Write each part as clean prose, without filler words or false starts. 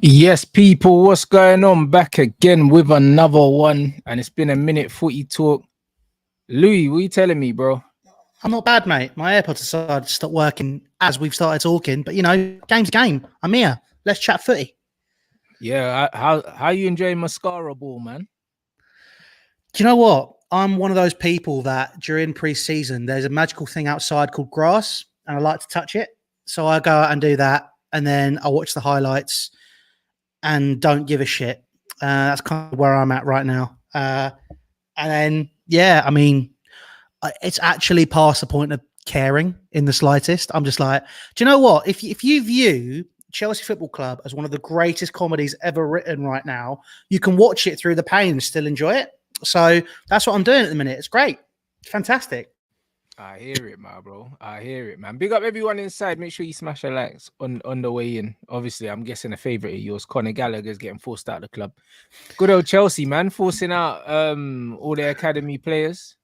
Yes, people, what's going on? Back again with another one, and it's been a minute footy talk. Louis, what you telling me, bro? I'm not bad, mate. My AirPods decided to stop working as we've started talking, but game's a game. I'm here. Let's chat footy. Yeah, how you enjoying MASCARABALL, man? Do you know what? I'm one of those people that during pre-season, there's a magical thing outside called grass, and I like to touch it. So I go out and do that, and then I watch the highlights and don't give a shit. That's kind of where I'm at right now. And then, yeah, I mean, it's actually past the point of caring in the slightest. I'm just like, do you know what? If you view Chelsea Football Club as one of the greatest comedies ever written right now, you can watch it through the pain and still enjoy it. So that's what I'm doing at the minute. It's great. It's fantastic. I hear it, my bro. I hear it, man. Big up everyone inside. Make sure you smash the likes on the way in. Obviously, I'm guessing a favourite of yours, Conor Gallagher's getting forced out of the club. Good old Chelsea, man, forcing out all their academy players.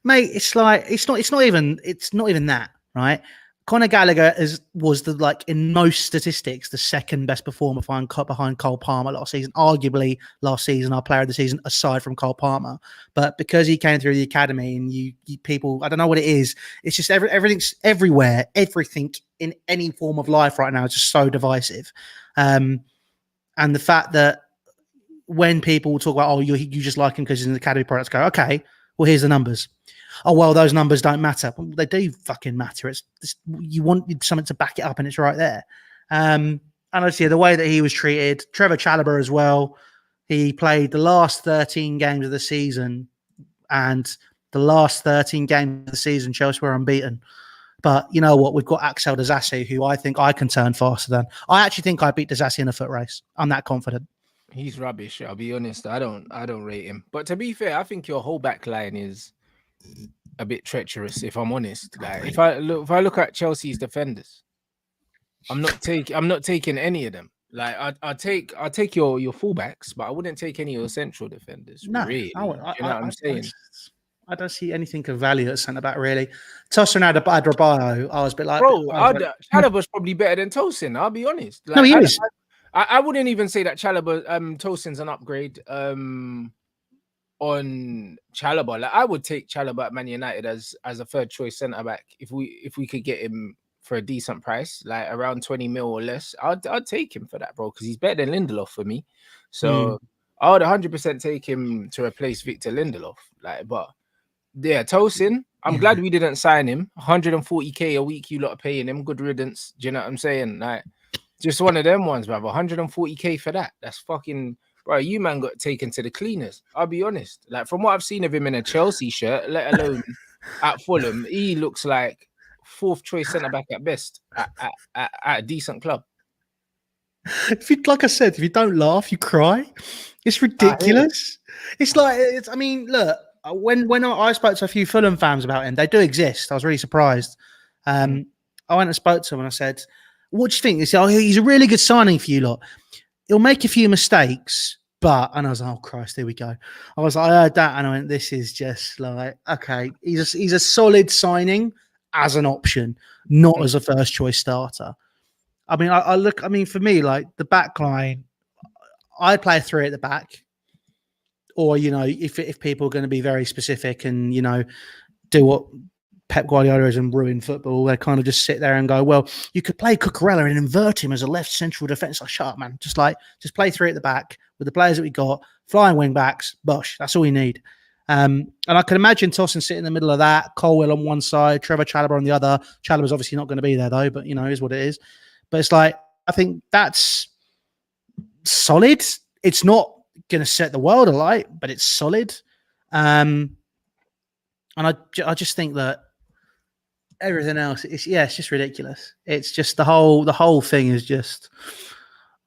Mate, it's like it's not even that, right? Conor Gallagher was in most statistics the second best performer behind Cole Palmer last season, arguably last season our player of the season aside from Cole Palmer. But because he came through the academy and you people, I don't know what it is. It's just everything's everywhere. Everything in any form of life right now is just so divisive, and the fact that when people talk about you just like him because he's an academy product, go okay. Well, here's the numbers. Oh, well, those numbers don't matter. Well, they do fucking matter. It's you want something to back it up, and it's right there. And obviously, the way that he was treated, Trevor Chalobah as well. He played the last 13 games of the season, and the last 13 games of the season, Chelsea were unbeaten. But you know what? We've got Axel Disasi, who I think I can turn faster than. I actually think I beat Disasi in a foot race. I'm that confident. He's rubbish. I'll be honest. I don't rate him. But to be fair, I think your whole back line is a bit treacherous, if I'm honest. Like if I look at Chelsea's defenders, I'm not taking any of them. Like I take your fullbacks, but I wouldn't take any of your central defenders. No, Really, I, you know what I'm saying? I don't see anything of value at centre back really. Tosin Adebayo, I was a bit like, Bro, Chalobah's probably better than Tosin. I'll be honest. no, Like, he is. I wouldn't even say that Chalobah, Tosin's an upgrade. On Chalobah, like I would take Chalobah at Man United as a third choice centre back if we could get him for a decent price, like around 20 mil or less. I'd take him for that, bro, because he's better than Lindelof for me. So I would 100% take him to replace Victor Lindelof. Like, but yeah, Tosin, I'm glad we didn't sign him. 140k a week, you lot are paying him. Good riddance. Do you know what I'm saying? Like, just one of them ones, brother. 140k for that. That's fucking. Bro, you man got taken to the cleaners. I'll be honest. Like from what I've seen of him in a Chelsea shirt, let alone at Fulham, he looks like fourth choice centre back at best at a decent club. Like I said, if you don't laugh, you cry. It's ridiculous. It's like I mean, look. When I spoke to a few Fulham fans about him, they do exist. I was really surprised. I went and spoke to him and I said, "What do you think?" They said, "Oh, he's a really good signing for you lot. He'll make a few mistakes, but," and I was like, "Oh Christ, here we go." I heard that and I went, "This is just like, okay, he's a solid signing as an option, not as a first choice starter." I mean, I mean, for me, like the back line, I'd play 3 at the back. Or, if people are going to be very specific and, do what Pep Guardiola is and ruin football, they kind of just sit there and go, well, you could play Cucurella and invert him as a left central defence. Like, shut up, man. Just play 3 at the back with the players that we got, flying wing backs, bosh. That's all we need. And I can imagine Tosin sitting in the middle of that, Colwell on one side, Trevor Chalobah on the other. Chalobah's obviously not going to be there though, but is what it is. But it's like, I think that's solid. It's not going to set the world alight, but it's solid. And I just think that everything else is, it's just ridiculous. It's just the whole thing is just,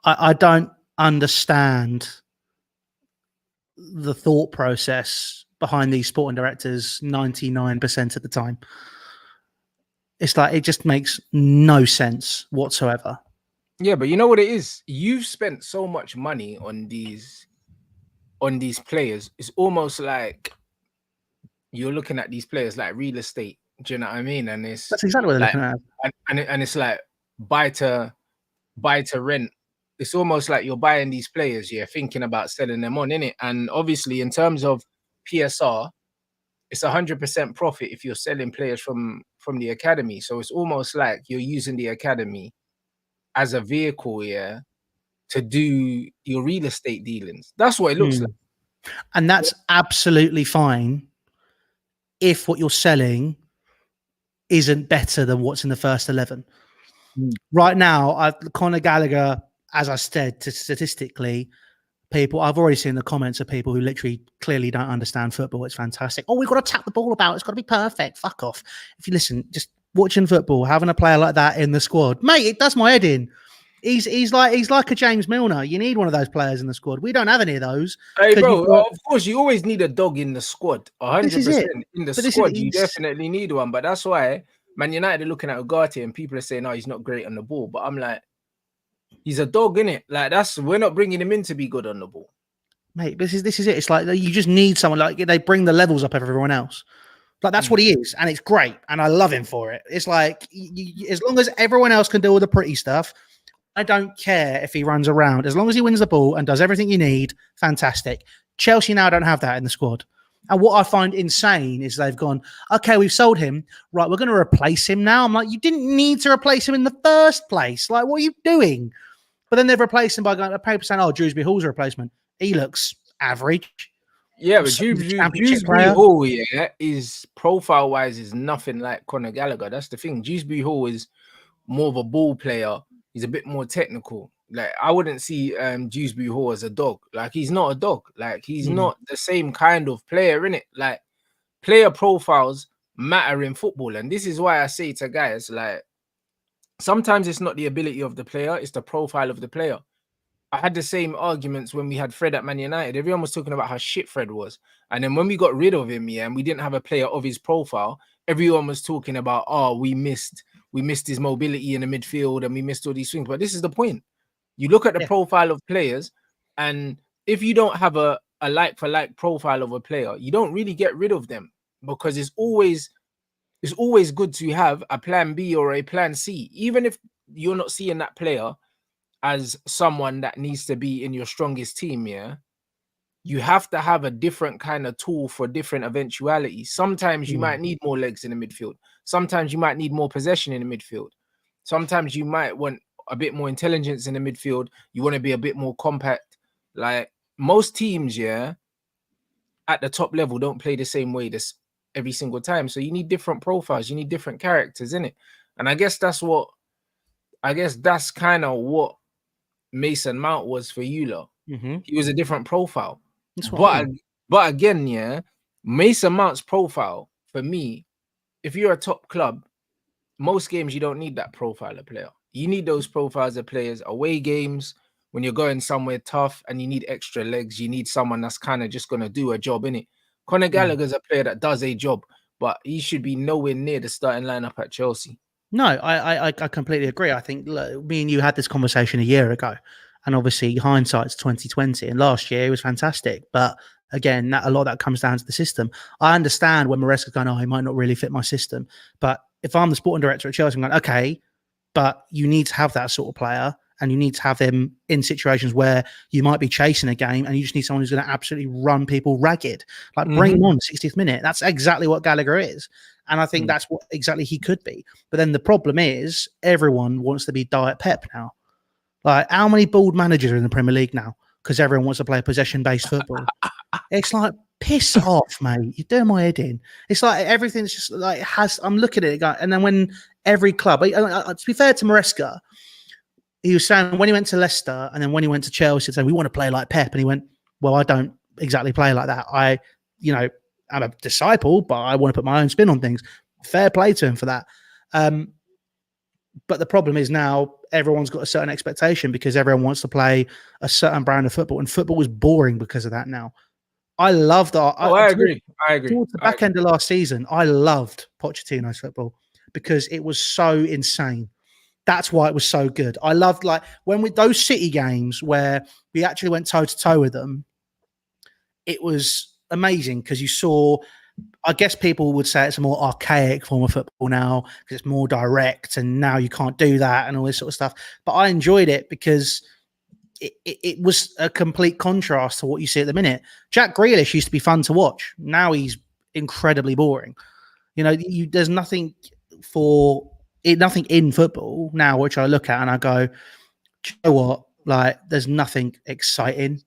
I don't understand the thought process behind these sporting directors 99% of the time. It's like, it just makes no sense whatsoever. Yeah, but you know what it is? You've spent so much money on these players. It's almost like you're looking at these players like real estate. Do you know what I mean? And that's exactly what they're looking at. And it's like buy to rent it's almost like you're buying these players, thinking about selling them on, innit? And obviously, in terms of PSR, it's 100% profit if you're selling players from the academy. So it's almost like you're using the academy as a vehicle, to do your real estate dealings. That's what it looks like. And that's absolutely fine if what you're selling isn't better than what's in the first 11. Right now, Conor Gallagher, as I said, statistically, people, I've already seen the comments of people who literally clearly don't understand football. It's fantastic. Oh, we've got to tap the ball about. It's got to be perfect. Fuck off. If you listen, just watching football, having a player like that in the squad, mate, it does my head in. He's like a James Milner. You need one of those players in the squad. We don't have any of those. Hey, bro, of course, you always need a dog in the squad. 100% in the squad, you definitely need one. But that's why Man United are looking at Ugarte and people are saying, "Oh, he's not great on the ball." But I'm like, he's a dog, innit? Like, we're not bringing him in to be good on the ball. Mate, this is it. It's like you just need someone, like they bring the levels up of everyone else. Like that's what he is, and it's great, and I love him for it. It's like as long as everyone else can do all the pretty stuff, I don't care if he runs around. As long as he wins the ball and does everything you need, fantastic. Chelsea now don't have that in the squad. And what I find insane is they've gone, okay, we've sold him. Right, we're going to replace him now. I'm like, you didn't need to replace him in the first place. Like, what are you doing? But then they've replaced him by going, paper saying, oh, Dewsbury Hall's a replacement. He looks average. Yeah, but Dewsbury Hall, is profile-wise is nothing like Conor Gallagher. That's the thing. Dewsbury Hall is more of a ball player. He's a bit more technical. Like, I wouldn't see Dewsbury Hall as a dog. Like, he's not a dog. Like, he's not the same kind of player, innit? Like, player profiles matter in football. And this is why I say to guys, like, sometimes it's not the ability of the player, it's the profile of the player. I had the same arguments when we had Fred at Man United. Everyone was talking about how shit Fred was. And then when we got rid of him, and we didn't have a player of his profile, everyone was talking about, oh, we missed his mobility in the midfield and we missed all these things. But this is the point. You look at the profile of players, and if you don't have a like-for-like profile of a player, you don't really get rid of them, because it's always good to have a plan B or a plan C, even if you're not seeing that player as someone that needs to be in your strongest team. You have to have a different kind of tool for different eventualities. Sometimes you might need more legs in the midfield. Sometimes you might need more possession in the midfield. Sometimes you might want a bit more intelligence in the midfield. You want to be a bit more compact. Like, most teams, at the top level don't play the same way this every single time. So you need different profiles. You need different characters, innit? And I guess that's kind of what Mason Mount was for you lot. He was a different profile. But again, Mason Mount's profile, for me, if you're a top club, most games you don't need that profile of player. You need those profiles of players away games, when you're going somewhere tough and you need extra legs. You need someone that's kind of just going to do a job, innit? Conor Gallagher's a player that does a job, but he should be nowhere near the starting lineup at Chelsea. No, I completely agree. I think, look, me and you had this conversation a year ago, and obviously hindsight's 2020, and last year it was fantastic. But again, a lot of that comes down to the system. I understand when Maresca's going, oh, he might not really fit my system. But if I'm the sporting director at Chelsea, I'm going, okay, but you need to have that sort of player, and you need to have them in situations where you might be chasing a game and you just need someone who's going to absolutely run people ragged. Like, bring him on 60th minute. That's exactly what Gallagher is. And I think that's what exactly he could be. But then the problem is everyone wants to be Diet Pep now. Like, how many bald managers are in the Premier League now? Because everyone wants to play possession-based football. It's like, piss off, mate. You're doing my head in. It's like everything's just like I'm looking at it, and then when every club, to be fair to Maresca, he was saying when he went to Leicester and then when he went to Chelsea, saying we want to play like Pep, and he went, well, I don't exactly play like that. I'm a disciple, but I want to put my own spin on things. Fair play to him for that. But the problem is now everyone's got a certain expectation because everyone wants to play a certain brand of football, and football is boring because of that now. I loved I agree. Towards the back end of last season, I loved Pochettino's football because it was so insane. That's why it was so good. I loved, like, when with those City games where we actually went toe to toe with them, it was amazing because you saw, I guess people would say it's a more archaic form of football now because it's more direct and now you can't do that and all this sort of stuff. But I enjoyed it because it was a complete contrast to what you see at the minute. Jack Grealish used to be fun to watch. Now he's incredibly boring. You know, there's nothing nothing in football now which I look at and I go, do you know what? Like, there's nothing exciting.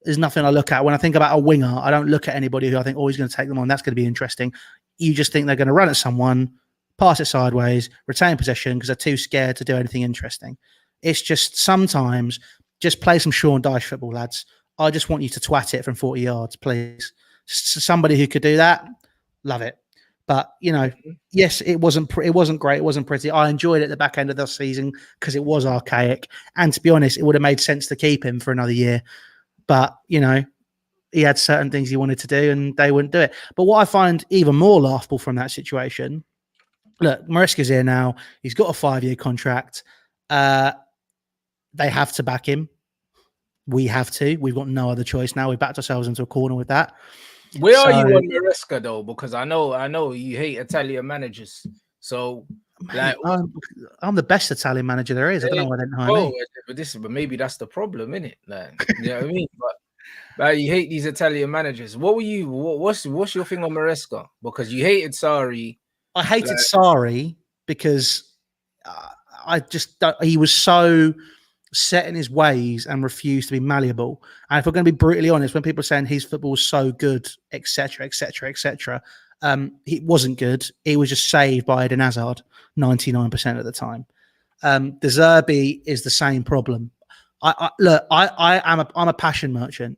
There's nothing I look at. When I think about a winger, I don't look at anybody who I think, oh, he's going to take them on. That's going to be interesting. You just think they're going to run at someone, pass it sideways, retain possession because they're too scared to do anything interesting. It's just sometimes just play some Sean Dyche football, lads. I just want you to twat it from 40 yards, please. Somebody who could do that, love it. But, you know, yes, it wasn't great. It wasn't pretty. I enjoyed it at the back end of the season because it was archaic. And to be honest, it would have made sense to keep him for another year. But, you know, he had certain things he wanted to do and they wouldn't do it. But what I find even more laughable from that situation, look, Maresca's here now. He's got a 5-year contract. They have to back him. We have to. We've got no other choice now. We backed ourselves into a corner with that. Where are you on Maresca though? Because I know you hate Italian managers. So, like, I'm the best Italian manager there is. I don't know why they didn't hire me. But maybe that's the problem, isn't it? Like, you know what I mean? But like, you hate these Italian managers. What's your thing on Maresca? Because you hated Sarri. I hated Sarri because I just he was so set in his ways and refused to be malleable. And if we're going to be brutally honest, when people are saying his football was so good, etc., etc., etc., it wasn't good. He was just saved by Eden Hazard 99% of the time. Zirkzee is the same problem. I'm a passion merchant.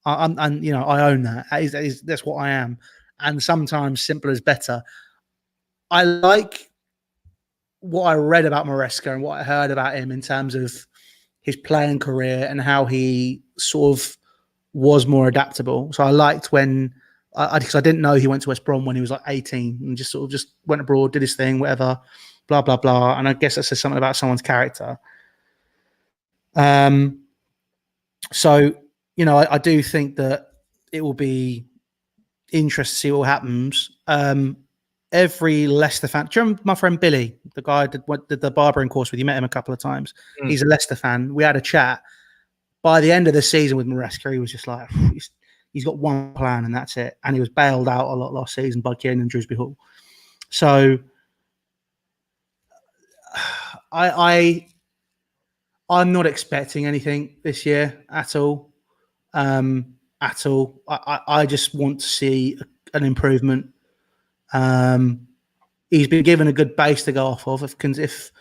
And you know, I own that. That's what I am. And sometimes simpler is better. I like what I read about Maresca and what I heard about him in terms of his playing career and how he sort of was more adaptable. So I liked when, because I didn't know he went to West Brom when he was like 18 and just went abroad, did his thing, whatever, blah, blah, blah. And I guess that says something about someone's character. So, you know, I do think that it will be interesting to see what happens. Every Leicester fan, do you remember my friend Billy, the guy that did the barbering course with you? Met him a couple of times. He's a Leicester fan. We had a chat. By the end of the season with Maresca, he was just like, he's got one plan and that's it. And he was bailed out a lot last season by Kieran and Drewsbury Hall. So I'm not expecting anything this year at all. At all. I just want to see an improvement. He's been given a good base to go off of. If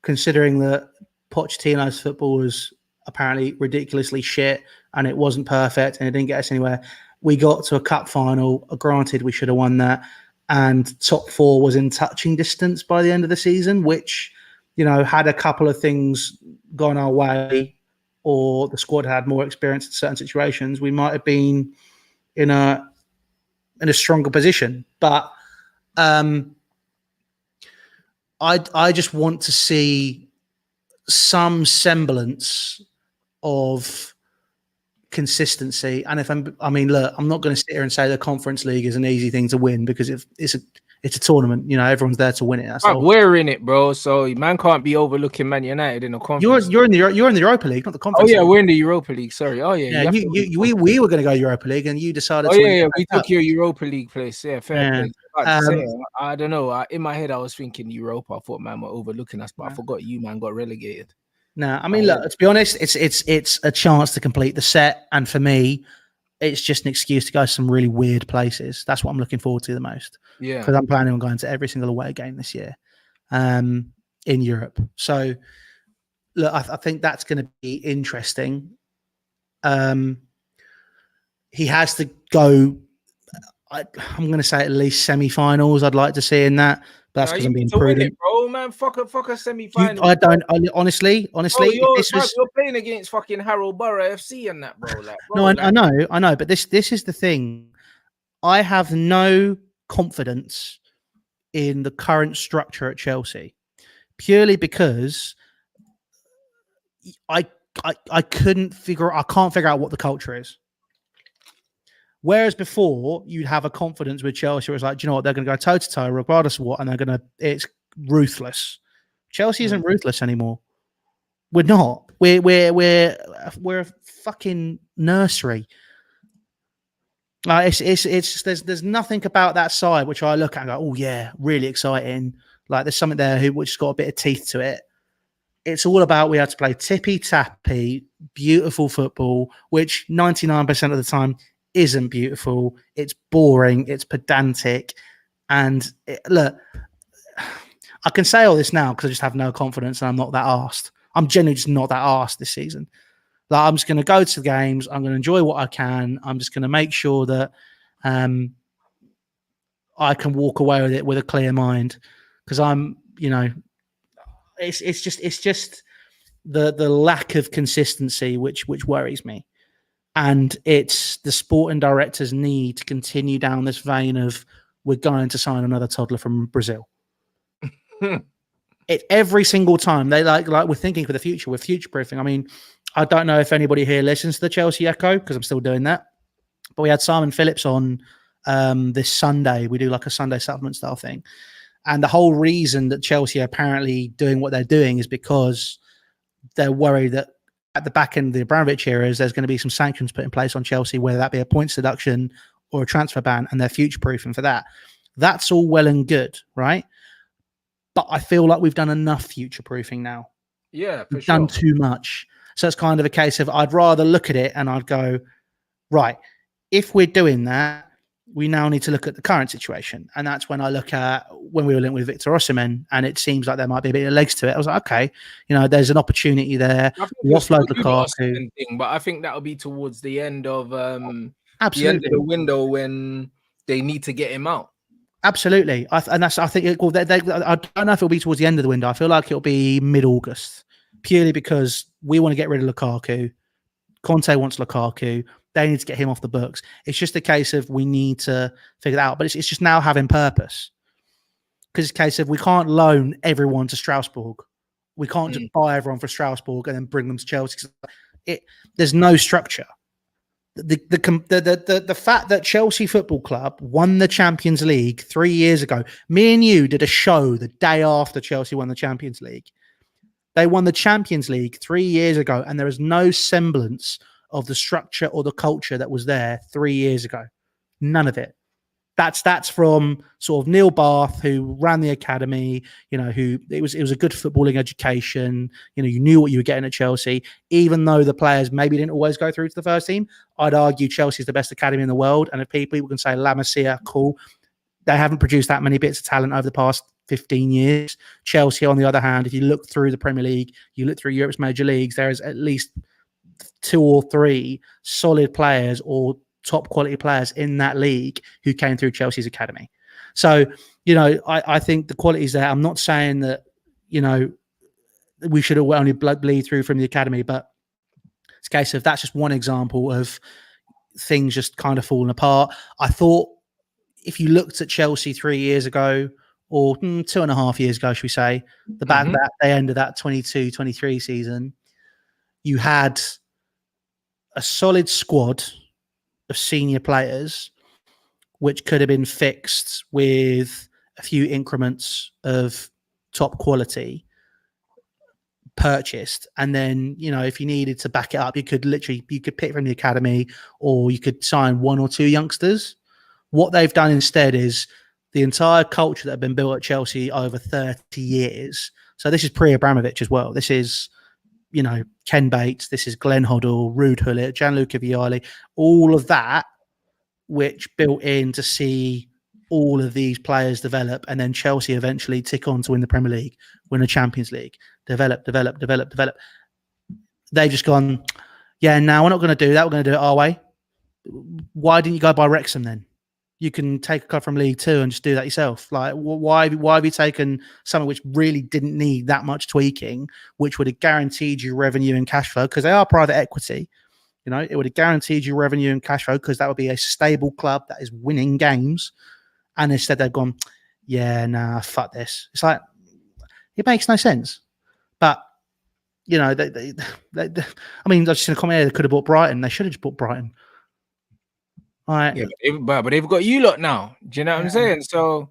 considering that Pochettino's football was apparently ridiculously shit and it wasn't perfect and it didn't get us anywhere, we got to a cup final. Granted, we should have won that, and top 4 was in touching distance by the end of the season. Which, you know, had a couple of things gone our way, or the squad had more experience in certain situations, we might have been in a stronger position. But I just want to see some semblance of consistency. And look, I'm not going to sit here and say the Conference League is an easy thing to win because it's a tournament. You know, everyone's there to win it. That's we're in it, bro. So man can't be overlooking Man United in the conference. You're in the Europa League, not the Conference. Oh yeah, League. we're in the Europa League. Sorry. Oh yeah. We were going to go Europa League, and you decided. Oh yeah, we took your Europa League place. Yeah, fair play. I don't know. In my head, I was thinking Europa. I thought man were overlooking us, but I forgot you man got relegated. No, I mean, look, to be honest, it's a chance to complete the set, and for me, it's just an excuse to go to some really weird places. That's what I'm looking forward to the most. Yeah, because I'm planning on going to every single away game this year, in Europe. So, look, I think that's going to be interesting. He has to go. I'm going to say at least semi-finals. I'd like to see in that. But that's because I'm being prudent, bro. Man, fuck a semi-final. Honestly. You're playing against fucking Harrow Borough FC and that, bro. Like, bro, I know. But this is the thing. I have no confidence in the current structure at Chelsea, purely because I can't figure out what the culture is. Whereas before, you'd have a confidence with Chelsea where it's like, do you know what, they're going to go toe to toe regardless of what, and it's ruthless. Chelsea isn't ruthless anymore. We're not. We're we're a fucking nursery. Like it's there's nothing about that side which I look at and go, oh yeah, really exciting. Like there's something there which has got a bit of teeth to it. It's all about we have to play tippy tappy, beautiful football, which 99% of the time isn't beautiful. It's boring. It's pedantic. And look, I can say all this now because I just have no confidence and I'm not that arsed. I'm genuinely just not that arsed this season. Like, I'm just going to go to the games. I'm going to enjoy what I can. I'm just going to make sure that I can walk away with it with a clear mind, because I'm, it's just the lack of consistency which worries me, and it's the sporting directors need to continue down this vein of we're going to sign another toddler from Brazil. It every single time they like we're thinking for the future, we're future proofing. I mean, I don't know if anybody here listens to the Chelsea Echo because I'm still doing that, but we had Simon Phillips on this Sunday. We do like a Sunday supplement style thing, and the whole reason that Chelsea are apparently doing what they're doing is because they're worried that at the back end of the Abramovich era, there's going to be some sanctions put in place on Chelsea, whether that be a points deduction or a transfer ban, and they're future proofing for that. That's all well and good, right? But I feel like we've done enough future proofing now. Yeah, we've done too much. So it's kind of a case of I'd rather look at it and I'd go, right, if we're doing that, we now need to look at the current situation. And that's when I look at when we were linked with Victor Osimhen, and it seems like there might be a bit of legs to it. I was like, okay, there's an opportunity there. We offload Lukaku. But I think that'll be towards the end of absolutely the end of the window when they need to get him out. Absolutely. I don't know if it'll be towards the end of the window. I feel like it'll be mid-August, purely because we want to get rid of Lukaku. Conte wants Lukaku. They need to get him off the books. It's just a case of we need to figure that out. But it's just now having purpose. Because it's a case of we can't loan everyone to Strasbourg. We can't just buy everyone for Strasbourg and then bring them to Chelsea. There's no structure. The fact that Chelsea Football Club won the Champions League 3 years ago, me and you did a show the day after Chelsea won the Champions League. They won the Champions League 3 years ago, and there is no semblance of the structure or the culture that was there 3 years ago. None of it. That's from sort of Neil Bath, who ran the academy, who it was a good footballing education. You knew what you were getting at Chelsea, even though the players maybe didn't always go through to the first team. I'd argue Chelsea's the best academy in the world. And if people can say La Masia, cool. They haven't produced that many bits of talent over the past 15 years. Chelsea, on the other hand, if you look through the Premier League, you look through Europe's major leagues, there is at least 2 or 3 solid players or top quality players in that league who came through Chelsea's academy. So, I think the quality is there. I'm not saying that, we should only bleed through from the academy, but it's a case of that's just one example of things just kind of falling apart. I thought if you looked at Chelsea 3 years ago, or 2.5 years ago, should we say, the back that they ended that 22-23 season, you had a solid squad of senior players, which could have been fixed with a few increments of top quality purchased. And then, if you needed to back it up, you could pick from the academy, or you could sign 1 or 2 youngsters. What they've done instead is the entire culture that had been built at Chelsea over 30 years. So this is pre-Abramovich as well. This is, Ken Bates, this is Glenn Hoddle, Ruud Gullit, Gianluca Vialli, all of that, which built in to see all of these players develop, and then Chelsea eventually tick on to win the Premier League, win a Champions League, develop. They've just gone, yeah, now we're not going to do that. We're going to do it our way. Why didn't you go by Wrexham then? You can take a cut from League Two and just do that yourself. Like, why have you taken something which really didn't need that much tweaking, which would have guaranteed you revenue and cash flow, because they are private equity. It would have guaranteed you revenue and cash flow because that would be a stable club that is winning games. And instead they've gone, yeah, nah, fuck this. It's like, it makes no sense. But, I mean, I just seen a comment here, they could have bought Brighton. They should have just bought Brighton. Right. Yeah, but they've got you lot now. Do you know what I'm saying? So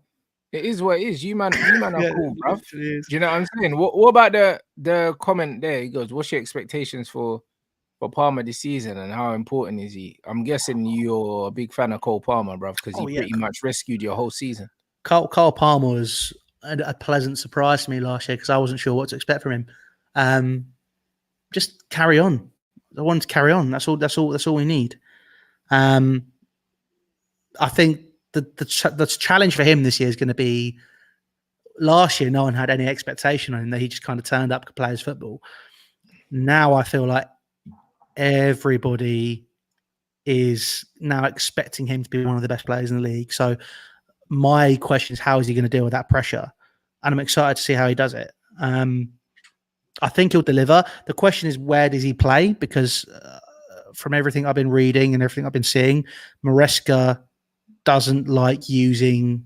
it is what it is. You man are cool, bruv. Do you know what I'm saying? What about the comment there? He goes, what's your expectations for for Palmer this season, and how important is he? I'm guessing you're a big fan of Cole Palmer, bro, because he pretty much rescued your whole season. Cole Palmer was a pleasant surprise to me last year because I wasn't sure what to expect from him. Just carry on. I want to carry on. That's all we need. I think the challenge for him this year is going to be. Last year, no one had any expectation on him. That he just kind of turned up to play his football. Now I feel like everybody is now expecting him to be one of the best players in the league. So my question is, how is he going to deal with that pressure? And I'm excited to see how he does it. I think he'll deliver. The question is, where does he play? Because from everything I've been reading and everything I've been seeing, Maresca doesn't like using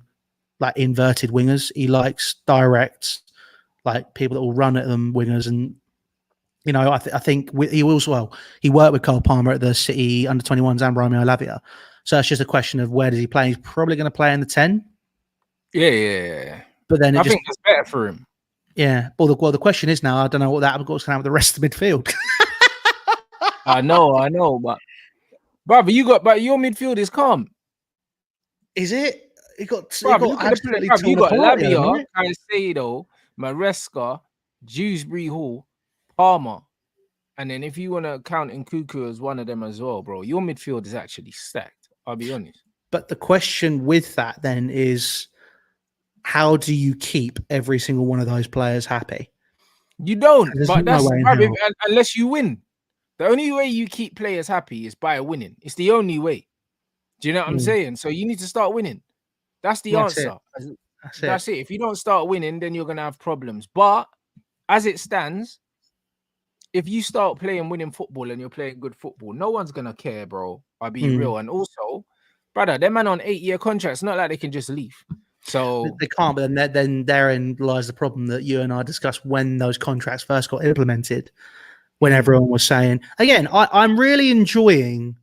like inverted wingers. He likes direct, like people that will run at them wingers. And I think he worked with Cole Palmer at the City under-21s and Romeo Lavia. So it's just a question of where does he play. He's probably going to play in the 10. Yeah. But then I think it's better for him. Yeah. Well, the question is now, I don't know what's going to happen with the rest of the midfield. I know, but brother, your midfield is calm. Is it? You got Lavia, Caicedo, Maresca, Dewsbury Hall, Palmer, and then if you want to count Nkuku as one of them as well, bro, your midfield is actually stacked. I'll be honest. But the question with that then is, how do you keep every single one of those players happy? You don't. But that's unless you win. The only way you keep players happy is by winning. It's the only way. Do you know what I'm saying? So you need to start winning. That's the answer. That's it. If you don't start winning, then you're going to have problems. But as it stands, if you start playing winning football and you're playing good football, no one's going to care, bro. I'll be real. And also, brother, them man on 8-year contracts, not like they can just leave. So they can't, but then therein lies the problem that you and I discussed when those contracts first got implemented, when everyone was saying, again, I'm really enjoying,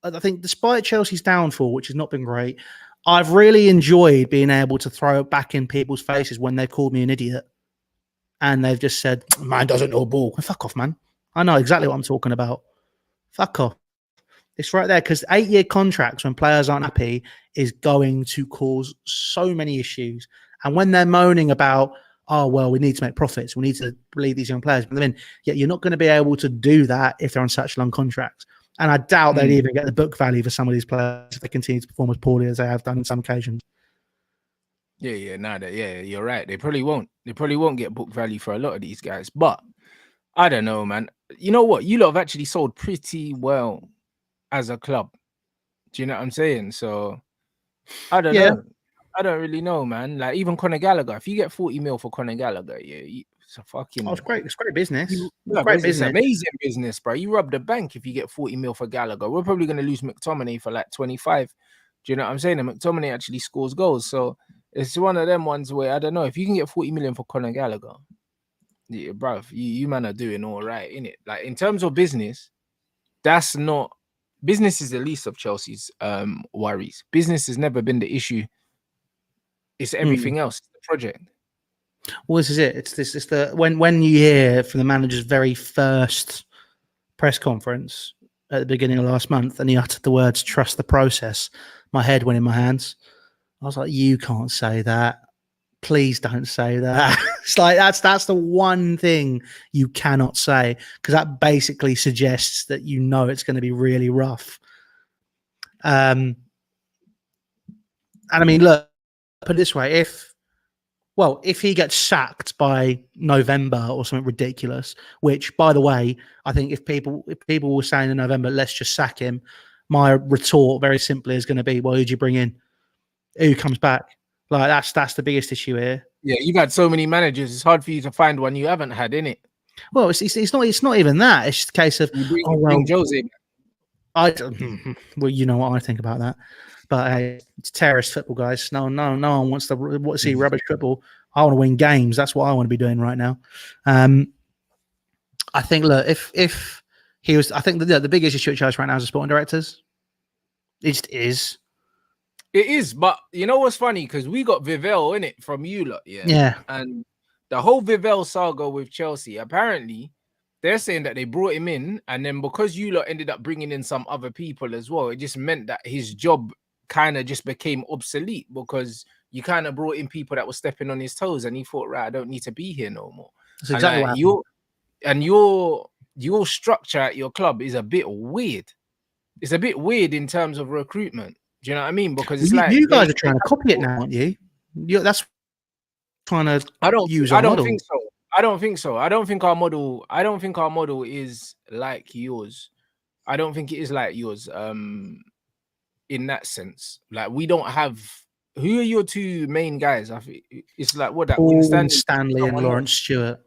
I think despite Chelsea's downfall, which has not been great, I've really enjoyed being able to throw it back in people's faces when they've called me an idiot and they've just said, man doesn't know ball. Fuck off, man. I know exactly what I'm talking about. Fuck off. It's right there, because 8-year contracts when players aren't happy is going to cause so many issues. And when they're moaning about, oh, well, we need to make profits, we need to leave these young players, but then you're not going to be able to do that if they're on such long contracts. And I doubt they'd even get the book value for some of these players if they continue to perform as poorly as they have done on some occasions. You're right. They probably won't. They probably won't get book value for a lot of these guys. But I don't know, man. You know what? You lot have actually sold pretty well as a club. Do you know what I'm saying? So I don't know. I don't really know, man. Like even Conor Gallagher, if you get 40 mil for Conor Gallagher, it's a fucking. Oh, it's great. It's great business. It's amazing business, bro. You rob the bank if you get 40 mil for Gallagher. We're probably going to lose McTominay for like 25. Do you know what I'm saying? And McTominay actually scores goals. So it's one of them ones where I don't know if you can get 40 million for Conor Gallagher. Yeah, bro, you man are doing all right, innit? Like in terms of business, that's not. Business is the least of Chelsea's worries. Business has never been the issue. It's everything else. It's the project. Well, this is it. It's the when you hear from the manager's very first press conference at the beginning of last month, and he uttered the words "trust the process," my head went in my hands. I was like, "You can't say that. Please don't say that." It's like that's the one thing you cannot say, because that basically suggests that you know it's going to be really rough. And I mean, look, put it this way: if he gets sacked by November or something ridiculous, which, by the way, I think if people were saying in November, let's just sack him, my retort very simply is going to be, well, who'd you bring in? Who comes back? Like that's the biggest issue here. Yeah, you've had so many managers. It's hard for you to find one you haven't had, innit? Well, it's not even that. It's just a case of bring Jose. Well, you know what I think about that. But hey, it's terrorist football, guys. No one wants to see rubbish football. I want to win games. That's what I want to be doing right now. I think, look, if he was, I think the biggest issue at Chelsea right now is the sporting directors. It just is. It is, but you know what's funny? Because we got Vivell in it from you lot, yeah. And the whole Vivell saga with Chelsea, apparently, they're saying that they brought him in, and then because you lot ended up bringing in some other people as well, it just meant that his job kind of just became obsolete because you kind of brought in people that were stepping on his toes, and he thought, right, I don't need to be here no more. That's exactly what happened. Your structure at your club is a bit weird. It's a bit weird in terms of recruitment. Do you know what I mean? Because it's like you guys are trying to copy it now, aren't you? That's trying to use our model. I don't think so. I don't think so. I don't think our model is like yours. I don't think it is like yours. In that sense, like we don't have. Who are your two main guys? I think it's like what that Paul Stanley and Lawrence Stewart.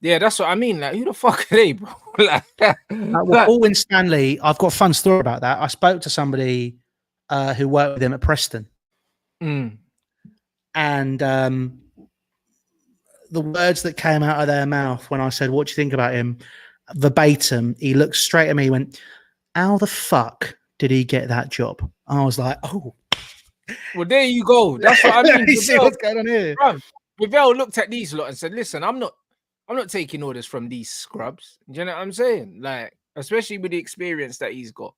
Yeah, that's what I mean. Like, who the fuck are they, bro? Well, Paul and Stanley, I've got a fun story about that. I spoke to somebody who worked with him at Preston. And the words that came out of their mouth when I said, what do you think about him? Verbatim, he looked straight at me and went, how the fuck did he get that job? I was like, oh. Well, there you go. That's what I mean. You see what's going on here? Pavel looked at these lot and said, listen, I'm not taking orders from these scrubs. Do you know what I'm saying? Like, especially with the experience that he's got.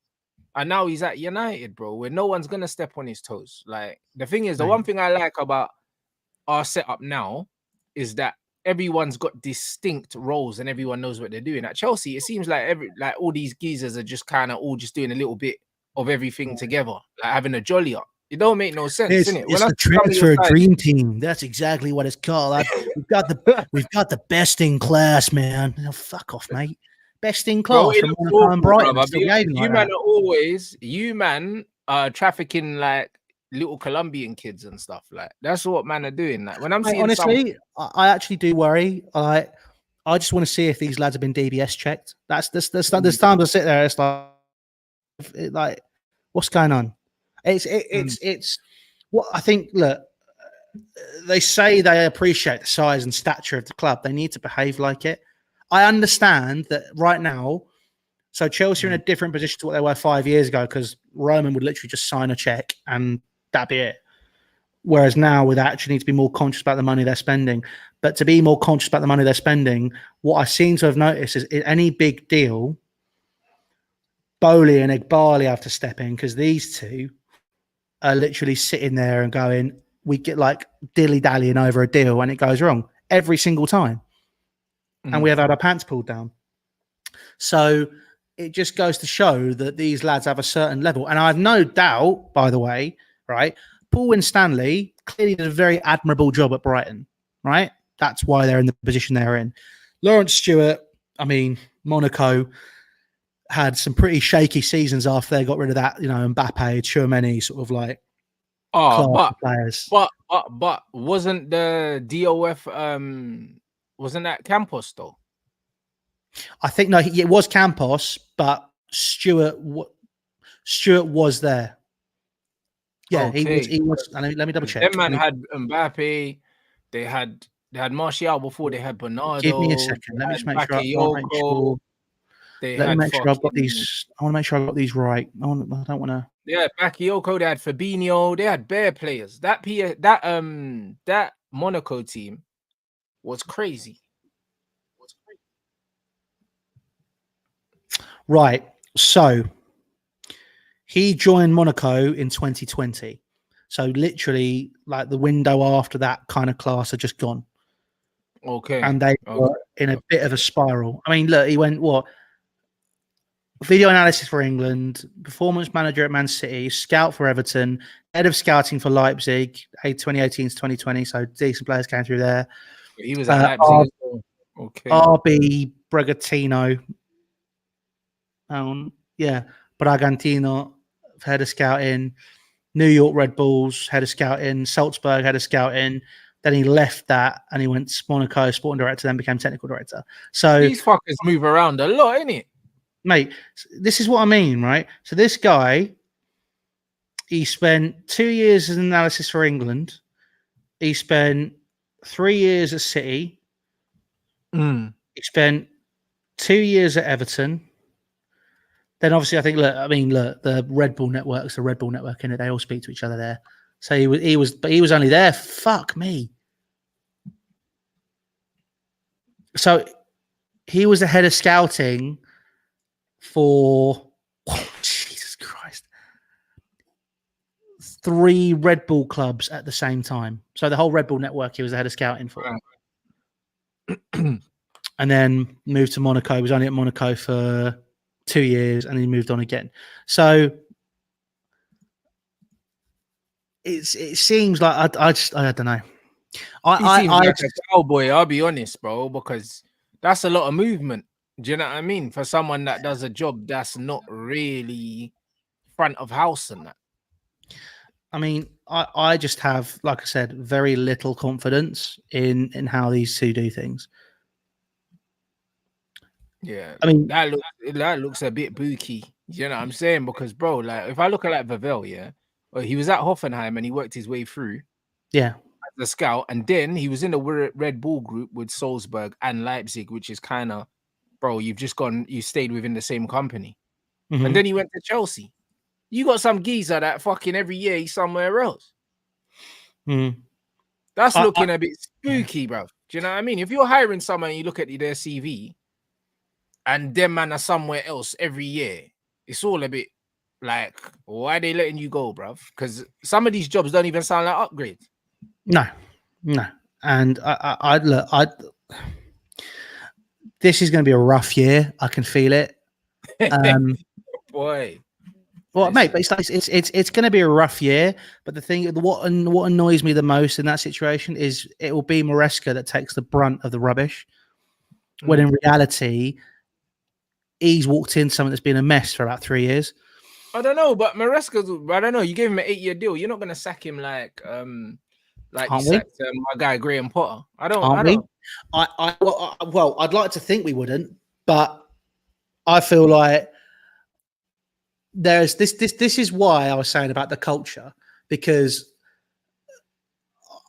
And now he's at United, bro, where no one's going to step on his toes. Like, the thing is, the one thing I like about our setup now is that everyone's got distinct roles and everyone knows what they're doing. At Chelsea, it seems like all these geezers are just kind of all just doing a little bit of everything together, like having a jolly up. It don't make no sense, innit? It's the transfer dream team. That's exactly what it's called. We've got the best in class, man. Oh, fuck off, mate. Best in class from Monaco and Brighton. You man are trafficking like little Colombian kids and stuff. Like that's what man are doing. Like when I'm seeing, honestly, I actually do worry. I just want to see if these lads have been DBS checked. There's time to sit there. It's like what's going on? It's what I think. Look, they say they appreciate the size and stature of the club. They need to behave like it. I understand that right now. So Chelsea are in a different position to what they were 5 years ago because Roman would literally just sign a check and that'd be it. Whereas now we actually need to be more conscious about the money they're spending. But to be more conscious about the money they're spending, what I seem to have noticed is in any big deal, Bowley and Igbali have to step in because these two are literally sitting there and going, we get like dilly-dallying over a deal and it goes wrong every single time. And we have had our pants pulled down. So it just goes to show that these lads have a certain level. And I have no doubt, by the way, right, Paul and Stanley clearly did a very admirable job at Brighton, right? That's why they're in the position they're in. Lawrence Stewart, I mean, Monaco had some pretty shaky seasons after they got rid of that, Mbappe, Tchouameni, sort of like players. But wasn't the DOF wasn't that Campos though? I think no, it was Campos, but Stewart was there. Yeah, okay. He was. Let me double check. Them man had Mbappe. They had Martial before. They had Bernardo. Give me a second. Let me just make sure. Let me make sure I've got these. I want to make sure I've got these right. I don't want to. Yeah, Bakayoko. They had Fabinho. They had bare players. That Monaco team was crazy. Right. So he joined Monaco in 2020. So literally, like the window after that kind of class had just gone. Okay. And they were in a bit of a spiral. I mean, look, he went what? Video analysis for England, performance manager at Man City, scout for Everton, head of scouting for Leipzig, 2018 to 2020. So decent players came through there. He was at Leipzig. Okay. RB Bragantino. Bragantino, head of scouting. New York Red Bulls, head of scouting. Salzburg, head of scouting. Then he left that and he went to Monaco, sporting director, then became technical director. So these fuckers move around a lot, innit? Mate, this is what I mean, right? So this guy, he spent 2 years as an analysis for England. He spent 3 years at City. He spent 2 years at Everton. Then obviously, I think, look, the Red Bull network's the Red Bull network, innit? They all speak to each other there. So he was only there. Fuck me. So he was the head of scouting for Jesus Christ, 3 Red Bull clubs at the same time. So the whole Red Bull network he was the head of scouting for. And then moved to Monaco. He was only at Monaco for 2 years, and then he moved on again. So it seems like I don't know. He seems like a cowboy, I'll be honest, bro, because that's a lot of movement. Do you know what I mean? For someone that does a job that's not really front of house and that. I mean, I just have, like I said, very little confidence in how these two do things. Yeah, I mean that looks a bit booky. You know what I'm saying? Because bro, like if I look at like Vavel, yeah, well, he was at Hoffenheim and he worked his way through. Yeah, as a scout, and then he was in the Red Bull group with Salzburg and Leipzig, which is kind of, bro, you stayed within the same company, and then he went to Chelsea. You got some geezer that fucking every year he's somewhere else. That's looking a bit spooky, bro. Do you know what I mean? If you're hiring someone and you look at their CV and them man are somewhere else every year, it's all a bit like, why are they letting you go, bro? Because some of these jobs don't even sound like upgrades. No. And this is going to be a rough year. I can feel it. Boy. Well, mate, but it's going to be a rough year. But the thing, what annoys me the most in that situation is it will be Maresca that takes the brunt of the rubbish, when in reality, he's walked in something that's been a mess for about 3 years. I don't know, but Maresca's, I don't know. You gave him an 8-year deal. You're not going to sack him like you sacked my guy Graham Potter. I don't. Well, I'd like to think we wouldn't, but I feel like there's this is why I was saying about the culture, because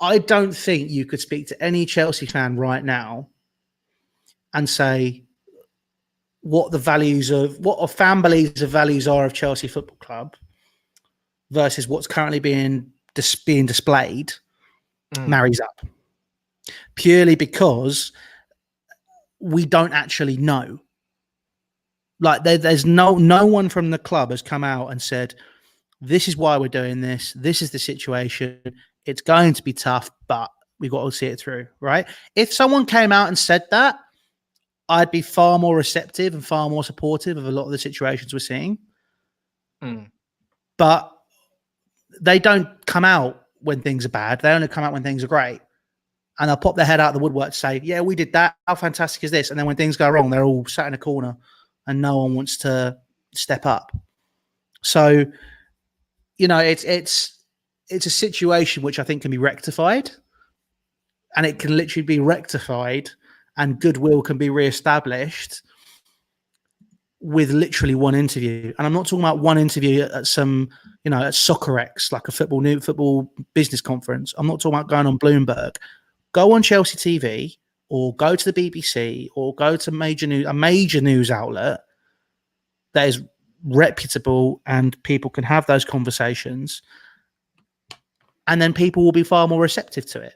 I don't think you could speak to any Chelsea fan right now and say what a fan believes the values are of Chelsea Football Club versus what's currently being displayed marries up, purely because we don't actually know. Like there's no one from the club has come out and said, this is why we're doing this. This is the situation. It's going to be tough, but we've got to see it through, right? If someone came out and said that, I'd be far more receptive and far more supportive of a lot of the situations we're seeing. But they don't come out when things are bad. They only come out when things are great. And they'll pop their head out of the woodwork to say, yeah, we did that. How fantastic is this? And then when things go wrong, they're all sat in a corner and no one wants to step up. So, you know, it's a situation which I think can be rectified, and it can literally be rectified and goodwill can be reestablished with literally one interview. And I'm not talking about one interview at some, at SoccerX, like a football business conference. I'm not talking about going on Bloomberg. Go on Chelsea TV or go to the BBC or go to a major news outlet that is reputable and people can have those conversations, and then people will be far more receptive to it.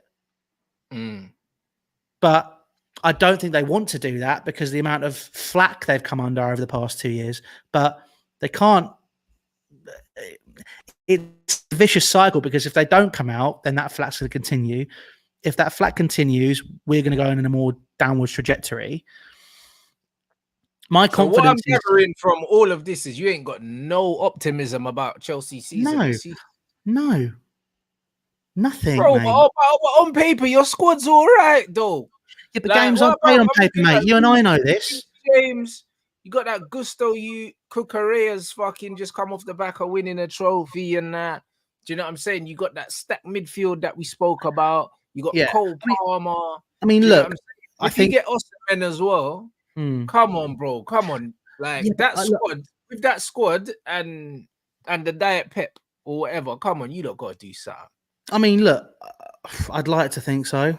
But I don't think they want to do that because of the amount of flack they've come under over the past 2 years. But they can't. It's a vicious cycle, because if they don't come out, then that flack's going to continue. If that flack continues, we're going to go in a more downwards trajectory. My confidence. What I'm gathering from all of this is you ain't got no optimism about Chelsea season. No. Nothing, bro. Mate. But on paper, your squad's all right, though. Yeah, but games aren't played on paper, mate. You and I know this. James, you got that Gusto. Cucurella's fucking just come off the back of winning a trophy and that. Do you know what I'm saying? You got that stacked midfield that we spoke about. You got Cole Palmer. I mean, look, I think you get Osimhen as well. Come on, bro. Come on. Like squad, with that squad and the Diet Pep or whatever, come on, you don't got to do something. I mean, look, I'd like to think so.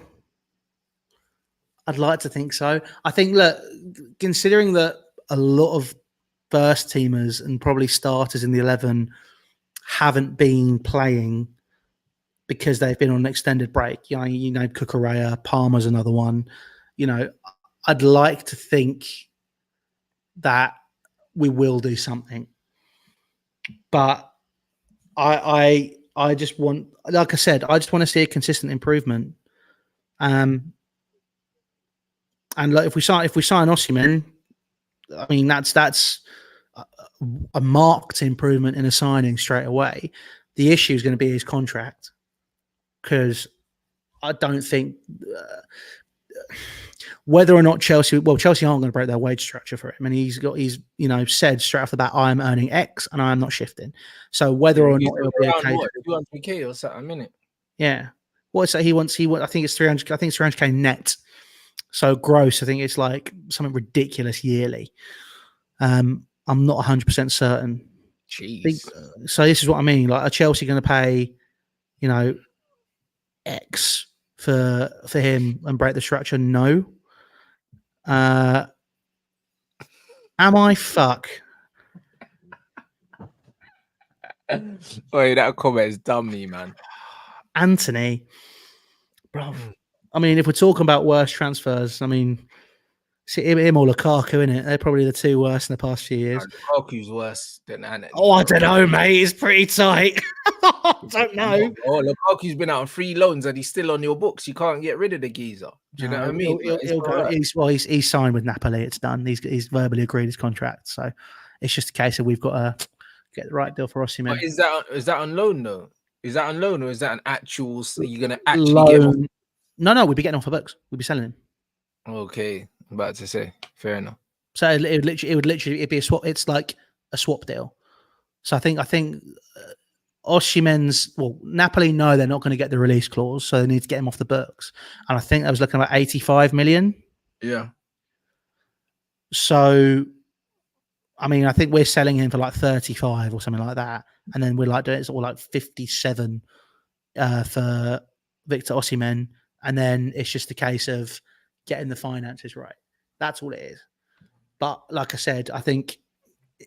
I think, look, considering that a lot of first teamers and probably starters in the 11 haven't been playing because they've been on an extended break. Cucurella, Palmer's another one. I'd like to think that we will do something, but I just want, like I said, I just want to see a consistent improvement. And like if we sign Osimhen, I mean that's a marked improvement in a signing straight away. The issue is going to be his contract, because I don't think whether or not Chelsea aren't going to break their wage structure for him, and he's said straight off the bat, I am earning X and I am not shifting. So whether or not it'll be a case, 200k or something, innit? yeah. What's that? He wants. I think it's 300. I think it's 300k net. So gross, I think it's like something ridiculous yearly. I'm not 100% certain. Jeez. So this is what I mean. Like, are Chelsea going to pay, X for him and break the structure? No. Am I fuck? Wait, that comment is dummy, man. Anthony, bro. I mean, if we're talking about worst transfers, I mean, see him or Lukaku, innit? They're probably the two worst in the past few years. Lukaku's worse than Anthony. Oh, I don't know, mate. It's pretty tight. I don't know. Oh, Lukaku's been out on free loans and he's still on your books. You can't get rid of the geezer. Do you know what I mean? He'll go. He's signed with Napoli. It's done. He's verbally agreed his contract. So it's just a case of we've got to get the right deal for Osimhen. Is that on loan though? Is that on loan, or is that an actual? You're gonna actually get him? No, we'd be getting off the books. We'd be selling him. Okay, I'm about to say, fair enough. So it'd be a swap. It's like a swap deal. So I think Osimhen's, Napoli know they're not going to get the release clause, so they need to get him off the books. And I think I was looking at 85 million. Yeah. So, I mean, I think we're selling him for like 35 or something like that, and then we're like doing it's all like 57 for Victor Osimhen, and then it's just a case of getting the finances right. That's all it is. But like I said, I think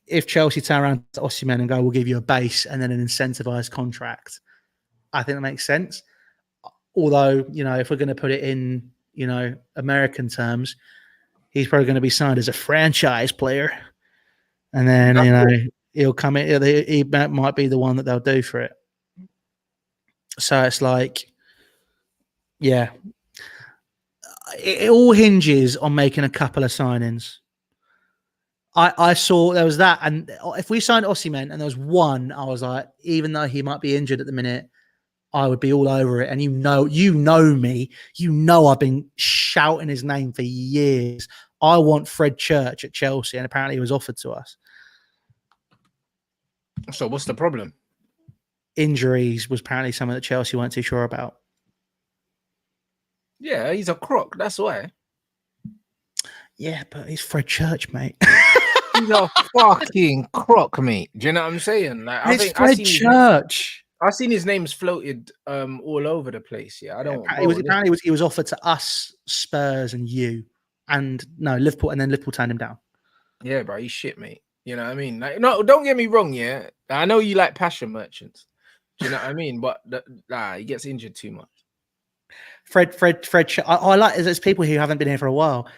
if Chelsea turn around to Osimhen and go, we'll give you a base and then an incentivized contract, I think that makes sense. Although, if we're going to put it in, American terms, he's probably going to be signed as a franchise player. And then, he'll come in, he might be the one that they'll do for it. So it's like, yeah, it all hinges on making a couple of signings. I saw there was that, and if we signed Osimhen and there was one, I was like, even though he might be injured at the minute, I would be all over it. And you know me, I've been shouting his name for years. I want Fred Church at Chelsea, and apparently he was offered to us. So what's the problem? Injuries was apparently something that Chelsea weren't too sure about. Yeah, he's a crock. That's why. Yeah, but he's Fred Church, mate. He's a fucking crock, mate. Do you know what I'm saying? Like, it's Fred Church. I've seen his name's floated all over the place. Yeah, Apparently he was offered to us, Spurs, and you, and no Liverpool, and then Liverpool turned him down. Yeah, bro, he's shit, mate. You know what I mean? Like, no, don't get me wrong. Yeah, I know you like passion merchants. Do you know what I mean? But he gets injured too much. Fred. I like there's people who haven't been here for a while.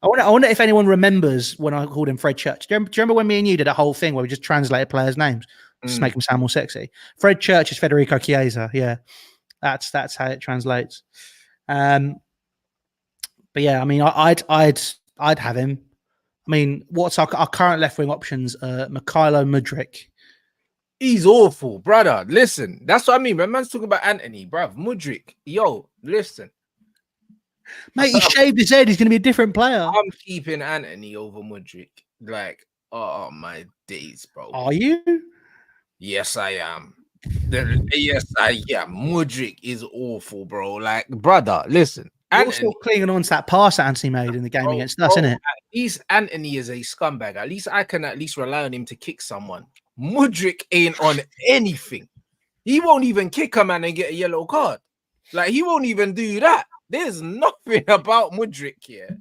I wonder if anyone remembers when I called him Fred Church. Do you remember when me and you did a whole thing where we just translated players' names just to make them sound more sexy? Fred Church is Federico Chiesa. Yeah, that's how it translates. But yeah, I mean, I'd have him. I mean, what's our current left wing options? Mikhailo Mudryk. He's awful, brother. Listen, that's what I mean. When man's talking about Anthony, bruv, Mudryk. Yo, listen. Mate, he shaved his head. He's going to be a different player. I'm keeping Anthony over Mudryk. Like, oh, my days, bro. Are you? Yes, I am. Yes, I am. Mudryk is awful, bro. Like, brother, listen. You're still clinging on to that pass that Anthony made in the game against us, isn't it? At least Anthony is a scumbag. At least I can rely on him to kick someone. Mudryk ain't on anything. He won't even kick a man and get a yellow card. Like, he won't even do that. There's nothing about Mudryk here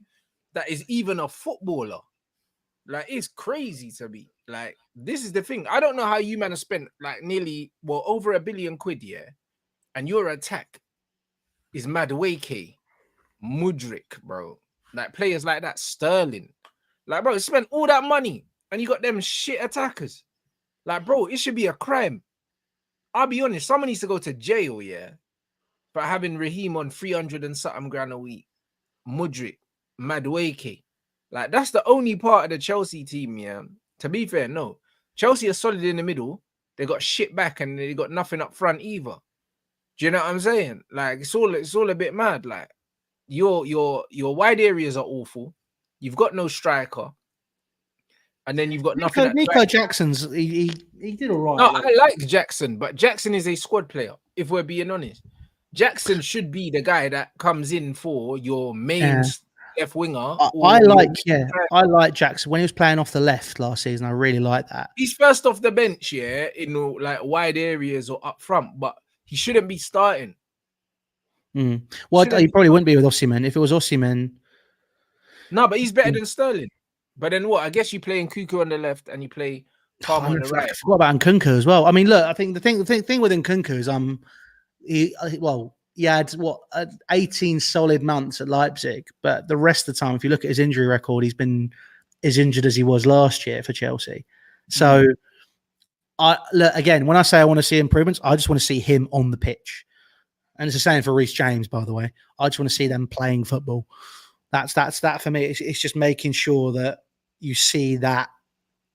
that is even a footballer. Like, it's crazy to me. Like, this is the thing. I don't know how you man have spent like nearly over £1 billion, yeah, and your attack is Madueke. Mudryk, bro. Like players like that, Sterling. Like, bro, spent all that money and you got them shit attackers. Like, bro, it should be a crime. I'll be honest, someone needs to go to jail, yeah, for having Raheem on 300 and something grand a week. Mudryk, Madueke. Like, that's the only part of the Chelsea team, yeah. To be fair, no. Chelsea are solid in the middle. They got shit back and they got nothing up front either. Do you know what I'm saying? Like, it's all a bit mad. Like, your wide areas are awful. You've got no striker. And then you've got nothing. Nico Jackson's he did all right. No, I like Jackson, but Jackson is a squad player, if we're being honest. Jackson should be the guy that comes in for your main left winger. I like Jackson when he was playing off the left last season. I really like that. He's first off the bench, yeah, in like wide areas or up front, but he shouldn't be starting. Well, he probably wouldn't be with Osimhen. If it was Osimhen, no, but he's better than Sterling. But then what? I guess you play Nkunku on the left and you play Palmer on the right. I forgot about Nkunku as well. I mean, look, I think the thing with Nkunku is he had 18 solid months at Leipzig, but the rest of the time, if you look at his injury record, he's been as injured as he was last year for Chelsea. So, again, when I say I want to see improvements, I just want to see him on the pitch, and it's the same for Reece James, by the way. I just want to see them playing football. That's that for me. It's just making sure that you see that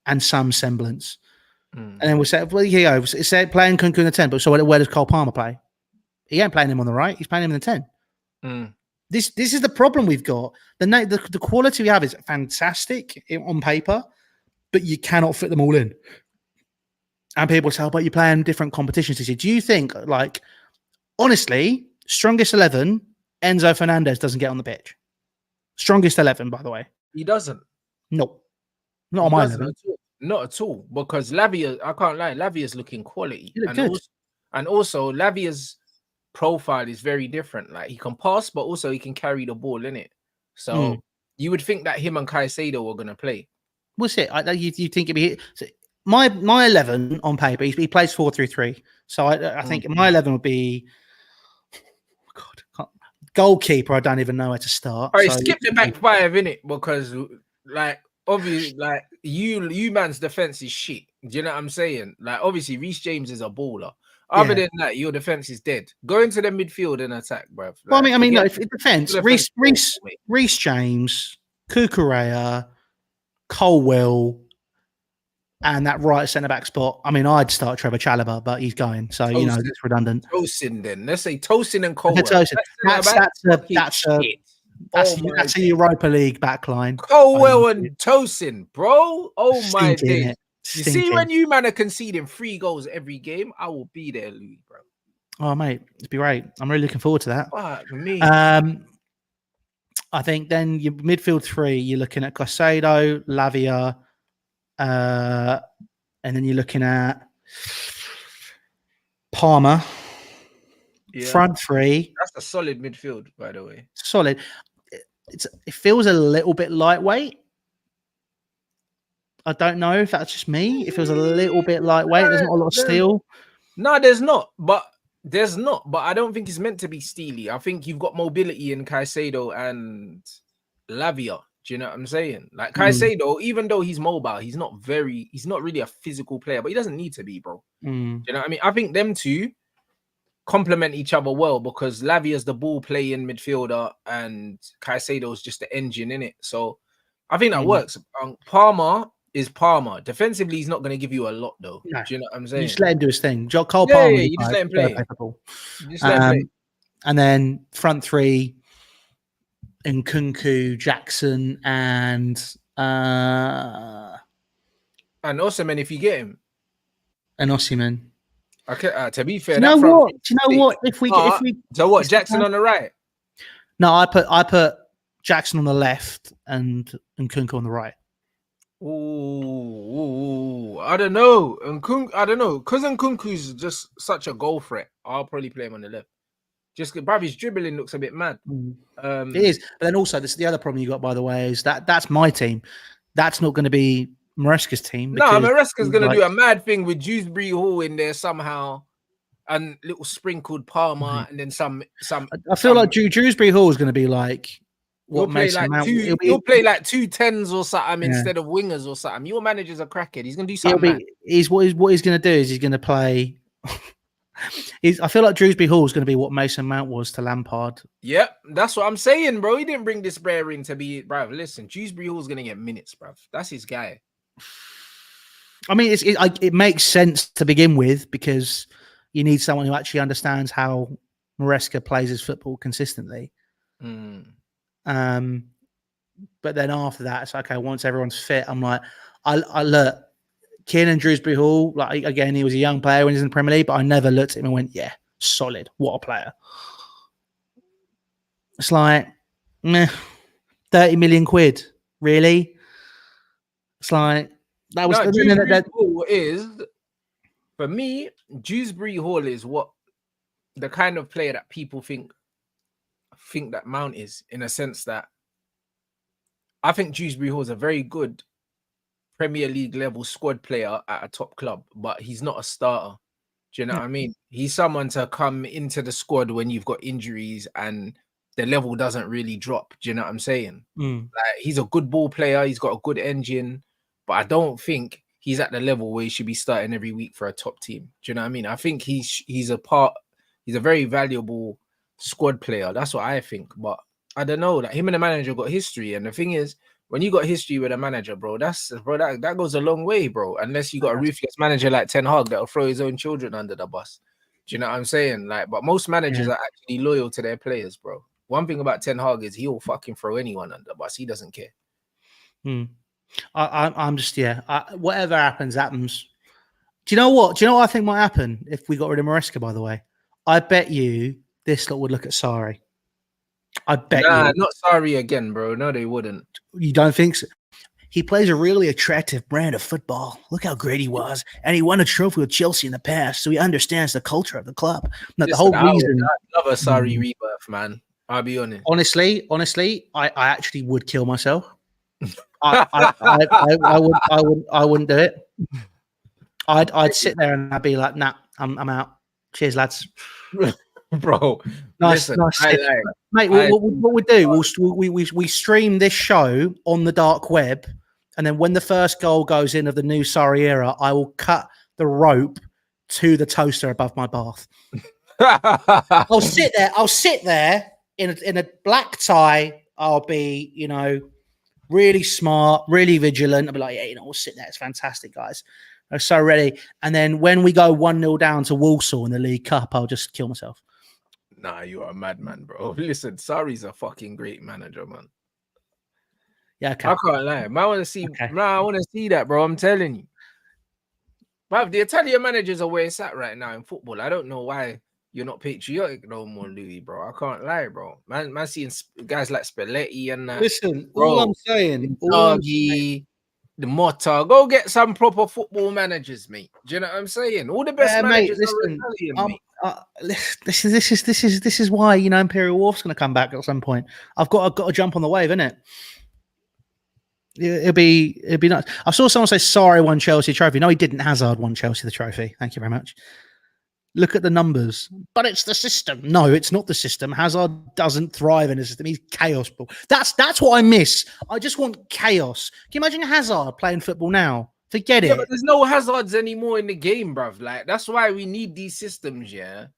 and some semblance. And then we'll say, well, yeah, it's playing Nkunku in the 10, but so where does Cole Palmer play? He ain't playing him on the right. He's playing him in the 10. This is the problem we've got. The quality we have is fantastic on paper, but you cannot fit them all in. And people say, but you're playing different competitions this year. Do you think, like, honestly, strongest 11, Enzo Fernandez doesn't get on the pitch? Strongest 11, by the way. He doesn't. No. Not on my 11. Not at all. Because Lavia, I can't lie, Lavia's looking quality. Good. Also, Lavia's profile is very different. Like, he can pass, but also he can carry the ball, innit? So you would think that him and Caicedo were going to play. What's it? You think it'd be... My 11 on paper, he plays 4-3-3. So I think my 11 would be... Goalkeeper, I don't even know where to start. All right, skip the back five, innit? Because, like, obviously, like, you man's defense is shit. Do you know what I'm saying? Like, obviously, Reece James is a baller. Other than that, your defense is dead. Go into the midfield and attack, bruv. Like, well, I mean, if defense, Reece James, Cucurella, Colwell, and that right centre back spot. I mean, I'd start Trevor Chalobah, but he's going, so you know it's redundant. Tosin, then let's say Tosin and Colwell. That's a Europa League backline. Colwell and Tosin, bro. Oh my days. You see, when you man are conceding 3 goals every game, I will be there, Louis, bro. Oh, mate, it'd be great. I'm really looking forward to that. Fuck me. I think then your midfield 3, you're looking at Caicedo, Lavia, and then you're looking at Palmer. Front 3. That's a solid midfield, by the way. Solid. It feels a little bit lightweight. I don't know if that's just me. It feels a little bit lightweight. There's not a lot of steel. No, there's not. But I don't think it's meant to be steely. I think you've got mobility in Caicedo and Lavia. Do you know what I'm saying? Like Caicedo, even though he's mobile, he's not really a physical player, but he doesn't need to be, bro. Do you know what I mean? I think them two complement each other well because Lavia's the ball playing midfielder and Caicedo's just the engine in it. So I think that works. Palmer is Palmer. Defensively, he's not going to give you a lot, though. No. Do you know what I'm saying? You just let him do his thing. Cole Palmer. Yeah, you just let him play. Just let him play. And then front 3, Nkunku, Jackson, and Osimhen if you get him. And Osimhen. Okay, to be fair, do you know what? If we so what? Jackson on the right? No, I put Jackson on the left and Nkunku on the right. Ooh, I don't know. I don't know. Because Nkunku's just such a goal threat. I'll probably play him on the left. Just because his dribbling looks a bit mad. It is. But then also, this is the other problem you got, by the way, is that's my team. That's not going to be Maresca's team. No, Maresca's going to do a mad thing with Dewsbury Hall in there somehow. And little sprinkled Palmer and then some. I feel like Dewsbury Hall is going to be like what Mason Mount. He'll play like 2 10s or something instead of wingers or something. Your manager's a crackhead. He's gonna do something. What he's gonna do is he's gonna play. I feel like Dewsbury Hall is going to be what Mason Mount was to Lampard. Yep, that's what I'm saying, bro. He didn't bring this player in to be, bro. Listen, Dewsbury Hall's gonna get minutes, bro. That's his guy. I mean, it makes sense to begin with because you need someone who actually understands how Maresca plays his football consistently. But then after that, it's okay. Once everyone's fit, I'm like, I look. Kiernan Dewsbury Hall, like again, he was a young player when he was in the Premier League, but I never looked at him and went, yeah, solid. What a player. It's like, meh, 30 million quid. Really? It's like, that was Hall is, for me, Dewsbury Hall is what the kind of player that people think that Mount is, in a sense that I think Dewsbury Hall is a very good Premier League level squad player at a top club, but he's not a starter. Do you know what I mean? He's someone to come into the squad when you've got injuries and the level doesn't really drop. Do you know what I'm saying? Like, he's a good ball player. He's got a good engine, but I don't think he's at the level where he should be starting every week for a top team. Do you know what I mean? I think he's a very valuable squad player. That's what I think. But I don't know. Like, him and the manager got history, and the thing is, when you got history with a manager, bro, that goes a long way, bro. Unless you got a ruthless manager like Ten Hag that'll throw his own children under the bus. Do you know what I'm saying? Like, but most managers are actually loyal to their players, bro. One thing about Ten Hag is he'll fucking throw anyone under the bus. He doesn't care. I'm just whatever happens. Do you know what? Do you know what I think might happen if we got rid of Maresca? By the way, I bet you this lot would look at Sarri. I bet you. Not Sarri again, bro. No, they wouldn't. You don't think so? He plays a really attractive brand of football. Look how great he was. And he won a trophy with Chelsea in the past, so he understands the culture of the club. The whole reason. I love a Sarri rebirth, man. I'll be honest. Honestly, I actually would kill myself. I wouldn't do it. I'd sit there and I'd be like, nah, I'm out. Cheers, lads. Bro, nice. Mate, what we do? We stream this show on the dark web, and then when the first goal goes in of the new Sarri era, I will cut the rope to the toaster above my bath. I'll sit there in a black tie. I'll be, really smart, really vigilant. I'll be like, yeah, we'll sit there. It's fantastic, guys. I'm so ready. And then when we go 1-0 down to Walsall in the League Cup, I'll just kill myself. Nah, you are a madman, bro. Listen, Sarri's a fucking great manager, man. Yeah, okay. I can't lie. I want to see. Okay. I want to see that, bro. I'm telling you. But the Italian managers are where it's at right now in football. I don't know why you're not patriotic no more, Louis, bro. I can't lie, bro. Man, seeing guys like Spalletti and that. Listen, all I'm saying, the Motta, go get some proper football managers, mate. Do you know what I'm saying? All the best managers are Italian, mate. This is why Imperial Wharf's going to come back at some point. I've got to jump on the wave, innit? It'd be nice. I saw someone say Sarri won Chelsea trophy. No, he didn't. Hazard won Chelsea the trophy. Thank you very much. Look at the numbers, but it's the system. No, it's not the system. Hazard doesn't thrive in the system. He's chaos ball. That's what I miss. I just want chaos. Can you imagine Hazard playing football now? Forget it. But there's no Hazards anymore in the game, bruv. Like, that's why we need these systems, yeah.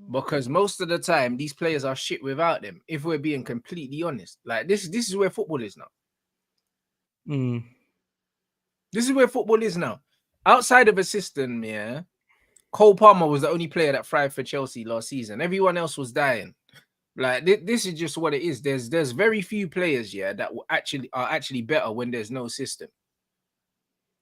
Because most of the time, these players are shit without them. If we're being completely honest, like this is where football is now. This is where football is now. Outside of a system, yeah. Cole Palmer was the only player that thrived for Chelsea last season. Everyone else was dying. Like, this is just what it is. There's very few players, yeah, that are actually better when there's no system.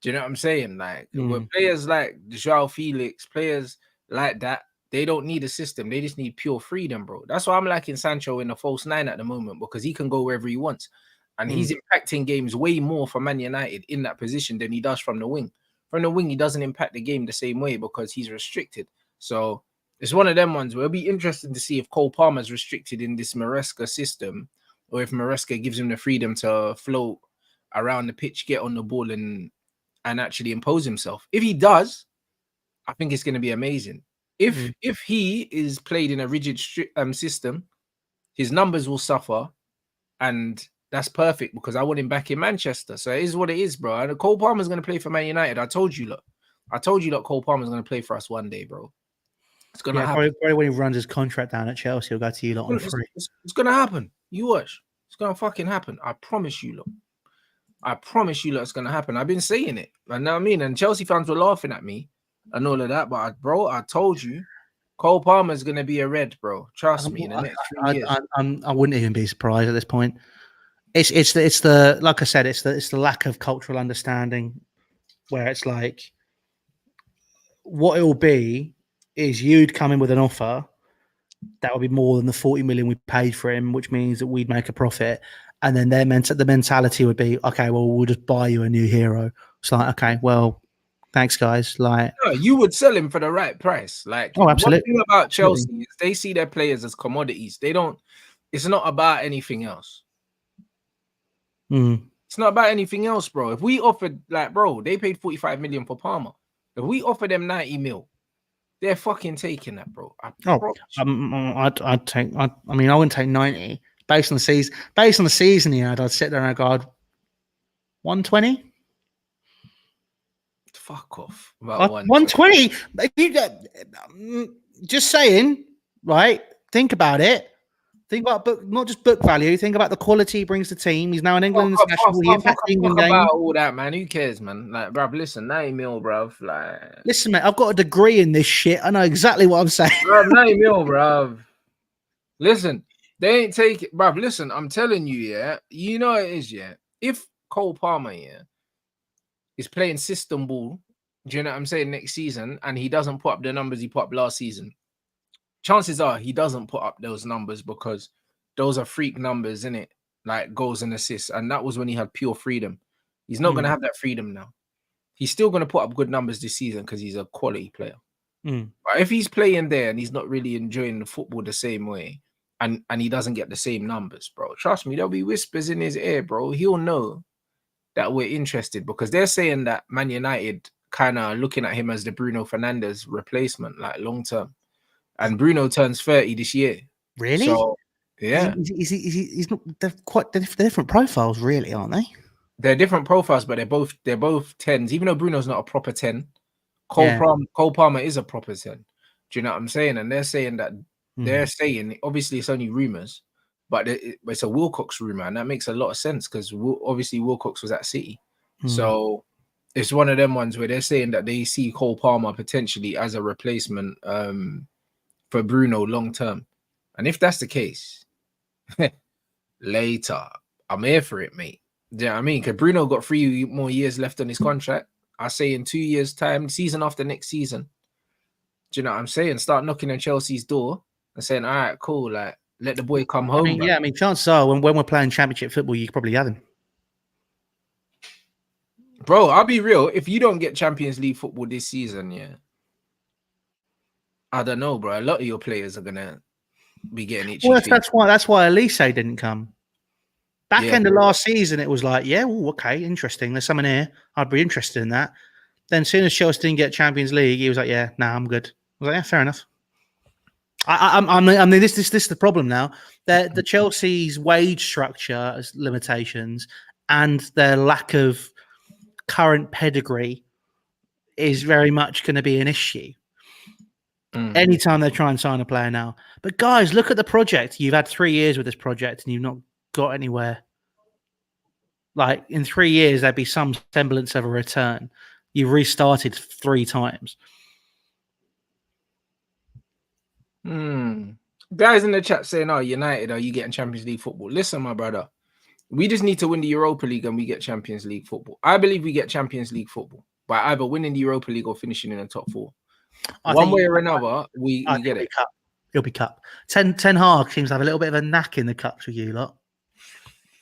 Do you know what I'm saying? Like, when players like João Felix, players like that, they don't need a system. They just need pure freedom, bro. That's why I'm liking Sancho in the false nine at the moment, because he can go wherever he wants. And he's impacting games way more for Man United in that position than he does from the wing. From the wing, he doesn't impact the game the same way because he's restricted. So it's one of them ones where it'll be interesting to see if Cole Palmer's restricted in this Maresca system, or if Maresca gives him the freedom to float around the pitch, get on the ball, and actually impose himself. If he does, I think it's going to be amazing. If he is played in a rigid system, his numbers will suffer, and that's perfect because I want him back in Manchester. So it is what it is, bro. And Cole Palmer's going to play for Man United. I told you, look, Cole Palmer's going to play for us one day, bro. It's going to happen. Probably when he runs his contract down at Chelsea, he'll go to you lot on free. It's going to happen. You watch. It's going to fucking happen. I promise you, look. I promise you, look, it's going to happen. I've been saying it. You know what I mean? And Chelsea fans were laughing at me and all of that. But, I told you, Cole Palmer's going to be a red, bro. Trust me, in the next 3 years. I wouldn't even be surprised at this point. It's the like I said, it's the lack of cultural understanding where it's like what it will be is you'd come in with an offer that would be more than the 40 million we paid for him, which means that we'd make a profit. And then the mentality would be, okay, well, we'll just buy you a new hero. It's like, okay, well, thanks, guys. Like, no, you would sell him for the right price. Like, oh, absolutely. One thing about Chelsea is they see their players as commodities. They don't. It's not about anything else. It's not about anything else, bro. If we offered, like, bro, they paid 45 million for Palmer. If we offer them 90 mil, they're fucking taking that, bro. I'd take. I mean, I wouldn't take 90 based on the season. Based on the season he had, I'd sit there and go, 120. Fuck off. About 120. Just saying, right? Think about it. Think about not just book value. Think about the quality he brings to the team. He's now in England international. He impacts England game. About all that, man. Who cares, man? Like, bruv, listen, 90 mil, bruv. Like, listen, mate. I've got a degree in this shit. I know exactly what I'm saying. Bruv, 90 mil, bruv. Listen, they ain't take it, bruv. Listen, I'm telling you, yeah. You know it is, yeah. If Cole Palmer, yeah, is playing system ball, do you know what I'm saying, next season, and he doesn't put up the numbers he put up last season, chances are he doesn't put up those numbers because those are freak numbers, innit? Like goals and assists. And that was when he had pure freedom. He's not going to have that freedom now. He's still going to put up good numbers this season because he's a quality player. But if he's playing there and he's not really enjoying the football the same way and he doesn't get the same numbers, bro, trust me, there'll be whispers in his ear, bro. He'll know that we're interested because they're saying that Man United kind of looking at him as the Bruno Fernandes replacement, like long term. And Bruno turns 30 this year. Really? So, yeah. He's not. They're different profiles, really, aren't they? They're different profiles, but they're both 10s. Even though Bruno's not a proper 10, Cole Palmer is a proper 10. Do you know what I'm saying? And they're saying that obviously it's only rumors, but it's a Wilcox rumor, and that makes a lot of sense because obviously Wilcox was at City. So it's one of them ones where they're saying that they see Cole Palmer potentially as a replacement for Bruno long term. And if that's the case, later, I'm here for it, mate. Do you know what I mean? Because Bruno got 3 more years left on his contract. I say in 2 years' time, season after next season. Do you know what I'm saying? Start knocking on Chelsea's door and saying, all right, cool, like, let the boy come home. I mean, chances are when we're playing championship football, you could probably have him. Bro, I'll be real. If you don't get Champions League football this season, yeah, I don't know, bro. A lot of your players are gonna be getting itchy. Well, that's why Elise didn't come. Back end of last season, it was like, yeah, okay, interesting. There's someone here. I'd be interested in that. Then, as soon as Chelsea didn't get Champions League, he was like, yeah, nah, I'm good. I was like, yeah, fair enough. I mean, this is the problem now. The Chelsea's wage structure limitations and their lack of current pedigree is very much going to be an issue. Anytime they try and sign a player now. But guys, look at the project. You've had 3 years with this project and you've not got anywhere. Like in 3 years, there'd be some semblance of a return. You've restarted 3 times. Guys in the chat saying, oh, United, are you getting Champions League football? Listen, my brother, we just need to win the Europa League and we get Champions League football. I believe we get Champions League football by either winning the Europa League or finishing in the top 4. One way or another, we get it. It'll be cup. Ten Hag seems to have a little bit of a knack in the cups with you lot.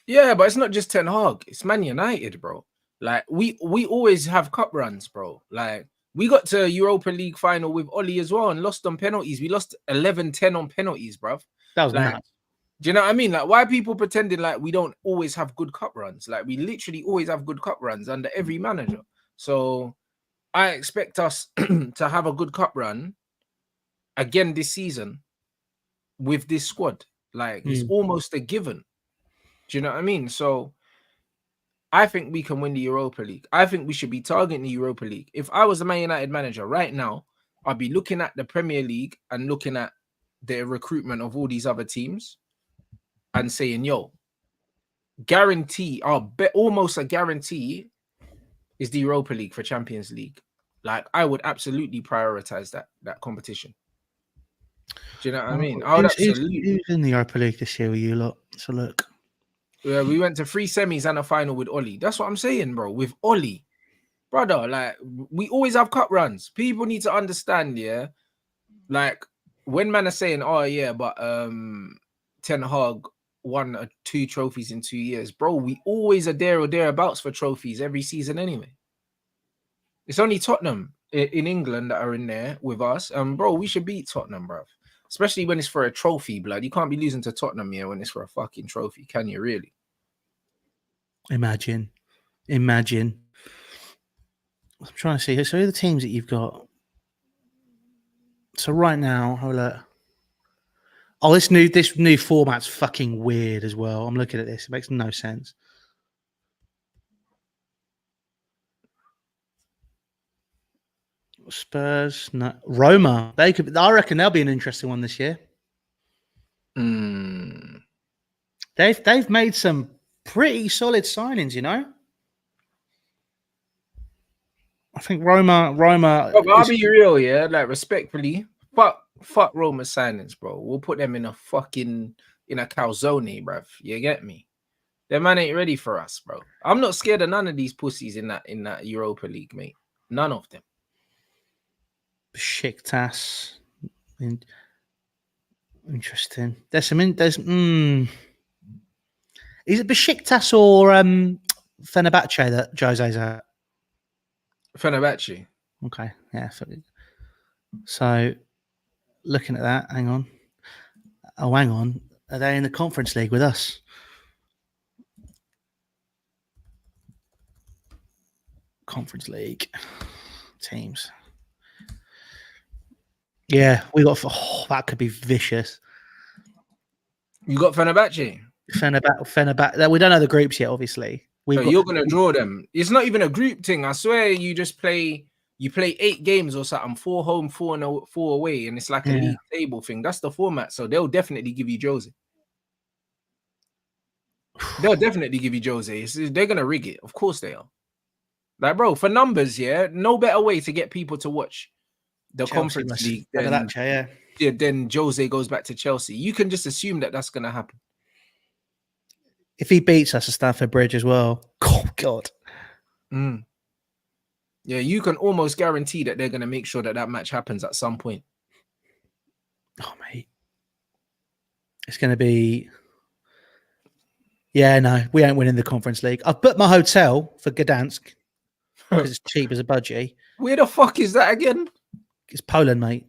Yeah, but it's not just Ten Hag. It's Man United, bro. Like, we always have cup runs, bro. Like, we got to Europa League final with Oli as well and lost on penalties. We lost 11-10 on penalties, bro. That was nuts. Do you know what I mean? Like, why are people pretending like we don't always have good cup runs? Like, we literally always have good cup runs under every manager. So I expect us to have a good cup run again this season with this squad. Like, it's almost a given. Do you know what I mean? So I think we can win the Europa League. I think we should be targeting the Europa League. If I was a Man United manager right now, I'd be looking at the Premier League and looking at the recruitment of all these other teams and saying, yo, guarantee, I'll bet almost a guarantee is the Europa League for Champions League. Like, I would absolutely prioritize that competition. Do you know what I mean? I would absolutely. Who's in the Europa League this year with you lot? Let's have a look. Yeah, we went to 3 semis and a final with Ollie. That's what I'm saying, bro. With Ollie, brother, like, we always have cup runs. People need to understand, yeah. Like, when man are saying, oh yeah, but Ten Hag won 2 trophies in 2 years, bro. We always are there or thereabouts for trophies every season anyway. It's only Tottenham in England that are in there with us. Bro, we should beat Tottenham, bro. Especially when it's for a trophy, blood. You can't be losing to Tottenham here when it's for a fucking trophy, can you really? Imagine. I'm trying to see. So who are the teams that you've got? So right now, hold up. Oh, this new format's fucking weird as well. I'm looking at this. It makes no sense. Spurs, no. Roma. I reckon they'll be an interesting one this year. They've made some pretty solid signings, you know. I think Roma. I'll be real, yeah. Like, respectfully, fuck Roma signings, bro. We'll put them in a calzone, bruv. You get me? That man ain't ready for us, bro. I'm not scared of none of these pussies in that Europa League, mate. None of them. Besiktas. Interesting. Is it Besiktas or Fenerbahce that Jose's at? Fenerbahce. Okay, yeah. So, looking at that, hang on. Oh, hang on. Are they in the Conference League with us? Conference League teams. Yeah, we got. Oh, that could be vicious. You got Fenerbahce. Fenerbahce. We don't know the groups yet, obviously. You're gonna draw them. It's not even a group thing. I swear, you play 8 games or something, 4 home, 4 away, and it's like a league table thing. That's the format. So they'll definitely give you Jose. They'll definitely give you Jose. They're gonna rig it. Of course they are. Like, bro, for numbers, yeah, no better way to get people to watch the Chelsea Conference League then Jose goes back to Chelsea. You can just assume that that's gonna happen. If he beats us at Stamford Bridge as well, oh God. Yeah, you can almost guarantee that they're going to make sure that match happens at some point. Oh, mate. It's going to be... Yeah, no, we ain't winning the Conference League. I've booked my hotel for Gdansk because it's cheap as a budgie. Where the fuck is that again? It's Poland, mate.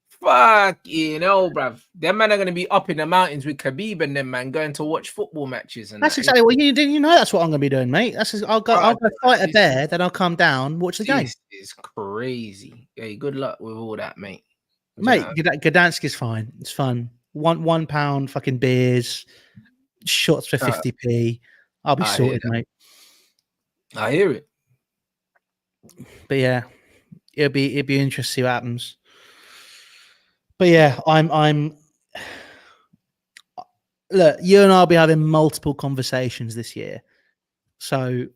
Fuck, bruv. Them man are going to be up in the mountains with Khabib and them man going to watch football matches. And that's exactly what you do. You know, that's what I'm going to be doing, mate. I'll go fight a bear, then I'll come down, watch the game. This is crazy. Hey, good luck with all that, mate. Mate, Gdansk is fine. It's fun. £1 fucking beers, shots for 50p. I'll be sorted, mate. I hear it. But yeah, it'd be interesting to see what happens. But yeah, I'm. Look, you and I'll be having multiple conversations this year, so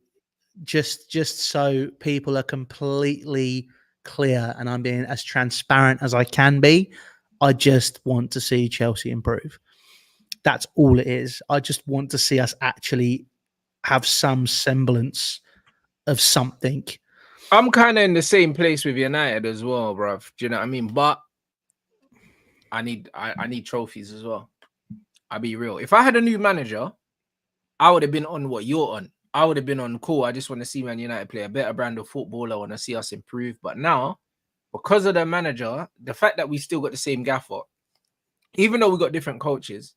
just so people are completely clear, and I'm being as transparent as I can be. I just want to see Chelsea improve. That's all it is. I just want to see us actually have some semblance of something. I'm kind of in the same place with United as well, bruv. Do you know what I mean? But I need trophies as well. I'll be real. If I had a new manager, I would have been on what you're on. I would have been on cool. I just want to see Man United play a better brand of football. I want to see us improve. But now, because of the manager, the fact that we still got the same gaffer, even though we got different coaches,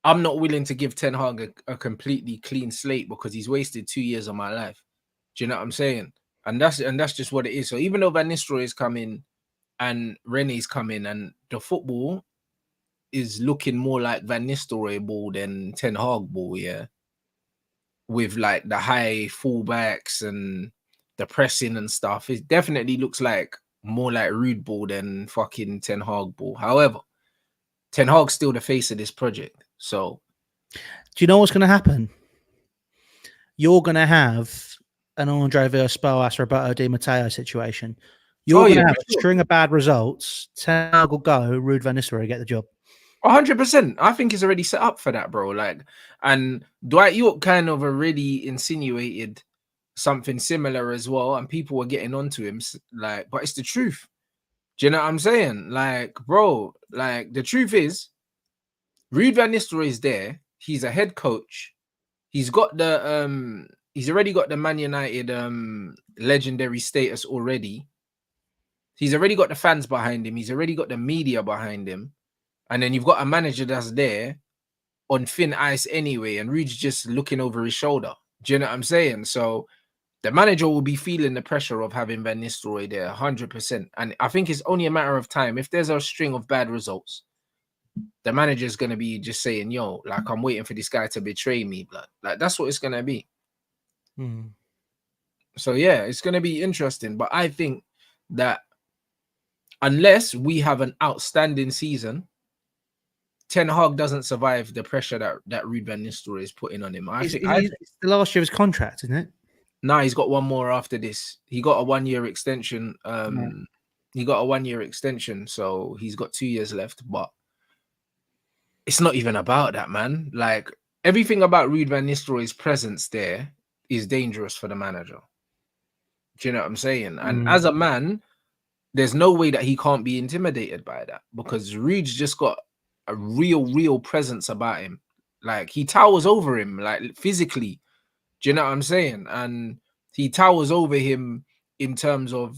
I'm not willing to give Ten Hag a completely clean slate because he's wasted 2 years of my life. Do you know what I'm saying? And that's just what it is. So even though Van Nistelrooy is coming and René's coming and the football is looking more like Van Nistelrooy ball than Ten Hag ball, yeah. With like the high fullbacks and the pressing and stuff. It definitely looks like more like Rude ball than fucking Ten Hag ball. However, Ten Hag's still the face of this project. So do you know what's going to happen? You're going to have an Andre Villas-Boas, Roberto Di Matteo situation. You're going to have a string of bad results. Ten Hag will go. Ruud van Nistelrooy get the job. 100%. I think he's already set up for that, bro. Like, and Dwight York kind of already insinuated something similar as well, and people were getting onto him. Like, but it's the truth. Do you know what I'm saying? Like, bro, like the truth is, Ruud van Nistelrooy is there. He's a head coach. He's got the he's already got the Man United legendary status already. He's already got the fans behind him. He's already got the media behind him. And then you've got a manager that's there on thin ice anyway, and Ruud's just looking over his shoulder. Do you know what I'm saying? So the manager will be feeling the pressure of having Van Nistelrooy there 100%. And I think it's only a matter of time. If there's a string of bad results, the manager's going to be just saying, yo, like, I'm waiting for this guy to betray me, blood. Like, that's what it's going to be. So, yeah, it's going to be interesting. But I think that unless we have an outstanding season, Ten Hag doesn't survive the pressure that Ruud van Nistelrooy is putting on him. I think it's the last year of his contract, isn't it? No, he's got one more after this. He got a 1 year extension. He got a 1 year extension, so he's got 2 years left. But it's not even about that, man. Like, everything about Ruud van Nistelrooy's presence there is dangerous for the manager. Do you know what I'm saying? And as a man, there's no way that he can't be intimidated by that, because Ruud's just got a real presence about him. Like, he towers over him, like, physically. Do you know what I'm saying? And he towers over him in terms of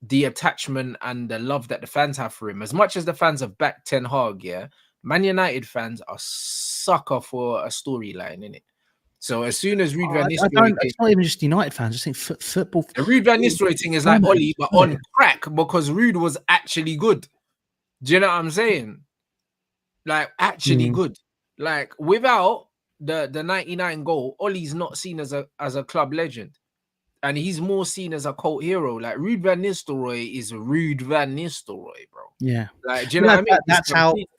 the attachment and the love that the fans have for him. As much as the fans have backed Ten Hag, yeah, Man United fans are sucker for a storyline, innit? So as soon as Ruud van Nistelrooy... It's not even just United fans. I think football... The Ruud van Nistelrooy thing is like Ollie, but on crack, because Ruud was actually good. Do you know what I'm saying? Like, actually good. Like, without the 99 goal, Ollie's not seen as a club legend. And he's more seen as a cult hero. Like, Ruud van Nistelrooy is Ruud van Nistelrooy, bro. Yeah. Like, do you know what I mean?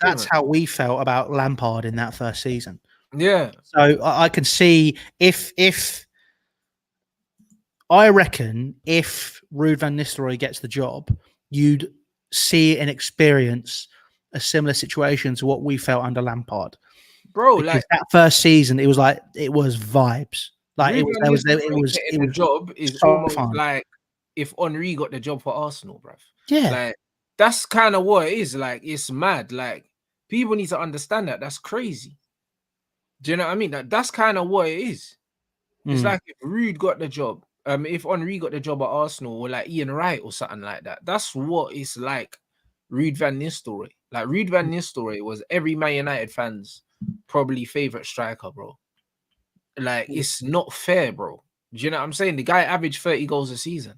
That's how we felt about Lampard in that first season. Yeah. So I can see if I reckon if Ruud van Nistelrooy gets the job, you'd see and experience a similar situation to what we felt under Lampard, bro. Because like that first season, it was vibes. Like it was the job is so almost fun. Like if Henry got the job for Arsenal, bruv. Yeah, like that's kind of what it is. Like, it's mad. Like, people need to understand that. That's crazy. Do you know what I mean? That's kind of what it is. It's like if Ruud got the job, if Henry got the job at Arsenal, or like Ian Wright or something like that. That's what it's like. Ruud van Nistelrooy. Like, Ruud van Nistelrooy was every Man United fan's probably favorite striker, bro. Like, it's not fair, bro. Do you know what I'm saying? The guy averaged 30 goals a season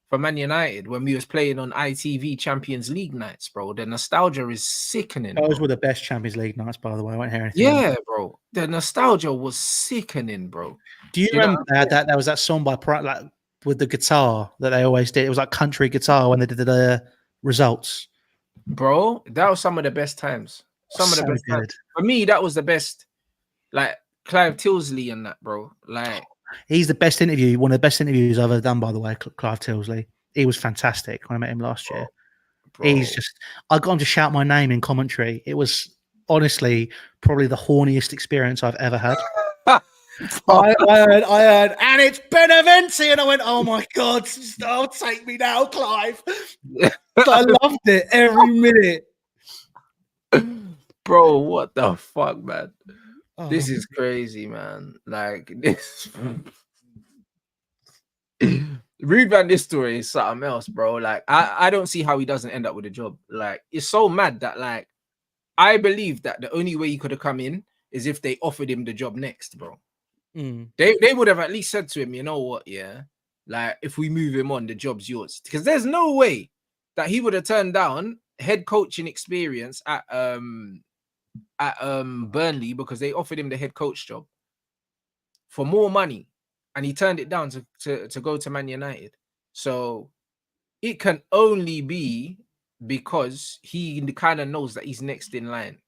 for Man United when we was playing on ITV Champions League nights, bro. The nostalgia is sickening. Those were the best Champions League nights, by the way. I won't hear anything. Yeah, bro. The nostalgia was sickening, bro. Do you remember that there was that song by like with the guitar that they always did? It was like country guitar when they did the results. Bro, that was some of the best times. Some of the best times. For me, that was the best. Like Clive Tilsley and that, bro. Like, he's the best interview, one of the best interviews I've ever done, by the way. Clive Tilsley. He was fantastic when I met him last year. Bro. He's just, I got him to shout my name in commentary. It was honestly probably the horniest experience I've ever had. I heard, and it's Beneventi, and I went, oh my God, oh, take me now, Clive. I loved it every minute. Bro, what the fuck, man? Oh. This is crazy, man. Like, this Ruud van Nistelrooy is something else, bro. Like, I don't see how he doesn't end up with a job. Like, it's so mad that, like, I believe that the only way he could have come in is if they offered him the job next, bro. They would have at least said to him, you know what, yeah, like, if we move him on, the job's yours. Because there's no way that he would have turned down head coaching experience at Burnley because they offered him the head coach job for more money, and he turned it down to go to Man United. So it can only be because he kind of knows that he's next in line.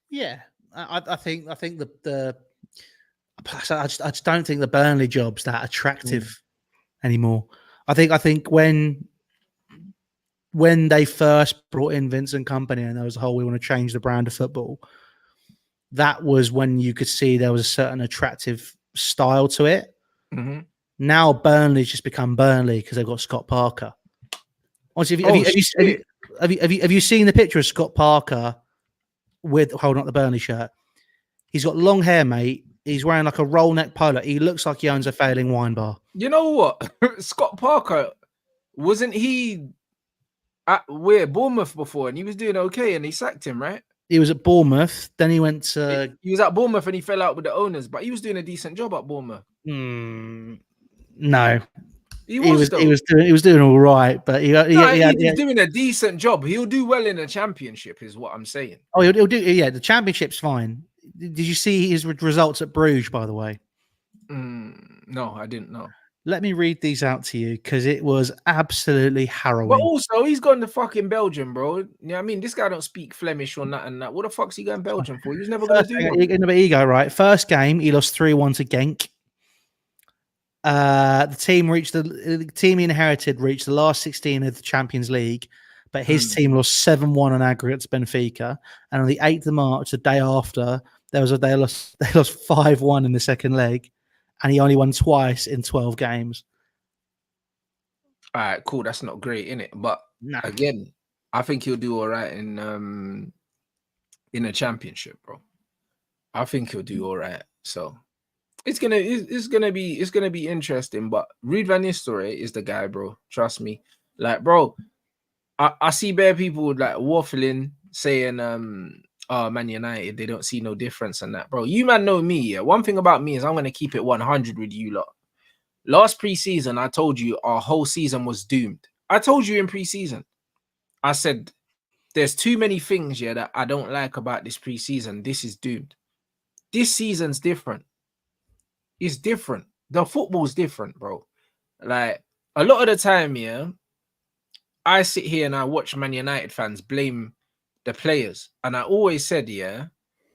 Yeah, I think the I just don't think the Burnley job's that attractive anymore. I think when they first brought in Vincent Company and there was a whole we want to change the brand of football, that was when you could see there was a certain attractive style to it. Mm-hmm. Now Burnley's just become Burnley because they've got Scott Parker. Honestly, have you seen the picture of Scott Parker with holding up the Burnley shirt? He's got long hair, mate. He's wearing like a roll neck polo. He looks like he owns a failing wine bar. You know what? Scott Parker, wasn't he at Bournemouth before, and he was doing okay, and he sacked him, right? He was at Bournemouth. Then he went to. He was at Bournemouth and he fell out with the owners, but he was doing a decent job at Bournemouth. No, he was doing all right, but he's doing a decent job. He'll do well in the Championship, is what I'm saying. Oh, he'll do. Yeah, the Championship's fine. Did you see his results at Bruges, by the way? No, I didn't know. Let me read these out to you because it was absolutely harrowing. But also, he's gone to fucking Belgium, bro. You know what I mean? This guy don't speak Flemish or nothing. What the fuck's he going to Belgium for? He was never going to do it. You're going to be ego, right? First game, he lost 3-1 to Genk. The team he inherited reached the last 16 of the Champions League, but his team lost 7-1 on aggregate to Benfica. And on the 8th of March, the day after, they lost 5-1 in the second leg, and he only won twice in 12 games. All right, cool. That's not great, innit? But again, I think he'll do all right in a Championship, bro. I think he'll do all right. So it's gonna be interesting. But Ruud van Nistelrooy is the guy, bro. Trust me. Like, bro, I see bare people like waffling, saying Man United, they don't see no difference in that, bro. You man know me, yeah. One thing about me is I'm gonna keep it 100 with you lot. Last preseason, I told you our whole season was doomed. I told you in preseason, I said there's too many things, yeah, that I don't like about this preseason. This is doomed. This season's different. It's different. The football's different, bro. Like, a lot of the time, yeah, I sit here and I watch Man United fans blame the players. And I always said, yeah,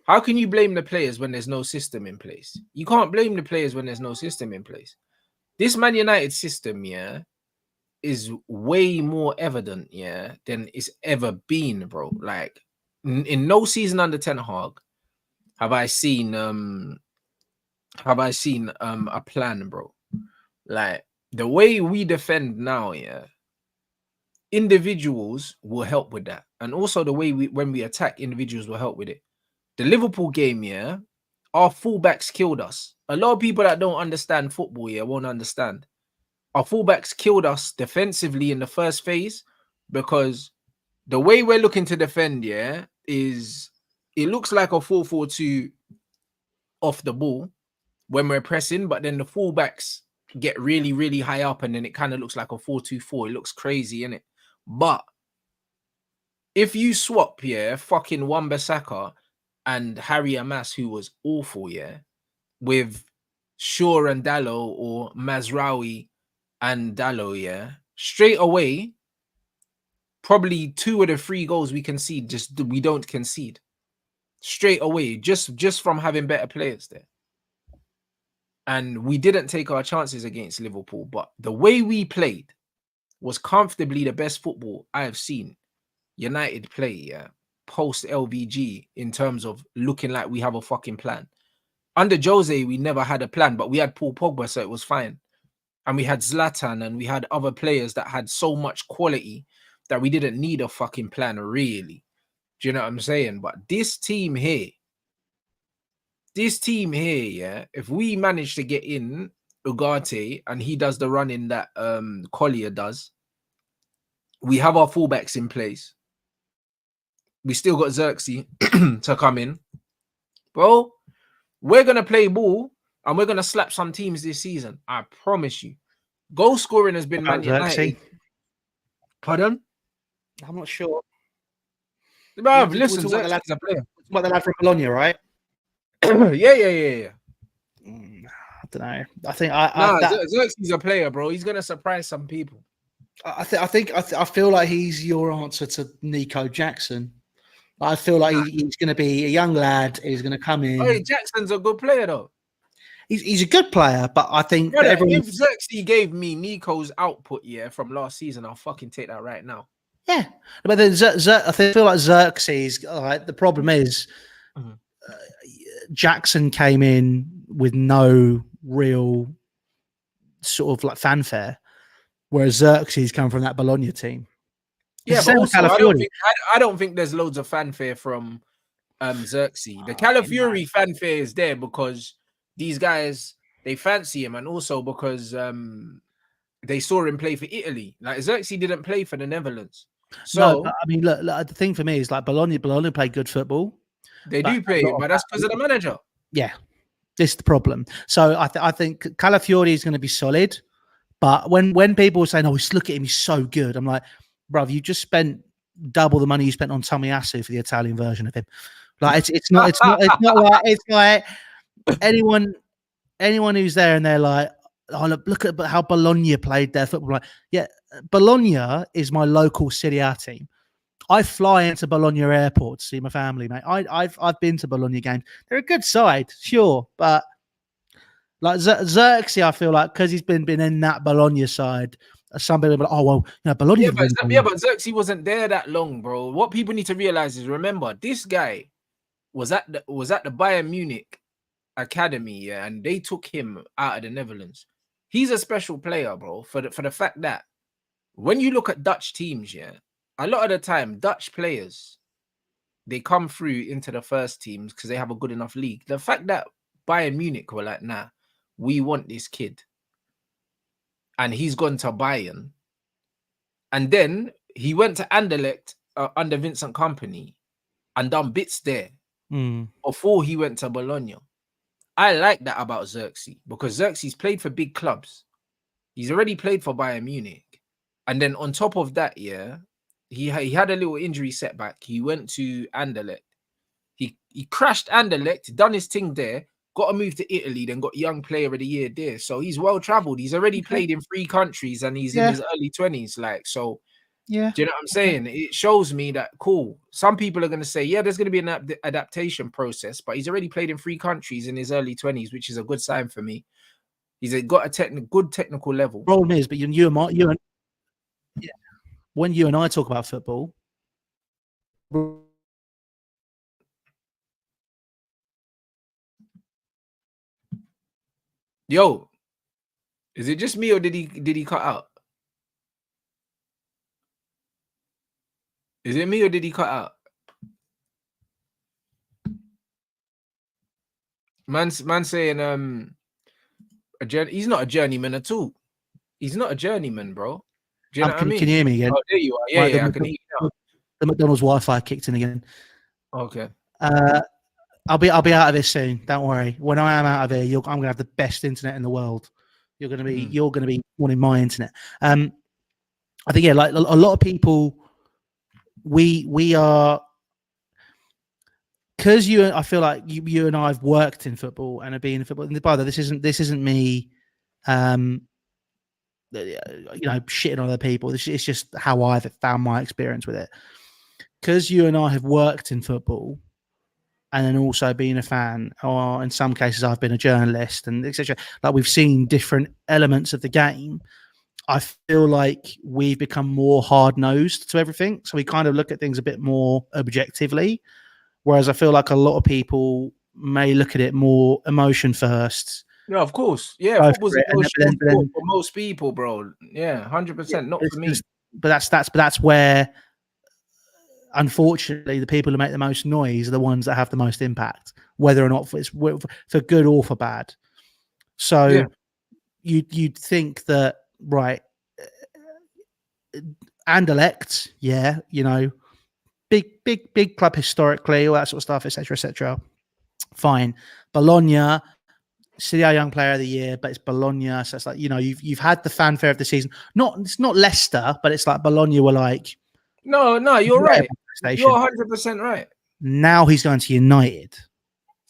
how can you blame the players when there's no system in place? You can't blame the players when there's no system in place. This Man United system, yeah, is way more evident, yeah, than it's ever been, bro. Like, in no season under Ten Hag have I seen a plan, bro. Like, the way we defend now, yeah, individuals will help with that. And also the way when we attack, individuals will help with it. The Liverpool game, yeah, our fullbacks killed us. A lot of people that don't understand football, yeah, won't understand. Our fullbacks killed us defensively in the first phase because the way we're looking to defend, yeah, is it looks like a 4-4-2 off the ball when we're pressing, but then the fullbacks get really, really high up and then it kind of looks like a 4-2-4. It looks crazy, innit? But if you swap, yeah, fucking Wan-Bissaka and Harry Amas, who was awful, yeah, with Shaw and Dallo or Mazraoui and Dallo, yeah, straight away, probably 2 of the 3 goals we concede, we don't concede straight away, just from having better players there. And we didn't take our chances against Liverpool, but the way we played was comfortably the best football I have seen United play, yeah, post LVG, in terms of looking like we have a fucking plan. Under Jose, we never had a plan, but we had Paul Pogba, so it was fine. And we had Zlatan and we had other players that had so much quality that we didn't need a fucking plan, really. Do you know what I'm saying? But this team here, yeah, if we manage to get in Ugarte and he does the running that Collier does, we have our fullbacks in place. We still got Zirkzee to come in. Bro, we're going to play ball and we're going to slap some teams this season. I promise you. Goal scoring has been Man United. Pardon? Pardon? I'm not sure. Bro, listen, Zirkzee's a player. What the lad from Bologna, right? yeah. I don't know. I think Zirkzee's a player, bro. He's gonna surprise some people. I feel like he's your answer to Nico Jackson. I feel like he's going to be a young lad. He's going to come in. Hey, Jackson's a good player, though. He's a good player, but I think if Zirkzee gave me Nico's output, from last season, I'll fucking take that right now. Yeah, but then I feel like Zirkzee's the problem is Jackson came in with no real sort of like fanfare, whereas Zirkzee's come from that Bologna team. Yeah, but also, I don't think there's loads of fanfare from Zirkzee. The Calafiori fanfare is there because these guys, they fancy him, and also because they saw him play for Italy. Like Zirkzee didn't play for the Netherlands. So I mean, look, the thing for me is like Bologna play good football. They do play it, but that's because of the manager. Yeah, this is the problem. So I think Calafiori is going to be solid, but when people are saying, "Oh, look at him, he's so good," I'm like, bruv, you just spent double the money you spent on Tomiyasu for the Italian version of him. Like it's not like anyone who's there and they're like, oh look at how Bologna played their football. Like, yeah, Bologna is my local Serie A team. I fly into Bologna airport to see my family, mate. I've been to Bologna games. They're a good side, sure, but like Zirkzee, I feel like because he's been in that Bologna side. Some people are like, oh well, Bologna. Yeah, but Zirkzee wasn't there that long, bro. What people need to realize is, remember, this guy was at the Bayern Munich academy, and they took him out of the Netherlands. He's a special player, bro. For the fact that when you look at Dutch teams, a lot of the time Dutch players, they come through into the first teams because they have a good enough league. The fact that Bayern Munich were like, nah, we want this kid. And he's gone to Bayern. And then he went to Anderlecht under Vincent Kompany and done bits there before he went to Bologna. I like that about Zirkzee because Zirkzee's played for big clubs. He's already played for Bayern Munich. And then on top of that, he had a little injury setback. He went to Anderlecht. He crashed Anderlecht, done his thing there, got a move to Italy, then got Young Player of the Year there. So he's well traveled. He's already played in 3 countries and he's in his early 20s. Like, so, do you know what I'm saying? It shows me that, cool. Some people are going to say, yeah, there's going to be an adaptation process, but he's already played in 3 countries in his early 20s, which is a good sign for me. He's got a good technical level. Problem is, but when you and I talk about football, yo, is it just me or did he cut out? Is it me or did he cut out? Man saying he's not a journeyman at all. He's not a journeyman, bro. Do you know what I mean? Can you hear me again? Oh, there you are. Yeah, I can hear you now. The McDonald's Wi-Fi kicked in again. Okay. I'll be out of this soon. Don't worry. When I am out of here, I'm gonna have the best internet in the world. You're gonna be wanting my internet. I think like a lot of people, we are, because I feel like you and I have worked in football and have been in football. And by the way, this isn't me, shitting on other people. It's just how I've found my experience with it. Because you and I have worked in football, and then also being a fan, or in some cases I've been a journalist and etc. Like we've seen different elements of the game. I feel like we've become more hard-nosed to everything. So we kind of look at things a bit more objectively. Whereas I feel like a lot of people may look at it more emotion first. Yeah, of course. Yeah, football's emotional for most people, bro. Yeah, 100%. Not for me. But that's where, unfortunately, the people who make the most noise are the ones that have the most impact, whether or not it's for good or for bad. So you'd think that, right, Anderlecht, big club historically, all that sort of stuff, etc. Fine. Bologna, Serie A Young Player of the Year, but it's Bologna, so it's like you've had the fanfare of the season. It's not Leicester, but it's like Bologna were like. No, you're right. station. 100% right. Now he's going to United.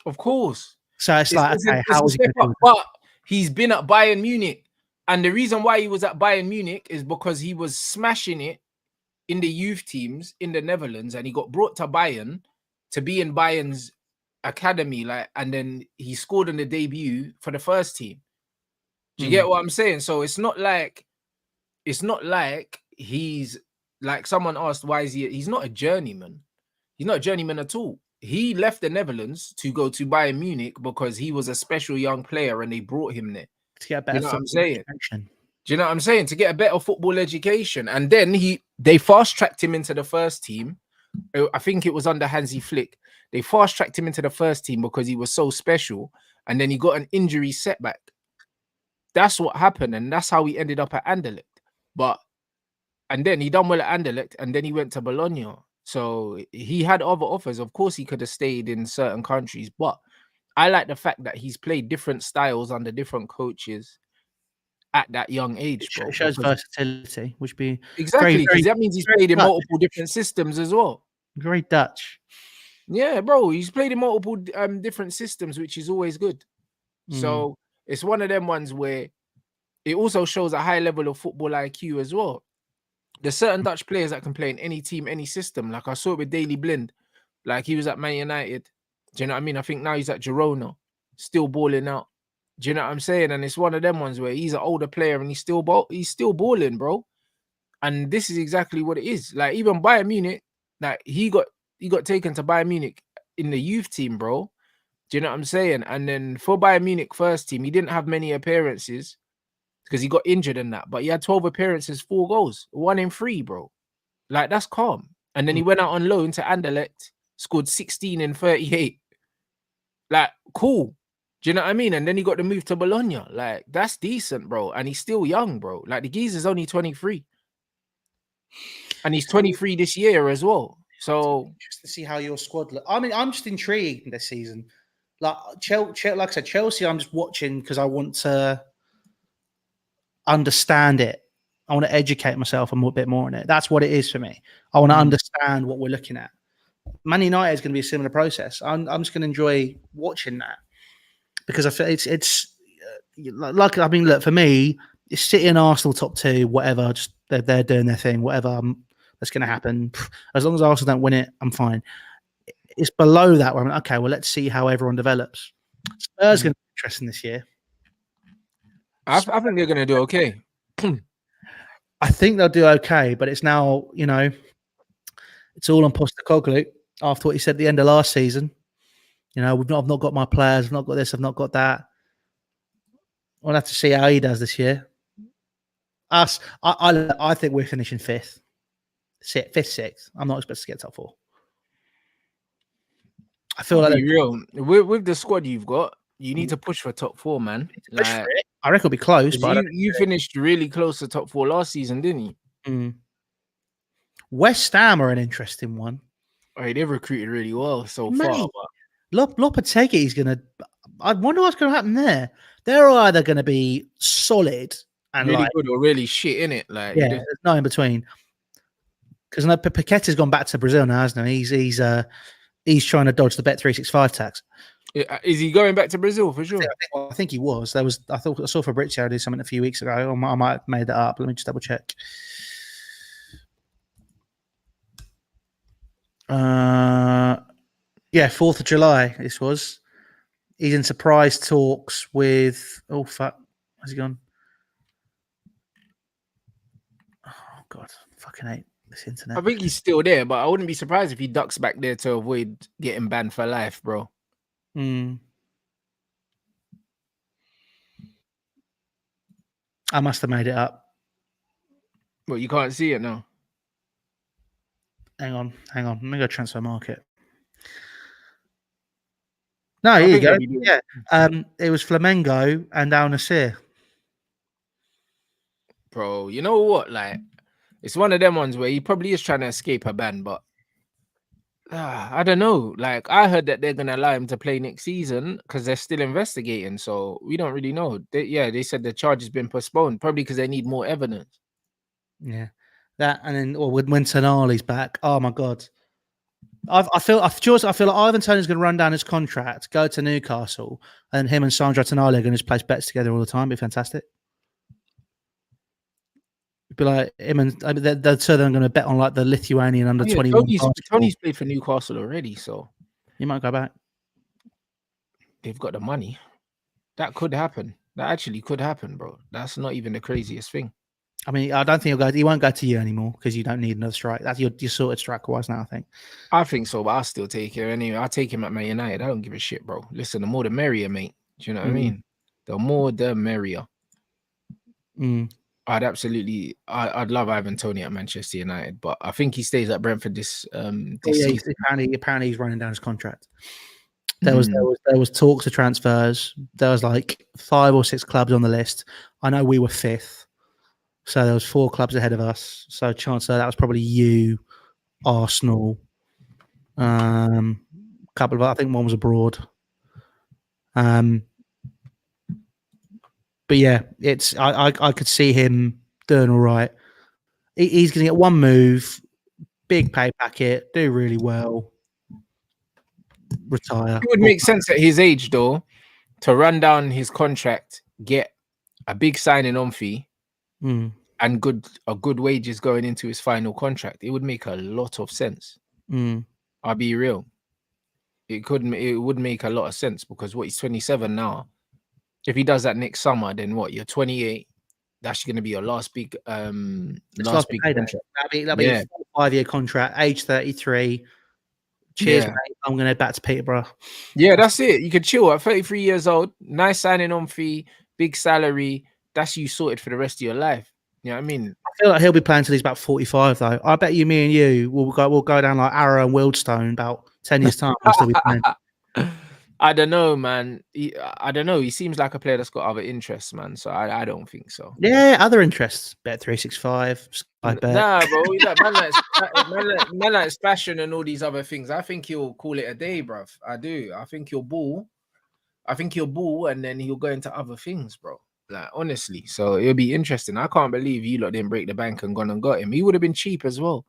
Of course. So it's like, okay, how is he step going up? But he's been at Bayern Munich. And the reason why he was at Bayern Munich is because he was smashing it in the youth teams in the Netherlands, and he got brought to Bayern to be in Bayern's academy, and then he scored on the debut for the first team. Do you get what I'm saying? So it's not like he's like, someone asked, why is he's not a journeyman. He's not a journeyman at all. He left the Netherlands to go to Bayern Munich because he was a special young player and they brought him there. to get better? You know what I'm saying? Education. Do you know what I'm saying? To get a better football education. And then they fast-tracked him into the first team. I think it was under Hansi Flick. They fast-tracked him into the first team because he was so special. And then he got an injury setback. That's what happened. And that's how he ended up at Anderlecht. And then he done well at Anderlecht. And then he went to Bologna. So he had other offers. Of course, he could have stayed in certain countries. But I like the fact that he's played different styles under different coaches at that young age, bro. It shows versatility, which be exactly, because that means he's played in multiple different systems as well. Very Dutch. Yeah, bro, he's played in multiple different systems, which is always good. So it's one of them ones where it also shows a high level of football IQ as well. There's certain Dutch players that can play in any team, any system. Like I saw it with Daley Blind. Like he was at Man United. Do you know what I mean? I think now he's at Girona, still balling out. Do you know what I'm saying? And it's one of them ones where he's an older player and he's still balling, bro. And this is exactly what it is. Like even Bayern Munich, like he got taken to Bayern Munich in the youth team, bro. Do you know what I'm saying? And then for Bayern Munich first team, he didn't have many appearances because he got injured in that. But he had 12 appearances, 4 goals, 1 in 3, bro. Like that's calm. And then he went out on loan to Anderlecht, scored 16 in 38. Like cool. Do you know what I mean? And then he got the move to Bologna. Like, that's decent, bro. And he's still young, bro. Like, the geezer's only 23. And he's 23 this year as well. So, just to see how your squad look. I mean, I'm just intrigued this season. Like, like I said, Chelsea, I'm just watching because I want to understand it. I want to educate myself a bit more on it. That's what it is for me. I want to understand what we're looking at. Man United is going to be a similar process. I'm just going to enjoy watching that. Because I feel it's like, I mean, look, for me, it's City and Arsenal top 2, whatever. Just they're doing their thing, whatever that's going to happen. As long as Arsenal don't win it, I'm fine. It's below that where I'm like, okay, well, let's see how everyone develops. Spurs going to be interesting this year. I think they're going to do okay. I think they'll do okay, but it's now, it's all on Postecoglou after what he said at the end of last season. I've not got my players. I've not got this. I've not got that. We'll have to see how he does this year. I think we're finishing 5th, 6th. I'm not expected to get top 4. I feel like real with the squad you've got, you need to push for top 4, man. Like, I reckon it'll be close. But you finished really close to top 4 last season, didn't you? West Ham are an interesting one. Oh, they've recruited really well so far. Lopetegui's going to... I wonder what's going to happen there. They're either going to be solid and really good or really shit, innit? Like, yeah, there's no in between. Because Paqueta's gone back to Brazil now, hasn't he? He's trying to dodge the Bet365 tax. Is he going back to Brazil for sure? I think he was. I saw Fabrizio did something a few weeks ago. I might have made that up. Let me just double check. Yeah, 4th of July, this was. He's in surprise talks with... Oh, fuck. Where's he gone? Oh, God. Fucking hate this internet. I think he's still there, but I wouldn't be surprised if he ducks back there to avoid getting banned for life, bro. I must have made it up. Well, you can't see it now. Hang on. Let me go transfer market. No, here you go. Yeah. It was Flamengo and Al Nassr. Bro, you know what? Like, it's one of them ones where he probably is trying to escape a ban, but I don't know. Like, I heard that they're going to allow him to play next season because they're still investigating. So we don't really know. They said the charge has been postponed, probably because they need more evidence. Yeah. That, and then when Tonali's back, oh my God. I feel like Ivan Toney's going to run down his contract, go to Newcastle, and him and Sandro Tonali are going to just place bets together all the time. It'd be fantastic. It'd be like him and the two of them are going to bet on like the Lithuanian under 21. Tony's played for Newcastle already, so he might go back. They've got the money. That could happen. That actually could happen, bro. That's not even the craziest thing. I mean, I don't think he'll go. He won't go to you anymore because you don't need another strike. That's you're sorted striker-wise now. I think so, but I'll still take him anyway. I'll take him at Man United. I don't give a shit, bro. Listen, the more the merrier, mate. Do you know what I mean? The more the merrier. I'd love Ivan Toney at Manchester United, but I think he stays at Brentford this season. Apparently he's running down his contract. There was talks of transfers. There was like 5 or 6 clubs on the list. I know we were 5th. So there was 4 clubs ahead of us. So Chancellor, that was probably you, Arsenal, couple of, I think one was abroad. But yeah, it's I could see him doing all right. He's going to get one move, big pay packet, do really well, retire. It would make sense at his age though to run down his contract, get a big signing on fee. And good wages going into his final contract. It would make a lot of sense. I'll be real. It would make a lot of sense because he's 27 now. If he does that next summer, then what? You're 28. That's going to be your last big big contract. That'll be a 5-year contract, age 33. Cheers, mate. I'm going to head back to Peterborough. Yeah, that's it. You could chill at 33 years old. Nice signing on fee, big salary. That's you sorted for the rest of your life. You know what I mean? I feel like he'll be playing till he's about 45, though. I bet you, me and you, will go down like Arrow and Wildstone about 10 years' time. We'll still be playing. I don't know, man. I don't know. He seems like a player that's got other interests, man. So I don't think so. Yeah, other interests. Bet365. Nah, bro. Man likes fashion and all these other things. I think he'll call it a day, bruv. I do. I think he'll ball. And then he'll go into other things, bro. Like, honestly. So it'll be interesting. I can't believe you lot didn't break the bank and gone and got him. He would have been cheap as well.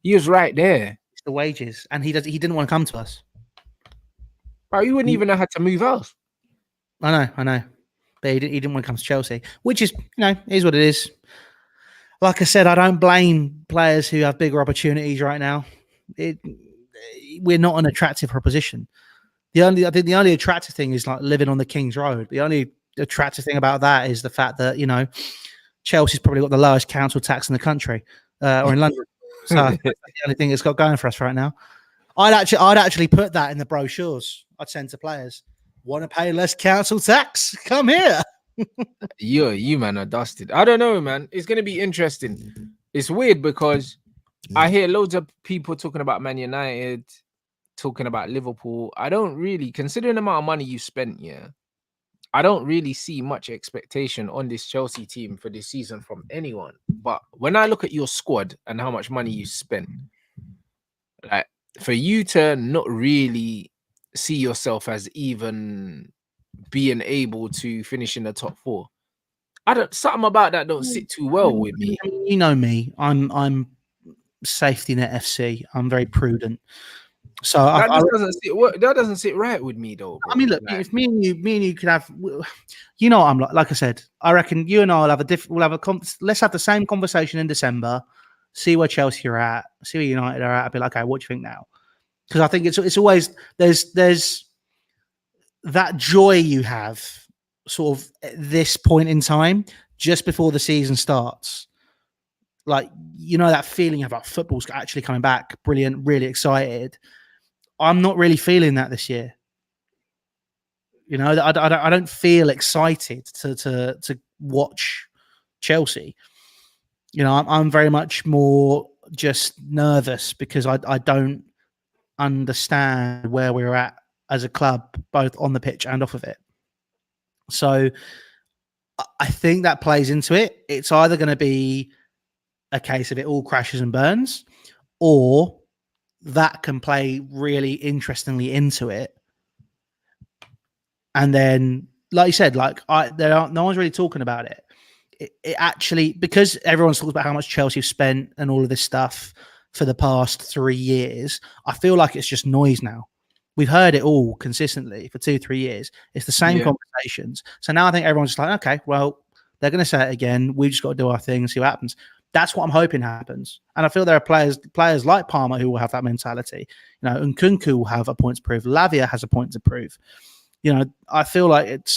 He was right there. It's the wages. And he didn't want to come to us. Bro, you wouldn't even have had to move out. I know. But he didn't want to come to Chelsea, which is, is what it is. Like I said, I don't blame players who have bigger opportunities right now. We're not an attractive proposition. I think the only attractive thing is like living on the King's Road. The only attractive thing about that is the fact that, Chelsea's probably got the lowest council tax in the country, or in London. So that's the only thing it's got going for us right now. I'd actually put that in the brochures I'd send to players. Want to pay less council tax? Come here. You man are dusted. I don't know, man. It's going to be interesting. It's weird because I hear loads of people talking about Man United, talking about Liverpool. I don't really, considering the amount of money you spent, I don't really see much expectation on this Chelsea team for this season from anyone. But when I look at your squad and how much money you spent, like, for you to not really see yourself as even being able to finish in the top 4, something about that don't sit too well with me. You know me, I'm safety net FC. I'm very prudent. So that doesn't sit right with me though, bro. I mean, look, if me and you could have, I'm like I said, I reckon you and I will have let's have the same conversation in December. See where Chelsea are at, see where United are at. I'll be like, okay, what do you think now? Because I think it's always there's that joy you have sort of at this point in time, just before the season starts. Like, that feeling about football's actually coming back, brilliant, really excited. I'm not really feeling that this year. I don't feel excited to watch Chelsea. I'm very much more just nervous because I don't understand where we're at as a club, both on the pitch and off of it. So I think that plays into it. It's either going to be a case of it all crashes and burns, or that can play really interestingly into it. And then, like you said, no one's really talking about it. It actually, because everyone's talking about how much Chelsea have spent and all of this stuff, for the past 3 years, I feel like it's just noise now. We've heard it all consistently for 2-3 years. It's the same conversations. So now I think everyone's just like, okay, well, they're going to say it again. We've just got to do our thing and see what happens. That's what I'm hoping happens. And I feel there are players like Palmer who will have that mentality. You know, Nkunku will have a point to prove. Lavia has a point to prove. You know, I feel like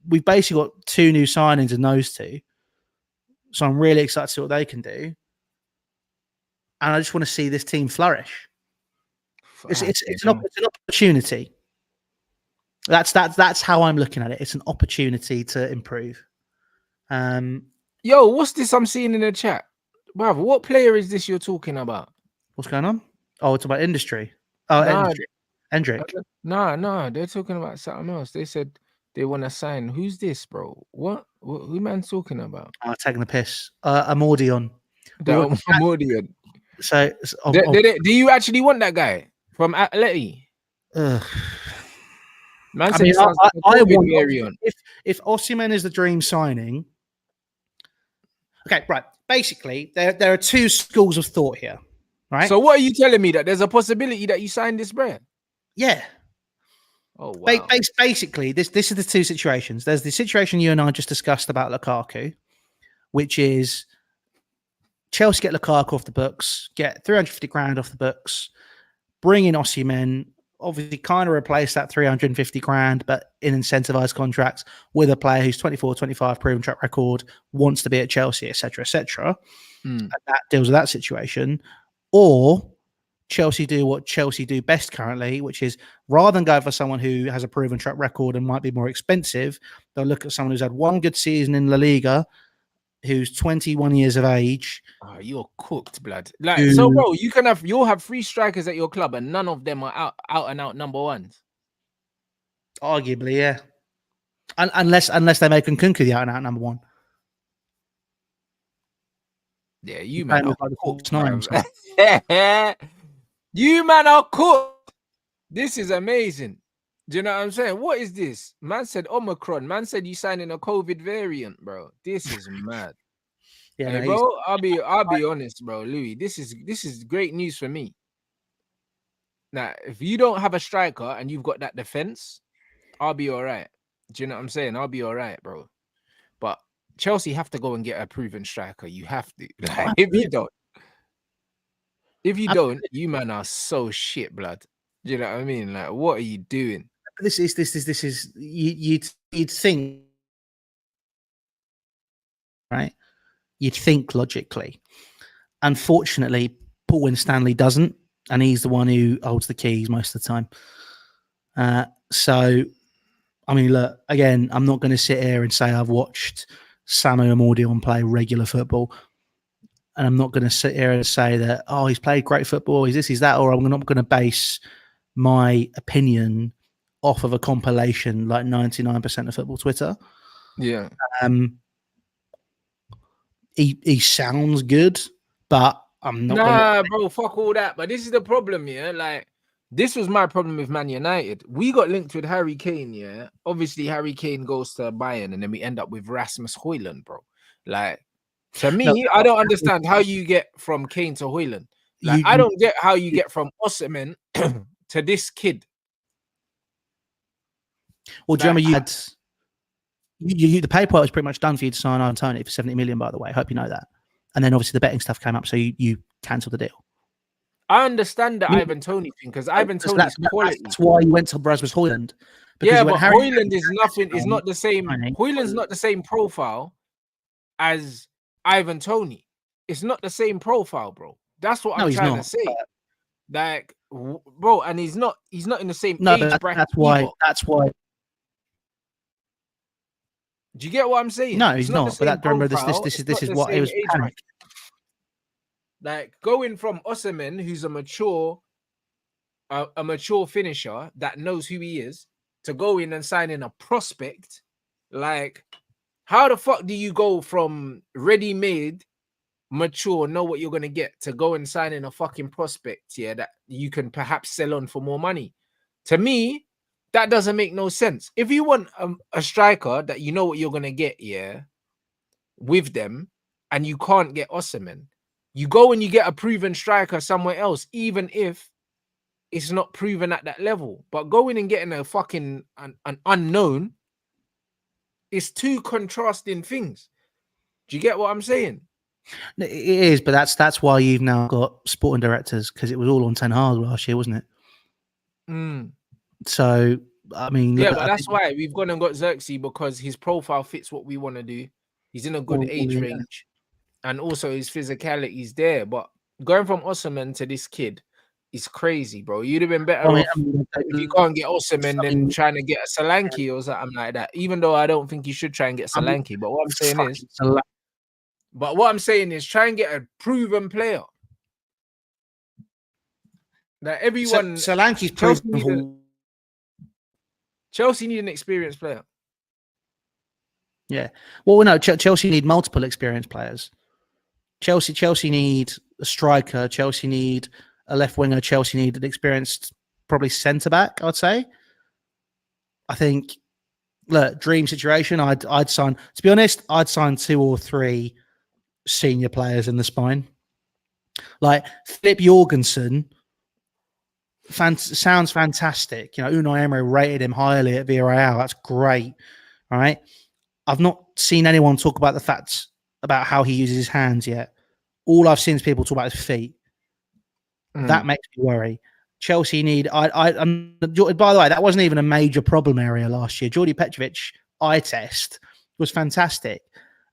we've basically got 2 new signings in those 2. So I'm really excited to see what they can do. And I just want to see this team flourish. It's an opportunity. That's how I'm looking at it. It's an opportunity to improve. Yo, what's this I'm seeing in the chat? Brother, what player is this you're talking about? What's going on? Oh, it's about industry. Oh, Nah, Hendrick. Nah, they're talking about something else. They said they want to sign. Who's this, bro? What who man's talking about? Oh, taking the piss. Amordion. Amordion. So, do you actually want that guy from Atleti? Man said I want if Osimhen is the dream signing. Okay, right. Basically, there are 2 schools of thought here, right? So what are you telling me, that there's a possibility that you sign this brand? Yeah. Oh wow. Basically, this is the 2 situations. There's the situation you and I just discussed about Lukaku, which is Chelsea get Lukaku off the books, get 350 grand off the books, bring in Osimhen, obviously kind of replace that 350 grand, but in incentivized contracts with a player who's 24, 25, proven track record, wants to be at Chelsea, etc., etc. And that deals with that situation. Or Chelsea do what Chelsea do best currently, which is rather than go for someone who has a proven track record and might be more expensive, they'll look at someone who's had 1 good season in La Liga, who's 21 years of age. Oh, you're cooked, blood. Like, so, bro, you'll have 3 strikers at your club, and none of them are out and out number 1s. Arguably, yeah. Unless they make Nkunku the out and out number 1. Yeah, you man are cooked. You man are cooked. This is amazing. Do you know what I'm saying? What is this? Man said Omicron. Man said you signing a COVID variant, bro. This is mad. Yeah, hey, bro. I'll be honest, bro, Louis. This is great news for me. Now, if you don't have a striker and you've got that defense, I'll be all right. Do you know what I'm saying? I'll be all right, bro. But Chelsea have to go and get a proven striker. You have to. Like, if you don't, you man are so shit, blood. Do you know what I mean? Like, what are you doing? This is you'd think, right? You'd think logically. Unfortunately, Paul Winstanley doesn't, and he's the one who holds the keys most of the time. So, I mean, look, again, I'm not going to sit here and say I've watched Samu Amordion play regular football, and I'm not going to sit here and say that, oh, he's played great football, he's this, he's that, or I'm not going to base my opinion off of a compilation like 99% of football Twitter. Yeah. He sounds good, but I'm not. Bro, fuck all that. But this is the problem, yeah. Like, this was my problem with Man United. We got linked with Harry Kane, yeah. Obviously, Harry Kane goes to Bayern, and then we end up with Rasmus Højlund, bro. Like, to me, I don't understand how you get from Kane to Højlund. Like, I don't get how you get from Osimhen to this kid. Well, do you remember the paperwork was pretty much done for you to sign Antony for 70 million, by the way. I hope you know that. And then obviously the betting stuff came up, so you cancelled the deal. I understand the Ivan Toney thing, because Ivan Toney's quality. That's why you went to Rasmus Højlund. Yeah, but Højlund is nothing. Is not the same. Højlund's not the same profile as Ivan Toney. It's not the same profile, bro. That's what I'm trying to say. Like, bro, and he's not in the same age bracket. That's why. Do you get what I'm saying? No, he's not. But remember, this is what it was. Like, going from Osimhen, who's a mature finisher that knows who he is, to go in and sign in a prospect. Like, how the fuck do you go from ready-made, mature, know what you're gonna get, to go and sign in a fucking prospect, yeah, that you can perhaps sell on for more money? To me, that doesn't make no sense. If you want a striker that you know what you're gonna get, yeah, with them, and you can't get Osimhen, You go and you get a proven striker somewhere else, even if it's not proven at that level. But going and getting a fucking an unknown is two contrasting things. Do you get what I'm saying? It is, but that's why you've now got sporting directors, because it was all on Ten Hag last year, wasn't it? Mm. So I mean, Yeah, look, but I that's think why we've gone and got Zirkzee, because his profile fits what we want to do. He's in a good age range, and also his physicality is there. But going from Osimhen to this kid is crazy, bro. You'd have been better off if you can't get Osimhen than trying to get a Solanke or something like that. Even though I don't think you should try and get Solanke, but what I'm saying is try and get a proven player. That everyone Solanke's proven. Chelsea need an experienced player. Yeah. Well, no, Chelsea need multiple experienced players. Chelsea need a striker. Chelsea need a left winger. Chelsea need an experienced, probably centre back, I'd say. I think, look, dream situation, I'd sign, to be honest, I'd sign 2 or 3 senior players in the spine. Like Philip Jorgensen sounds fantastic. You know, Unai Emery rated him highly at Villarreal. That's great. All right. I've not seen anyone talk about the facts about how he uses his hands yet. All I've seen is people talk about his feet. That makes me worry. Chelsea need. By the way, that wasn't even a major problem area last year. Jordi Petrovic eye test was fantastic,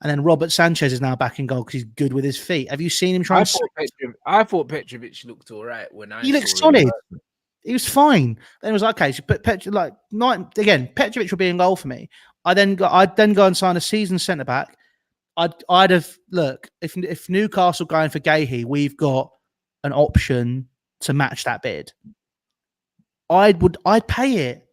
and then Robert Sanchez is now back in goal because he's good with his feet. Have you seen him try? I thought Petrovic looked all right when he looked solid. He was fine. Then it was like, okay, so Petrovic would be in goal for me. I'd then go and sign a seasoned centre back. I'd have look if Newcastle going for Gahey, we've got an option to match that bid. I'd pay it.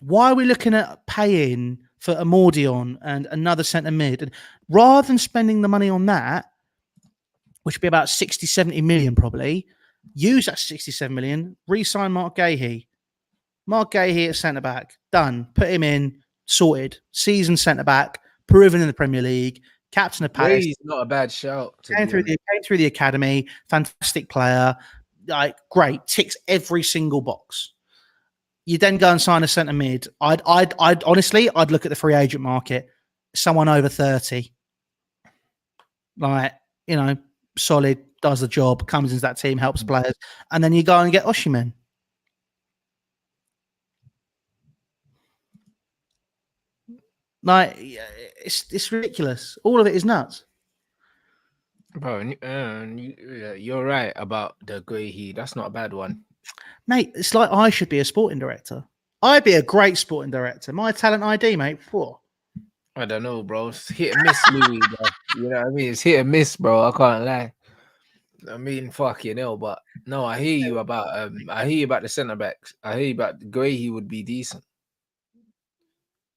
Why are we looking at paying for Amordion and another centre mid? And rather than spending the money on that, which would be about 60, 70 million probably, use that 67 million, re-sign Mark Gahey. Mark Gahey at centre back, done. Put him in, sorted. Seasoned centre back, proven in the Premier League, captain of Palace. He's not a bad shout. Came through the academy, fantastic player, like great, ticks every single box. You then go and sign a centre mid. I'd honestly, I'd look at the free agent market, someone over 30, like, you know, solid, does the job, comes into that team, helps players, and then you go and get Osimhen. Like, it's ridiculous. All of it is nuts. Bro, you're right about the Gahey. That's not a bad one. Mate, it's like I should be a sporting director. I'd be a great sporting director. My talent ID, mate. Whoa. I don't know, bro. It's hit and miss, Louis, bro. You know what I mean? It's hit and miss, bro. I can't lie. I mean, fucking hell, but no, I hear you about the centre backs. I hear you about Gahey would be decent.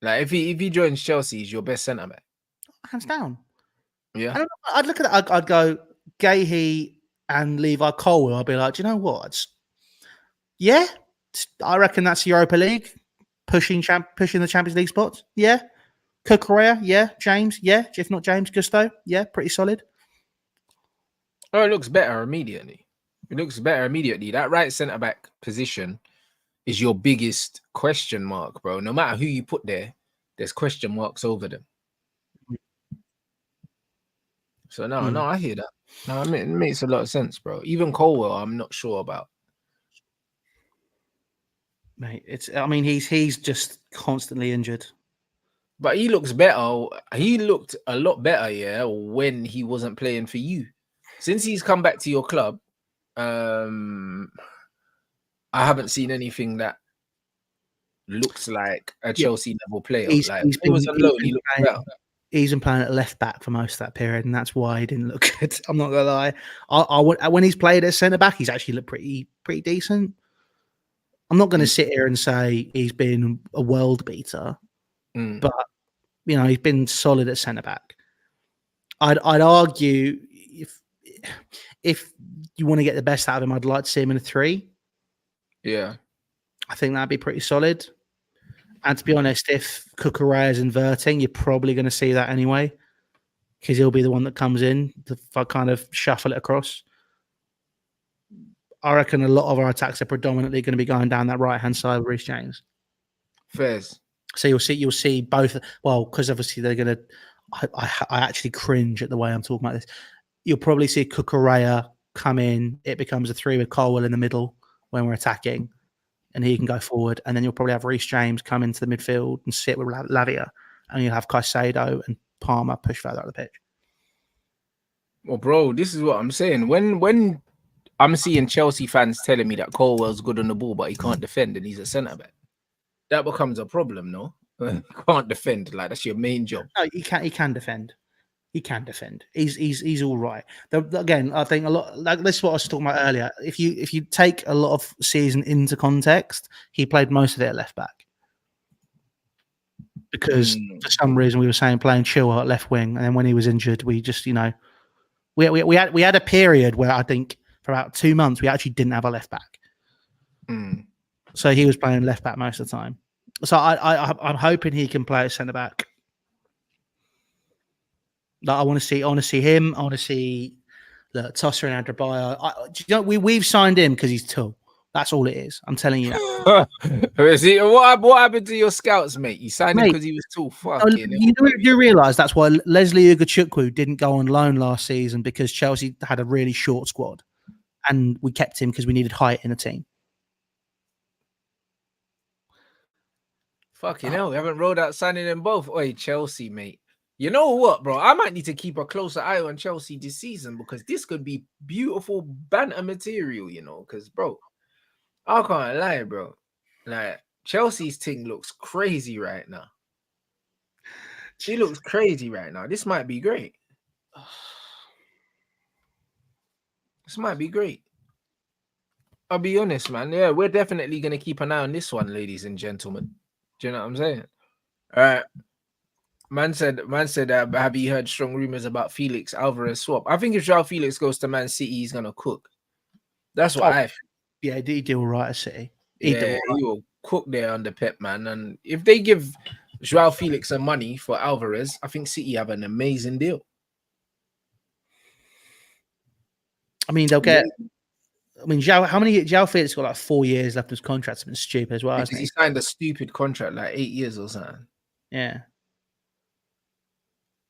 Like if he joins Chelsea, he's your best centre back. Hands down. Yeah. I'd look at that. I'd go Gahey and Levi Colwill. I'd be like, do you know what? Yeah, I reckon that's Europa League pushing the Champions League spots. Yeah, Cucurella. Yeah, James. Yeah, if not James, Gusto. Yeah, pretty solid. Oh, it looks better immediately. That right centre back position is your biggest question mark, bro. No matter who you put there, there's question marks over them. So no, I hear that. No, I mean, it makes a lot of sense, bro. Even Colwell, I'm not sure about. Mate, he's just constantly injured. But he looks better. He looked a lot better, yeah, when he wasn't playing for you. Since he's come back to your club, I haven't seen anything that looks like a Chelsea level player. He was alone. He looked better. He's been playing at left back for most of that period, and that's why he didn't look good. I'm not gonna lie. When he's played at centre back, he's actually looked pretty decent. I'm not going to sit here and say he's been a world beater, but you know he's been solid at centre back. I'd argue if you want to get the best out of him, I'd like to see him in a 3. Yeah, I think that'd be pretty solid. And to be honest, if Cucurella is inverting, you're probably going to see that anyway, because he'll be the one that comes in to kind of shuffle it across. I reckon a lot of our attacks are predominantly going to be going down that right hand side with Reece James. Fairs. So you'll see both. Well, because obviously they're going to. I actually cringe at the way I'm talking about this. You'll probably see Cucurella come in. It becomes a 3 with Colwell in the middle when we're attacking, and he can go forward. And then you'll probably have Reece James come into the midfield and sit with Lavia, and you'll have Caicedo and Palmer push further out the pitch. Well, bro, this is what I'm saying. When I'm seeing Chelsea fans telling me that Colwell's good on the ball, but he can't defend and he's a centre back, that becomes a problem, no? He can't defend. Like, that's your main job. No, he can defend. He can defend. He's all right. Again, I think a lot. Like this is what I was talking about earlier. If you take a lot of season into context, he played most of it at left back because for some reason we were saying playing Chilwell at left wing, and then when he was injured, we just we had a period where I think for about 2 months we actually didn't have a left back. So he was playing left back most of the time. So I'm hoping he can play as centre back. Like I want to see him. I want to see Tosser and Adrabaya. We've signed him because he's tall. That's all it is. I'm telling you. What happened to your scouts, mate? You signed him because he was tall. You realise that's why Leslie Ugachukwu didn't go on loan last season, because Chelsea had a really short squad, and we kept him because we needed height in the team. Fucking hell, we haven't rolled out signing them both. Oi, Chelsea, mate. You know what, bro? I might need to keep a closer eye on Chelsea this season, because this could be beautiful banter material, because, bro, I can't lie, bro. Like, Chelsea's thing looks crazy right now. She looks crazy right now. This might be great. This might be great. I'll be honest, man. Yeah, we're definitely going to keep an eye on this one, ladies and gentlemen. Do you know what I'm saying? All right. Man said, have you heard strong rumors about Felix Alvarez swap? I think if Joao Felix goes to Man City, he's gonna cook. That's what I think. Yeah, he did all right at City. He will cook there under Pep, man. And if they give Joao Felix some money for Alvarez, I think City have an amazing deal. I mean, they'll get. I mean, Joao Felix got like 4 years left of his contract. It's been stupid as well. Because he signed a stupid contract, like 8 years or something. Yeah.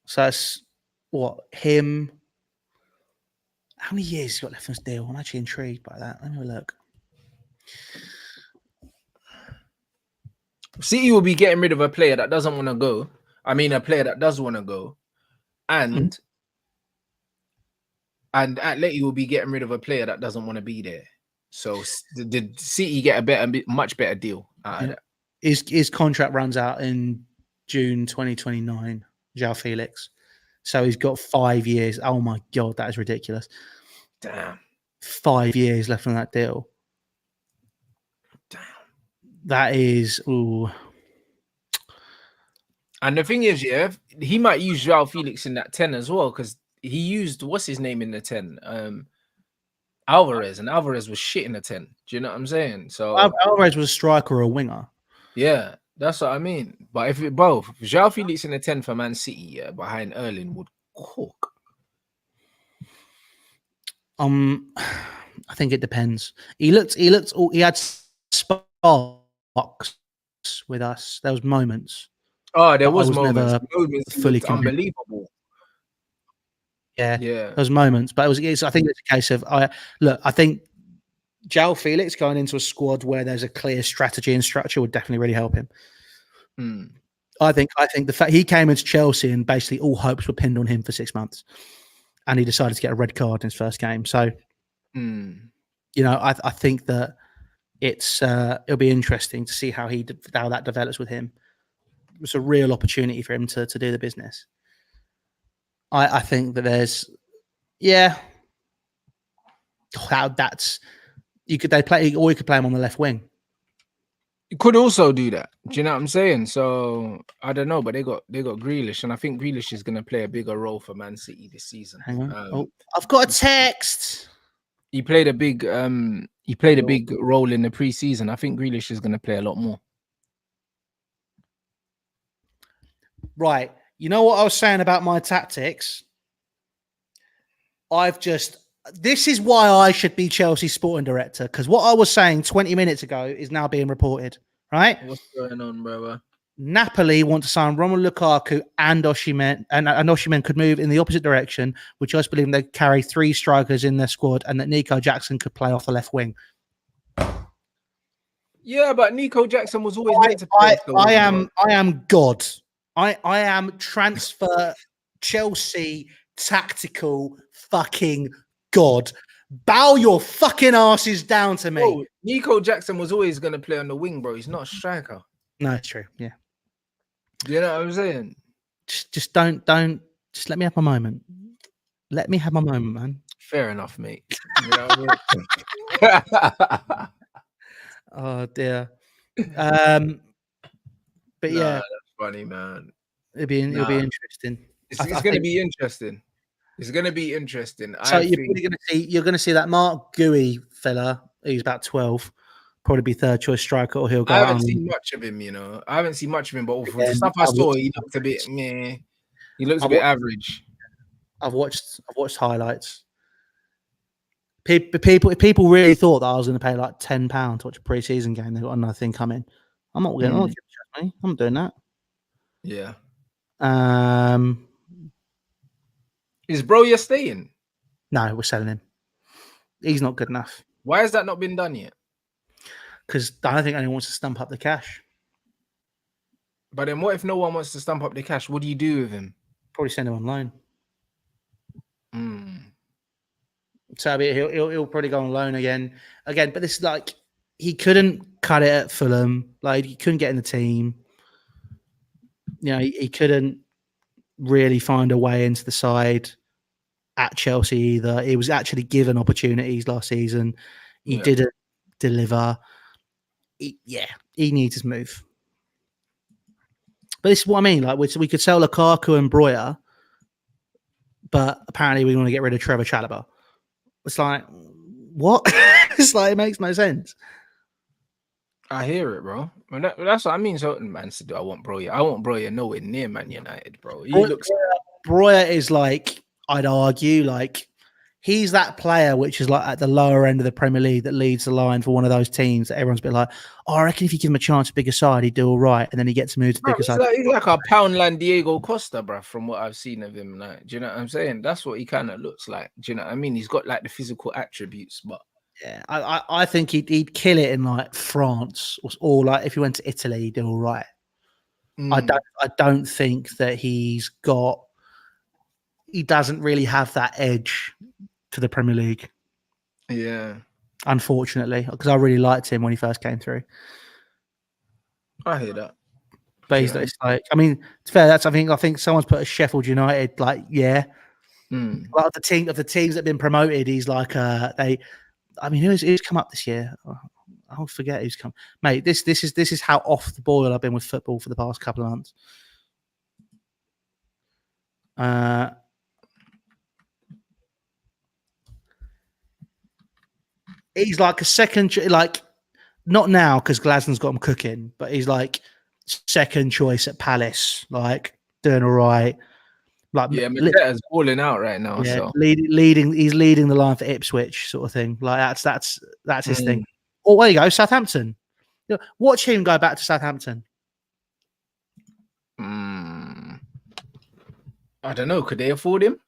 So that's what him. How many years he's got left on his deal? I'm actually intrigued by that. Let me have a look. City will be getting rid of a player that doesn't want to go. I mean, a player that does want to go, and Atleti will be getting rid of a player that doesn't want to be there. So did City get a much better deal out of that? His contract runs out in June 2029. Joao Felix. So he's got 5 years. Oh my God, that is ridiculous. Damn. 5 years left on that deal. Damn. That is, ooh. And the thing is, yeah, he might use Joao Felix in that 10 as well, because he used, what's his name in the 10? Alvarez, and Alvarez was shit in the 10. Do you know what I'm saying? So Alvarez was a striker or a winger. Yeah, that's what I mean. But if Joao Felix in the 10 for Man City, behind Erling would cook. I think it depends. He had sparks with us. There was moments. Oh, there was moments. Fully unbelievable. Yeah, there was moments, but I think it's a case of I think Joao Felix going into a squad where there's a clear strategy and structure would definitely really help him. I think the fact he came into Chelsea and basically all hopes were pinned on him for 6 months, and he decided to get a red card in his first game. So, I think that it'll be interesting to see how that develops with him. It's a real opportunity for him to do the business. I think that there's, you could play him on the left wing. You could also do that. Do you know what I'm saying? So I don't know, but they got Grealish, and I think Grealish is going to play a bigger role for Man City this season. Hang on, I've got a text. He played a big role in the preseason. I think Grealish is going to play a lot more. Right, You know what I was saying about my tactics? This is why I should be Chelsea sporting director, because what I was saying 20 minutes ago is now being reported, right? What's going on, brother? Napoli want to sign Romelu Lukaku and Osimhen, and Osimhen could move in the opposite direction, which I just believe they carry 3 strikers in their squad, and that Nico Jackson could play off the left wing. Yeah, but Nico Jackson was always meant to play. I am God. I am transfer Chelsea tactical fucking God. Bow your fucking asses down to me. Bro, Nico Jackson was always going to play on the wing, bro. He's not a striker. No, it's true. Yeah. Do you know what I'm saying? Just don't. Just let me have my moment. Let me have my moment, man. Fair enough, mate. You know what I mean? Oh dear. But yeah, that's funny, man. it'll be interesting. It's going to be interesting. It's going to be interesting. So you're going to see that Mark Gooey fella, who's about 12, probably be third choice striker, or he'll go. I haven't seen much of him, you know. I haven't seen much of him, but for the stuff I saw, he looked a bit meh. He looks a bit average. I've watched highlights. People really thought that I was going to pay like £10 to watch a pre-season game. They got another thing coming. I'm not getting money. I'm not doing that. Yeah. Is Broja staying? No, we're selling him. He's not good enough. Why has that not been done yet? Because I don't think anyone wants to stump up the cash. But then what if no one wants to stump up the cash? What do you do with him? Probably send him on loan. So he'll probably go on loan again. But this is like, he couldn't cut it at Fulham. Like, he couldn't get in the team. You know, he couldn't really find a way into the side at Chelsea either. He was actually given opportunities last season. He didn't deliver. He needs his move. But this is what I mean. Like, we could sell Lukaku and Broja, but apparently we want to get rid of Trevor Chalobah. It's like, what? It's like, it makes no sense. I hear it, bro. That's what I mean. So, man, to do. I want Broja nowhere near Man United, bro. Broja is like, I'd argue, like, he's that player which is like at the lower end of the Premier League that leads the line for one of those teams that everyone's a bit like, oh, I reckon if you give him a chance, a bigger side, he'd do all right. And then he gets moved to bigger side. He's like a Poundland Diego Costa, bro, from what I've seen of him. Like, do you know what I'm saying? That's what he kind of looks like. Do you know what I mean? He's got like the physical attributes, but yeah, I think he'd kill it in like France or like if he went to Italy, he'd do all right. I don't think that he doesn't really have that edge to the Premier League. Yeah. Unfortunately, because I really liked him when he first came through. I hear that. But it's like, I mean, it's fair. I think someone's put a Sheffield United, like, yeah. Like the teams that have been promoted, he's like who's come up this year? I'll forget who's come. Mate, this is how off the boil I've been with football for the past couple of months. He's like a second, like, not now because Glaston's got him cooking, but he's like second choice at Palace, like doing all right. Like, yeah, Mateta's balling out right now. Yeah, so leading, he's leading the line for Ipswich, sort of thing. Like that's his thing. Oh, there you go, Southampton. You know, watch him go back to Southampton. I don't know. Could they afford him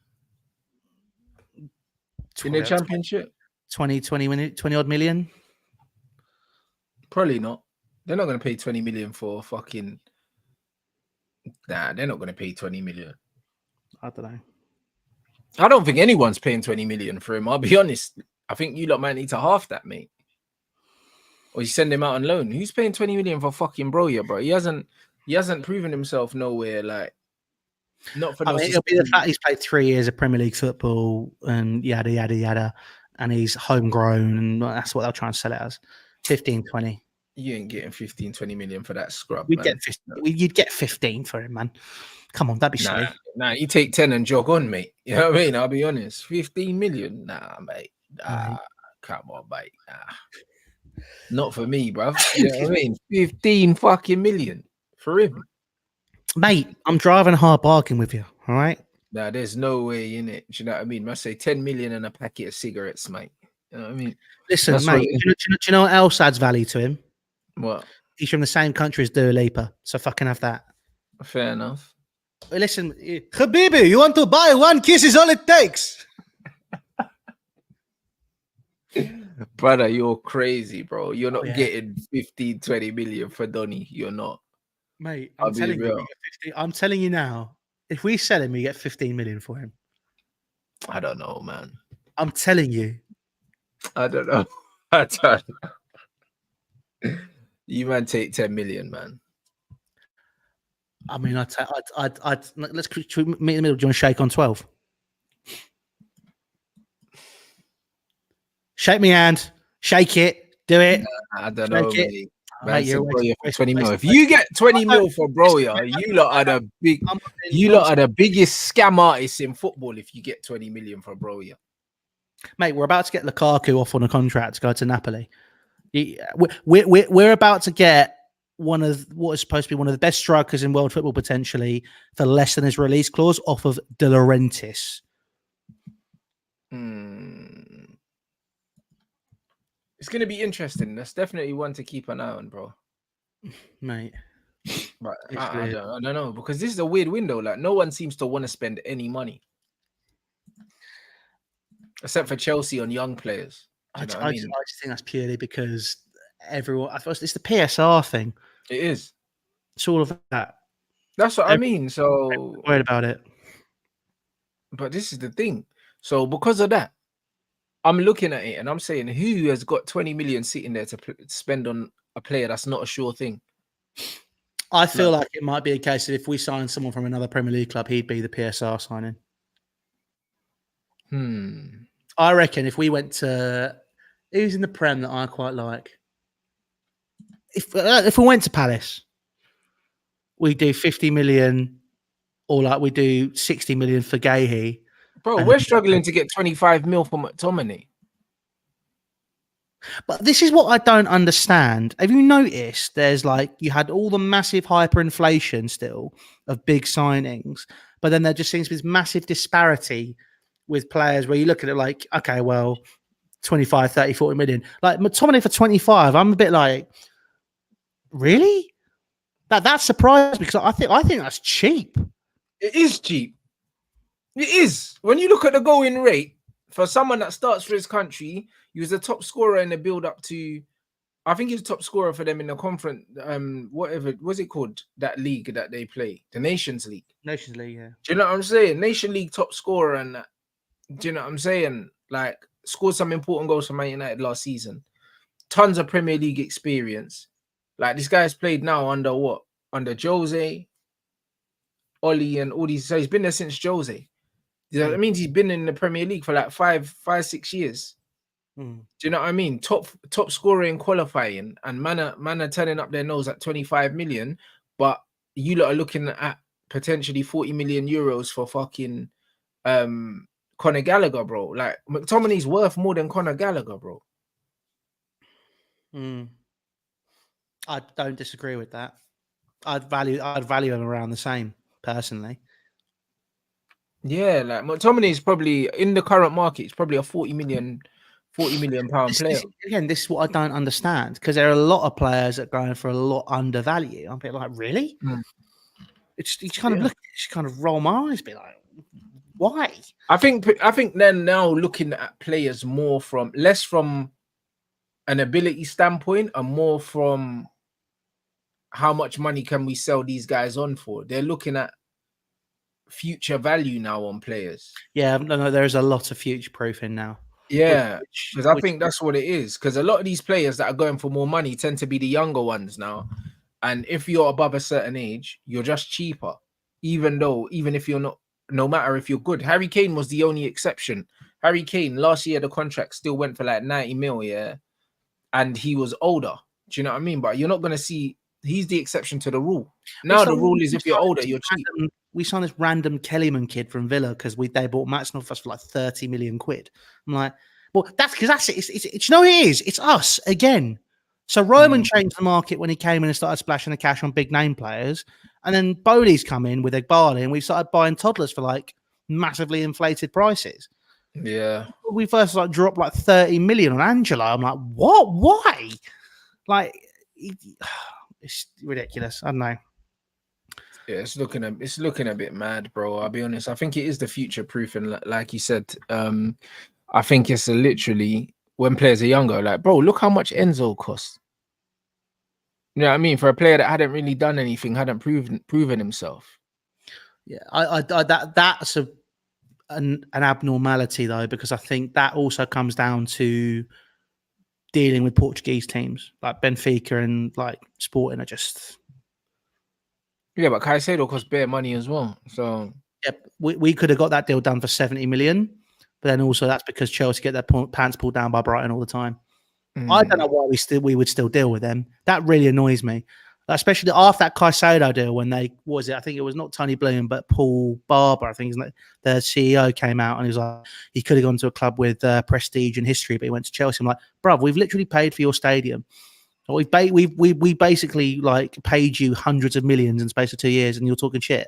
in the Championship? 20 odd million. Probably not. They're not going to pay 20 million for fucking. Nah, they're not going to pay 20 million. I don't know. I don't think anyone's paying 20 million for him. I'll be honest. I think you lot might need to half that, mate. Or you send him out on loan. Who's paying 20 million for fucking Broja, bro? He hasn't proven himself nowhere. Like, not for. It'll be the fact he's played 3 years of Premier League football and yada yada yada, and he's homegrown, and that's what they'll try and sell it as. 15, 20. You ain't getting 15, 20 million for that scrub. You'd get 15 for him, man. Come on, that'd be silly. Nah, you take 10 and jog on, mate. You know what I mean? I'll be honest. 15 million? Nah, mate. Come on, mate. Nah. Not for me, bruv. You know what I mean? 15 fucking million for him. Mate, I'm driving a hard bargain with you. All right. Nah, there's no way in it. Do you know what I mean? I say 10 million and a packet of cigarettes, mate. You know what I mean? Listen, That's mate. Do you know what else adds value to him? what? He's from the same country as Dua Lipa, so fucking have that. Fair enough. Listen, Habibi, you want to buy one kiss is all it takes. Brother, you're crazy, bro. You're not yeah. getting 15, 20 million for Donny. You're not. Mate, I'll be telling you, real. I'm telling you now, if we sell him, we get 15 million for him. I don't know, man. I'm telling you. I don't know. I don't know. You man take 10 million, man. I mean, let's meet in the middle. Do you want to shake on 12? Shake me hand. Shake it. Do it. I don't know, mate. Mate, you're for 20 mil. If you get 20 mil for Broya, you lot are the big. You lot are the biggest scam artists in football. If you get 20 million for Broya, mate, we're about to get Lukaku off on a contract to go to Napoli. We're about to get one of what is supposed to be one of the best strikers in world football potentially for less than his release clause off of De Laurentiis. It's going to be interesting. That's definitely one to keep an eye on, bro. Mate. But I don't know, because this is a weird window. Like, no one seems to want to spend any money. Except for Chelsea on young players. I just think that's purely because everyone... I suppose it's the PSR thing. It is. It's all of that. That's what I mean. So... worried about it. But this is the thing. So because of that, I'm looking at it and I'm saying, who has got 20 million sitting there to spend on a player that's not a sure thing? I feel like it might be a case that if we sign someone from another Premier League club, he'd be the PSR signing. I reckon if we went to... Who's in the Prem that I quite like? If we went to Palace, we do 50 million or like we do 60 million for Gahey. Bro, we're struggling to get 25 mil for McTominay. But this is what I don't understand. Have you noticed there's like, you had all the massive hyperinflation still of big signings, but then there just seems to be this massive disparity with players where you look at it like, okay, well, 25, 30, 40 million. Like McTominay for 25, I'm a bit like, really? That surprised me because I think that's cheap. It is cheap. It is. When you look at the going rate for someone that starts for his country, he was the top scorer in the build up to, I think he's the top scorer for them in the conference, whatever, what's it called? That league that they play, the Nations League. Nations League, yeah. Do you know what I'm saying? Nation League top scorer and that. Do you know what I'm saying? Like, scored some important goals for Man United last season. Tons of Premier League experience. Like, this guy's played now under what? Under Jose, Oli, and all these. So he's been there since Jose. That means he's been in the Premier League for like 5-6 years. Do you know what I mean? Top scorer in qualifying, and man are turning up their nose at 25 million, but you lot are looking at potentially 40 million euros for fucking Conor Gallagher, bro. Like, McTominay's worth more than Conor Gallagher, bro. I don't disagree with that. I'd value him around the same, personally. Yeah, like McTominay is probably in the current market. It's probably a 40 million pound player. This is what I don't understand, because there are a lot of players that are going for a lot under value. I'm a bit like, really? It's kind of look, just kind of roll my eyes, be like, why? I think they're now looking at players less from an ability standpoint and more from how much money can we sell these guys on for. They're looking at future value now on players. Yeah, no, there is a lot of future proofing now. Yeah, because I think that's what it is. Because a lot of these players that are going for more money tend to be the younger ones now. And if you're above a certain age, you're just cheaper. Even if you're not, no matter if you're good. Harry Kane was the only exception. Harry Kane, last year, the contract still went for like 90 mil, yeah? And he was older. Do you know what I mean? But you're not going to see, he's the exception to the rule. Now the rule is if you're older, you're cheap. We signed this random Kellyman kid from Villa because they bought Matson off us for like 30 million quid. I'm like, well, that's because that's it. It's you know, it is. It's us again. So Roman changed the market when he came in and started splashing the cash on big name players. And then Bowley's come in with Egbali, and we started buying toddlers for like massively inflated prices. Yeah. We first like dropped like 30 million on Angela. I'm like, what? Why? Like, it's ridiculous. I don't know. Yeah, it's looking a bit mad, bro. I'll be honest. I think it is the future proof, and like you said, I think it's literally when players are younger. Like, bro, look how much Enzo costs. You know what I mean? For a player that hadn't really done anything, hadn't proven himself. Yeah, that's an abnormality though, because I think that also comes down to dealing with Portuguese teams like Benfica and like Sporting are just. Yeah, but Caicedo costs bare money as well. So Yep, we could have got that deal done for 70 million, but then also that's because Chelsea get their pants pulled down by Brighton all the time. I don't know why we would still deal with them. That really annoys me, especially after that Caicedo deal when they I think it was not Tony Bloom but Paul Barber. I think the CEO came out and he was like he could have gone to a club with prestige and history, but he went to Chelsea. I'm like, bruv, we've literally paid for your stadium. We basically like paid you hundreds of millions in space of 2 years, and you're talking shit.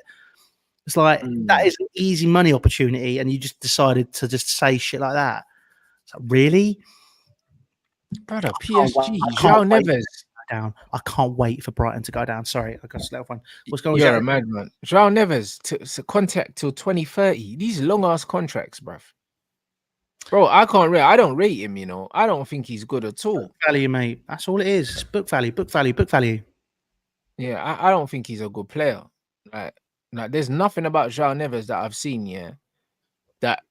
It's like that is an easy money opportunity, and you just decided to just say shit like that. It's like, really? brother, PSG, João Neves. Down. I can't wait for Brighton to go down. Sorry, I got to let off one. What's going on? You're a madman. João Neves to contract till 2030. These long ass contracts, bruv. Bro, I don't rate him, you know. I don't think he's good at all. Book value, mate. That's all it is. It's book value, book value, book value. Yeah, I don't think he's a good player. Like there's nothing about João Neves that I've seen, that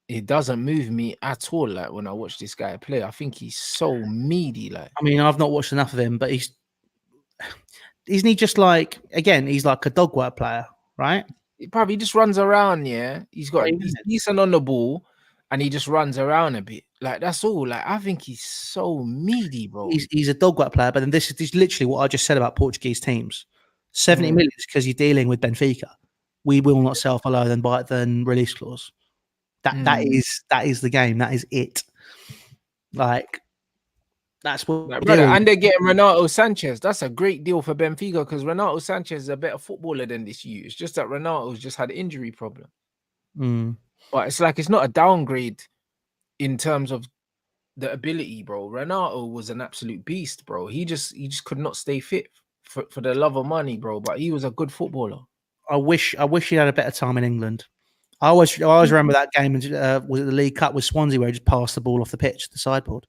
it doesn't move me at all. Like when I watch this guy play, I think he's so meaty. Like, I mean, I've not watched enough of him, but isn't he just like, again, he's like a dog work player, right? He probably just runs around, he's decent on the ball and he just runs around a bit. Like, that's all. Like, I think he's so meaty, bro. He's a dog work player, but then this is literally what I just said about Portuguese teams. 70 million is because you're dealing with Benfica. We will not sell for lower than release clause. That is the game. That is it. Like, that's what and they're getting Renato Sanchez. That's a great deal for Benfica because Renato Sanchez is a better footballer than this year. It's just that Renato's just had an injury problem. But it's like it's not a downgrade in terms of the ability, bro. Renato was an absolute beast, bro. He just could not stay fit for the love of money, bro. But he was a good footballer. I wish he had a better time in England. I always remember that game. Was it the League Cup with Swansea where he just passed the ball off the pitch to the sideboard?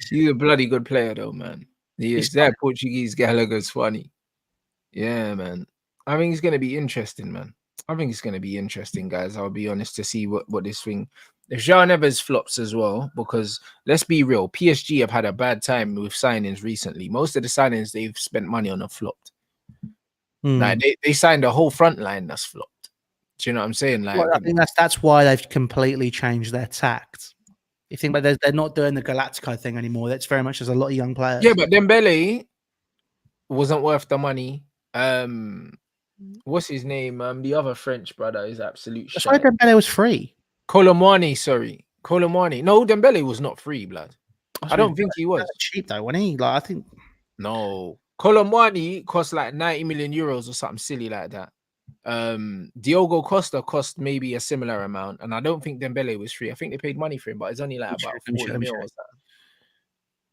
He's a bloody good player, though, man. He is. That Portuguese Gallagher's funny. Yeah, man. I think it's going to be interesting, man. I think it's going to be interesting, guys. I'll be honest to see what this thing. If João Neves flops as well, because let's be real, PSG have had a bad time with signings recently. Most of the signings they've spent money on have flopped. Like they signed a whole front line that's flopped. Do you know what I'm saying? Like, well, I think that's why they've completely changed their tact. You think, but they're not doing the Galactico thing anymore. That's very much as a lot of young players. Yeah, but Dembele wasn't worth the money. What's his name? The other French brother is absolute shit. Sorry, Dembele was free. Colomwani, sorry. Colomwani. No, Dembele was not free, blood. I don't think he was. Cheap though, wasn't he? Like, I think. No. Colomwani cost like 90 million euros or something silly like that. Diogo Costa cost maybe a similar amount, and I don't think Dembele was free. I think they paid money for him, but it's only like about 40 mil or something.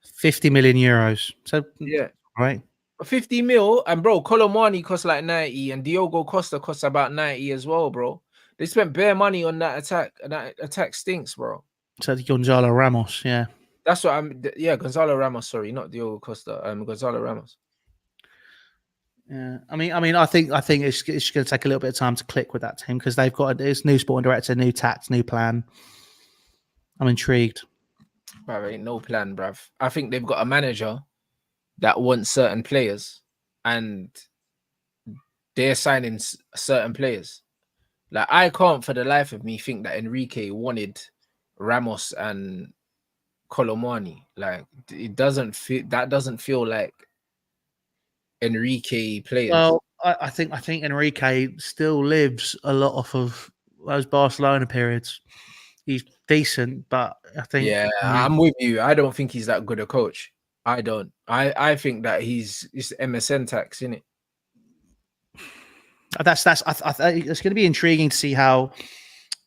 50 million euros. So yeah, right. 50 mil, and bro, Colomwani cost like 90, and Diogo Costa costs about 90 as well, bro. They spent bare money on that attack, and that attack stinks, bro. So Gonzalo Ramos, yeah. That's what Gonzalo Ramos, sorry, not Diogo Costa, Gonzalo Ramos. Yeah, I mean, I think it's going to take a little bit of time to click with that team because they've got this new sporting director, new tact, new plan. I'm intrigued. Bruv, ain't no plan, bruv. I think they've got a manager that wants certain players, and they're signing certain players. Like, I can't for the life of me think that Enrique wanted Ramos and Colomwani. Like, it doesn't feel like Enrique players. Well, I think Enrique still lives a lot off of those Barcelona periods. He's decent, but I think I'm with you. I don't think he's that good a coach. I don't. I think that it's MSN tax, isn't it? It's going to be intriguing to see how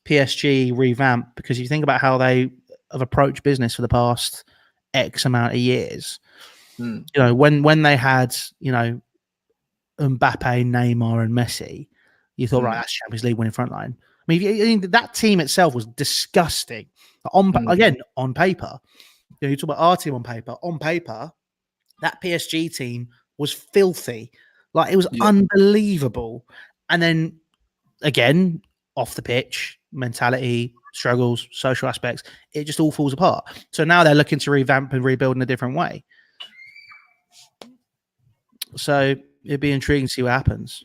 PSG revamp, because you think about how they have approached business for the past X amount of years. Mm. You know, when they had, you know, Mbappe, Neymar, and Messi, you thought, right, that's Champions League winning front line. I mean, that team itself was disgusting. Again, on paper, you know, you talk about our team on paper. On paper, that PSG team was filthy. Like, it was unbelievable. And then again, off the pitch, mentality, struggles, social aspects, it just all falls apart. So now they're looking to revamp and rebuild in a different way. So it'd be intriguing to see what happens.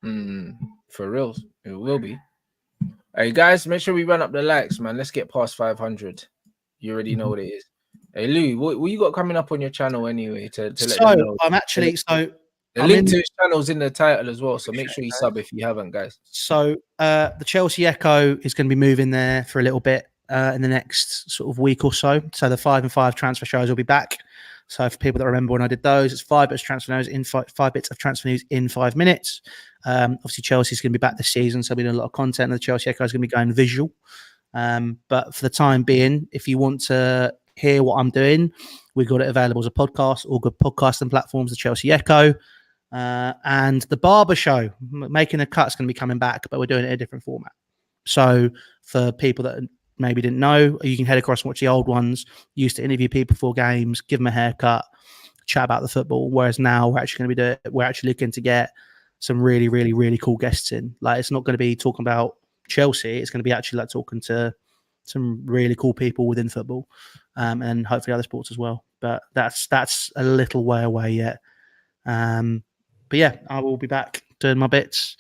For real, it will be. Hey guys, make sure we run up the likes, man. Let's get past 500. You already know what it is. Hey Lou, what you got coming up on your channel anyway to let them know? I'm actually the link to his channel's in the title as well, so make sure you sub if you haven't, guys. So the Chelsea Echo is going to be moving there for a little bit in the next sort of week or so. So the 5 and 5 transfer shows will be back. So for people that remember when I did those, it's 5 bits of transfer news in 5 bits of transfer news in 5 minutes. Obviously, Chelsea's going to be back this season, so we're doing a lot of content. And the Chelsea Echo is going to be going visual. But for the time being, if you want to hear what I'm doing, we've got it available as a podcast, all good podcasting platforms, the Chelsea Echo. And the Barber Show, Making a Cut, is going to be coming back, but we're doing it in a different format. So for people that maybe didn't know, you can head across and watch the old ones. Used to interview people before games, give them a haircut, chat about the football. Whereas now we're actually going to we're actually looking to get some really, really, really cool guests in. Like, it's not going to be talking about Chelsea. It's going to be actually like talking to some really cool people within football, and hopefully other sports as well. But that's a little way away yet. But yeah, I will be back doing my bits.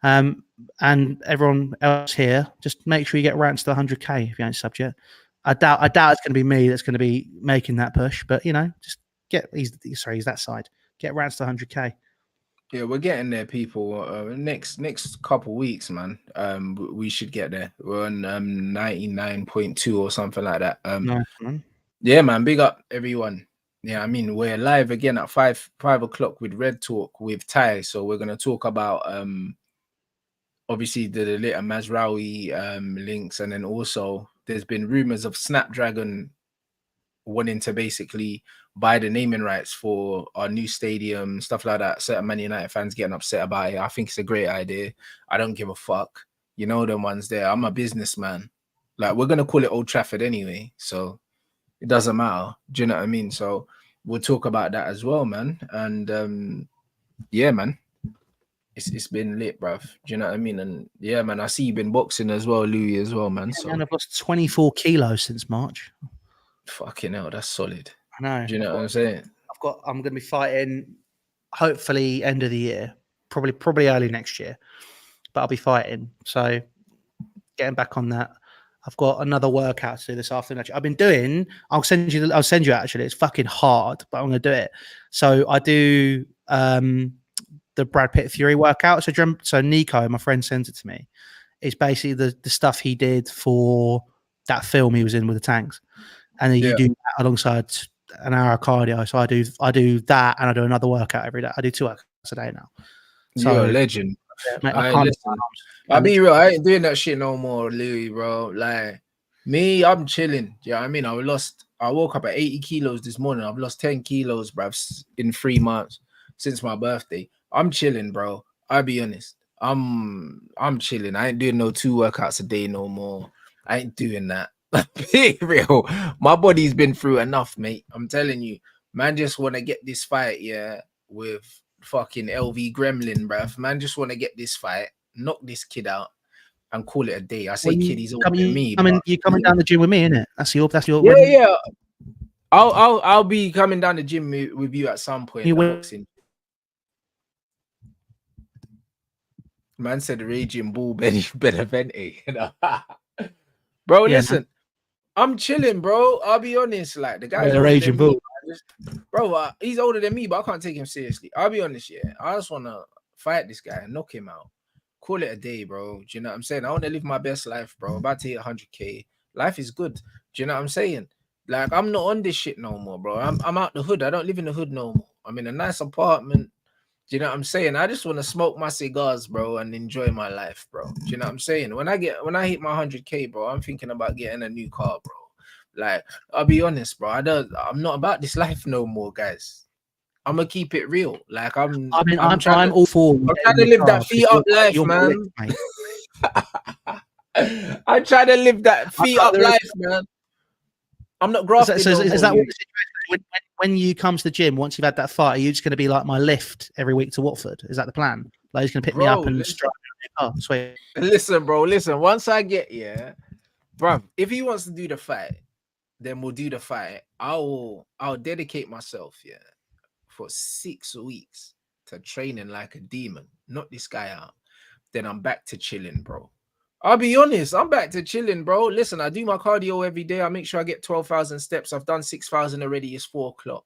And everyone else here, just make sure you get Rants to 100k if you ain't subbed yet. I doubt it's going to be me that's going to be making that push, but you know, just he's that side. Get Rants to 100k. Yeah, we're getting there, people. Next couple weeks, man. We should get there. We're on 99.2 or something like that. Nice, man. Yeah, man. Big up everyone. Yeah, I mean, we're live again at 5 o'clock with Red Talk with Ty. So we're gonna talk about obviously the little Mazraoui links, and then also there's been rumors of Snapdragon wanting to basically buy the naming rights for our new stadium, stuff like that. Certain Man United fans getting upset about it. I think it's a great idea. I don't give a fuck. You know them ones there. I'm a businessman. Like, we're gonna call it Old Trafford anyway, so it doesn't matter. Do you know what I mean? So we'll talk about that as well, man. And yeah, man. It's been lit, bruv. Do you know what I mean? And yeah, man, I see you've been boxing as well, Louis, as well, man. So And I've lost 24 kilos since March. fucking hell, that's solid. I know. Do you know what I'm saying? I'm going to be fighting, hopefully end of the year, probably early next year, but I'll be fighting. So getting back on that. I've got another workout to do this afternoon. Actually, I've been doing. I'll send you. Actually, it's fucking hard, but I'm going to do it. So I do the Brad Pitt Fury workout. So Nico, my friend, sent it to me. It's basically the stuff he did for that film he was in with the tanks, and then you do that alongside an hour of cardio. So I do that, and I do another workout every day. I do 2 workouts a day now. So, you're a legend. Mate, I'll be real. I ain't doing that shit no more, Louis, bro. Like, me, I'm chilling. Yeah, I mean, I woke up at 80 kilos this morning. I've lost 10 kilos, bruv, in 3 months since my birthday. I'm chilling, bro. I'll be honest. I'm chilling. I ain't doing no 2 workouts a day no more. I ain't doing that. Be real. My body's been through enough, mate. I'm telling you, man, just want to get this fight, yeah, with fucking LV Gremlin, bruv. Man, just want to get this fight, knock this kid out, and call it a day. I say, kid, he's older than me. You're coming down the gym with me, innit? That's your. Yeah. I'll be coming down the gym with you at some point. Boxing. Man said raging bull Benevente. Bro, listen. Man. I'm chilling, bro. I'll be honest. Like, the guy's a raging bull. Bro, he's older than me, but I can't take him seriously. I'll be honest, yeah. I just want to fight this guy and knock him out. Call it a day, bro. Do you know what I'm saying? I want to live my best life, bro. I'm about to hit 100k. Life is good. Do you know what I'm saying? Like, I'm not on this shit no more, bro. I'm out the hood. I don't live in the hood no more. I'm in a nice apartment. Do you know what I'm saying? I just want to smoke my cigars, bro, and enjoy my life, bro. Do you know what I'm saying? When I hit my 100K, bro, I'm thinking about getting a new car, bro. Like, I'll be honest, bro. I'm not about this life no more, guys. I'm gonna keep it real. Like, I'm all for. I'm trying to live that feet up life, man. I'm trying to live that feet up life, man. I'm not grafting. So is that what the situation when you come to the gym, once you've had that fight, are you just going to be like my lift every week to Watford? Is that the plan? Like, he's going to pick me up and strike me. Oh, sweet. Listen, bro. Listen, once I get bro, if he wants to do the fight, then we'll do the fight. I'll dedicate myself, for 6 weeks to training like a demon, not this guy out. Then I'm back to chilling, bro. I'll be honest, I'm back to chilling, bro. Listen, I do my cardio every day. I make sure I get 12,000 steps. I've done 6,000 already. It's 4 o'clock.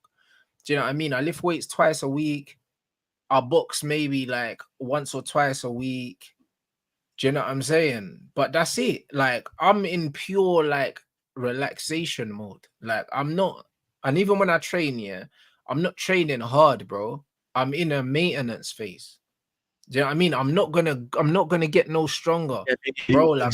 Do you know what I mean? I lift weights twice a week. I box maybe like once or twice a week. Do you know what I'm saying? But that's it. Like, I'm in pure like relaxation mode. Like, I'm not, and even when I train, I'm not training hard, bro. I'm in a maintenance phase. Do you know what I mean? I'm not gonna get no stronger, bro. Like,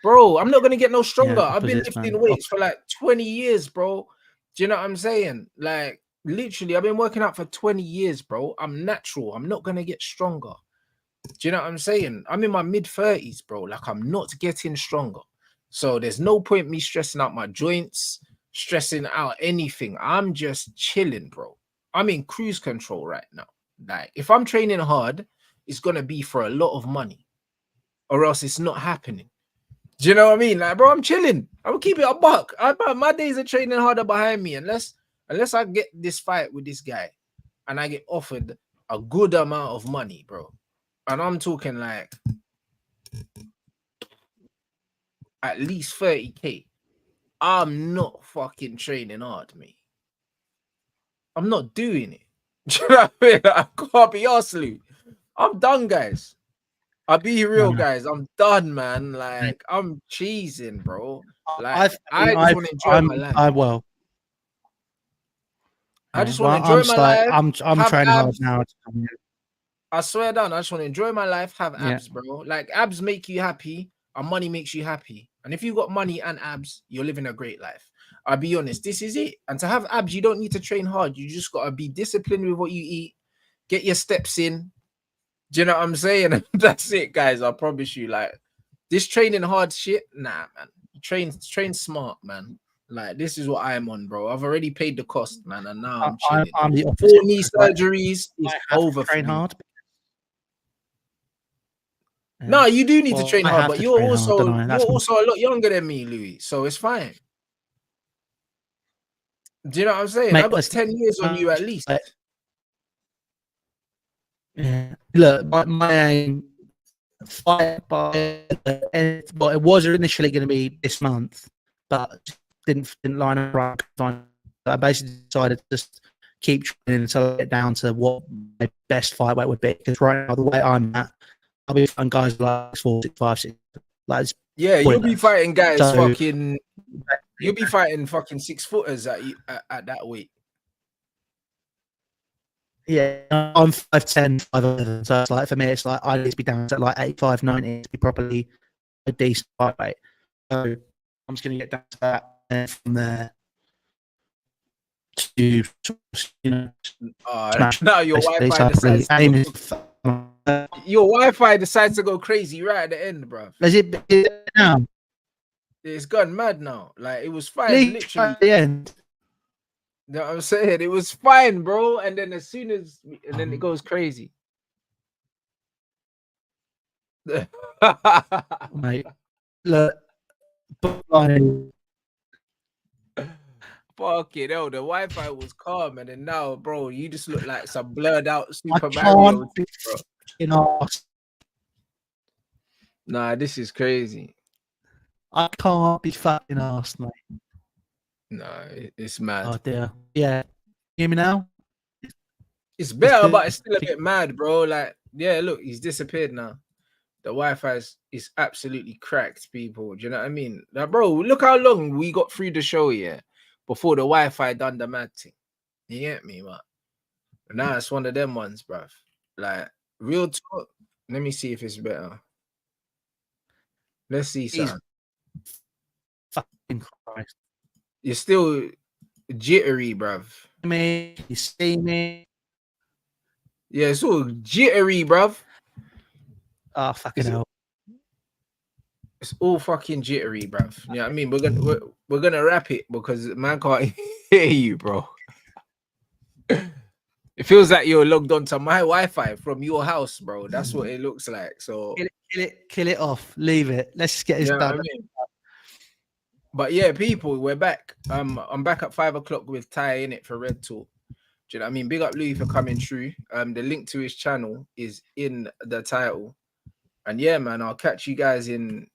bro, I'm not gonna get no stronger. I've been lifting weights for like 20 years, bro. Do you know what I'm saying? Like, literally, I've been working out for 20 years, bro. I'm natural. I'm not gonna get stronger. Do you know what I'm saying? I'm in my mid-30s, bro. Like, I'm not getting stronger. So there's no point me stressing out my joints, stressing out anything. I'm just chilling, bro. I'm in cruise control right now. Like, if I'm training hard, it's gonna be for a lot of money, or else it's not happening. Do you know what I mean? Like, bro, I'm chilling. I'm gonna keep it a buck. My days of training harder behind me, unless I get this fight with this guy, and I get offered a good amount of money, bro. And I'm talking like at least 30K. I'm not fucking training hard, mate. I'm not doing it. Do you know what I mean? I can't be arsely. I'm done, guys. I'll be real, guys. I'm done, man. Like, I'm cheesing, bro. Like, I just want to enjoy my life. I just want to enjoy my life. I'm training hard now. I swear down, I just want to enjoy my life, have abs, bro. Like, abs make you happy, and money makes you happy. And if you got money and abs, you're living a great life. I'll be honest, this is it. And to have abs, you don't need to train hard. You just got to be disciplined with what you eat, get your steps in. Do you know what I'm saying? That's it, guys. I promise you. Like, this training hard shit, nah, man. Train smart, man. Like, this is what I'm on, bro. I've already paid the cost, man, and now I'm chilling. I'm the 4 knee surgeries is over for me. Hard. No, you do need to train hard, but you're also a lot younger than me, Louis. So it's fine. Do you know what I'm saying? I've got 10 years on you at least. Yeah. Look, my aim, fight by well, it was initially going to be this month, but didn't line up right. I basically decided to just keep training until I get down to what my best fight weight would be. Because right now, the way I'm at, I'll be fighting guys like 4, 6, 5, 6. Like, you'll be fighting guys fucking. You'll be fighting fucking 6-footers at that weight. Yeah, I'm 5'10", 5'11", so it's like, for me, it's like I need to be down to like 85, 90 to be properly a decent fight weight. So I'm just going to get down to that, and from there to, now your Wi-Fi decides to go crazy right at the end, bro. Is it now? It's gone mad now. Like, it was fine, literally at the end. You know what I'm saying? It was fine, bro. And then then it goes crazy. Mate, look, fucking hell, the Wi-Fi was calm, and then now, bro, you just look like some blurred out Super Mario, bro. Nah, this is crazy. I can't be fucking arsed, mate. No, it's mad. Oh dear. Yeah. Hear me now? It's better, but it's still a bit mad, bro. Like, yeah, look, he's disappeared now. The Wi-Fi is absolutely cracked, people. Do you know what I mean? Now, bro, look how long we got through the show here before the Wi-Fi done the mad thing. You get me, man? Now it's one of them ones, bruv. Like, real talk. Let me see if it's better. Let's see something. Fucking Christ. You're still jittery, bruv. You see me? Yeah, it's all jittery, bruv. Oh, fucking hell. It's all fucking jittery, bruv. You know what I mean? We're gonna wrap it because man can't hear you, bro. It feels like you're logged onto my Wi-Fi from your house, bro. That's what it looks like. So kill it off. Leave it. Let's just get this done. I mean? But yeah, people, we're back. I'm back at 5 o'clock with Ty in it for Red Talk. Do you know what I mean? Big up Louis for coming through. The link to his channel is in the title. And yeah, man, I'll catch you guys in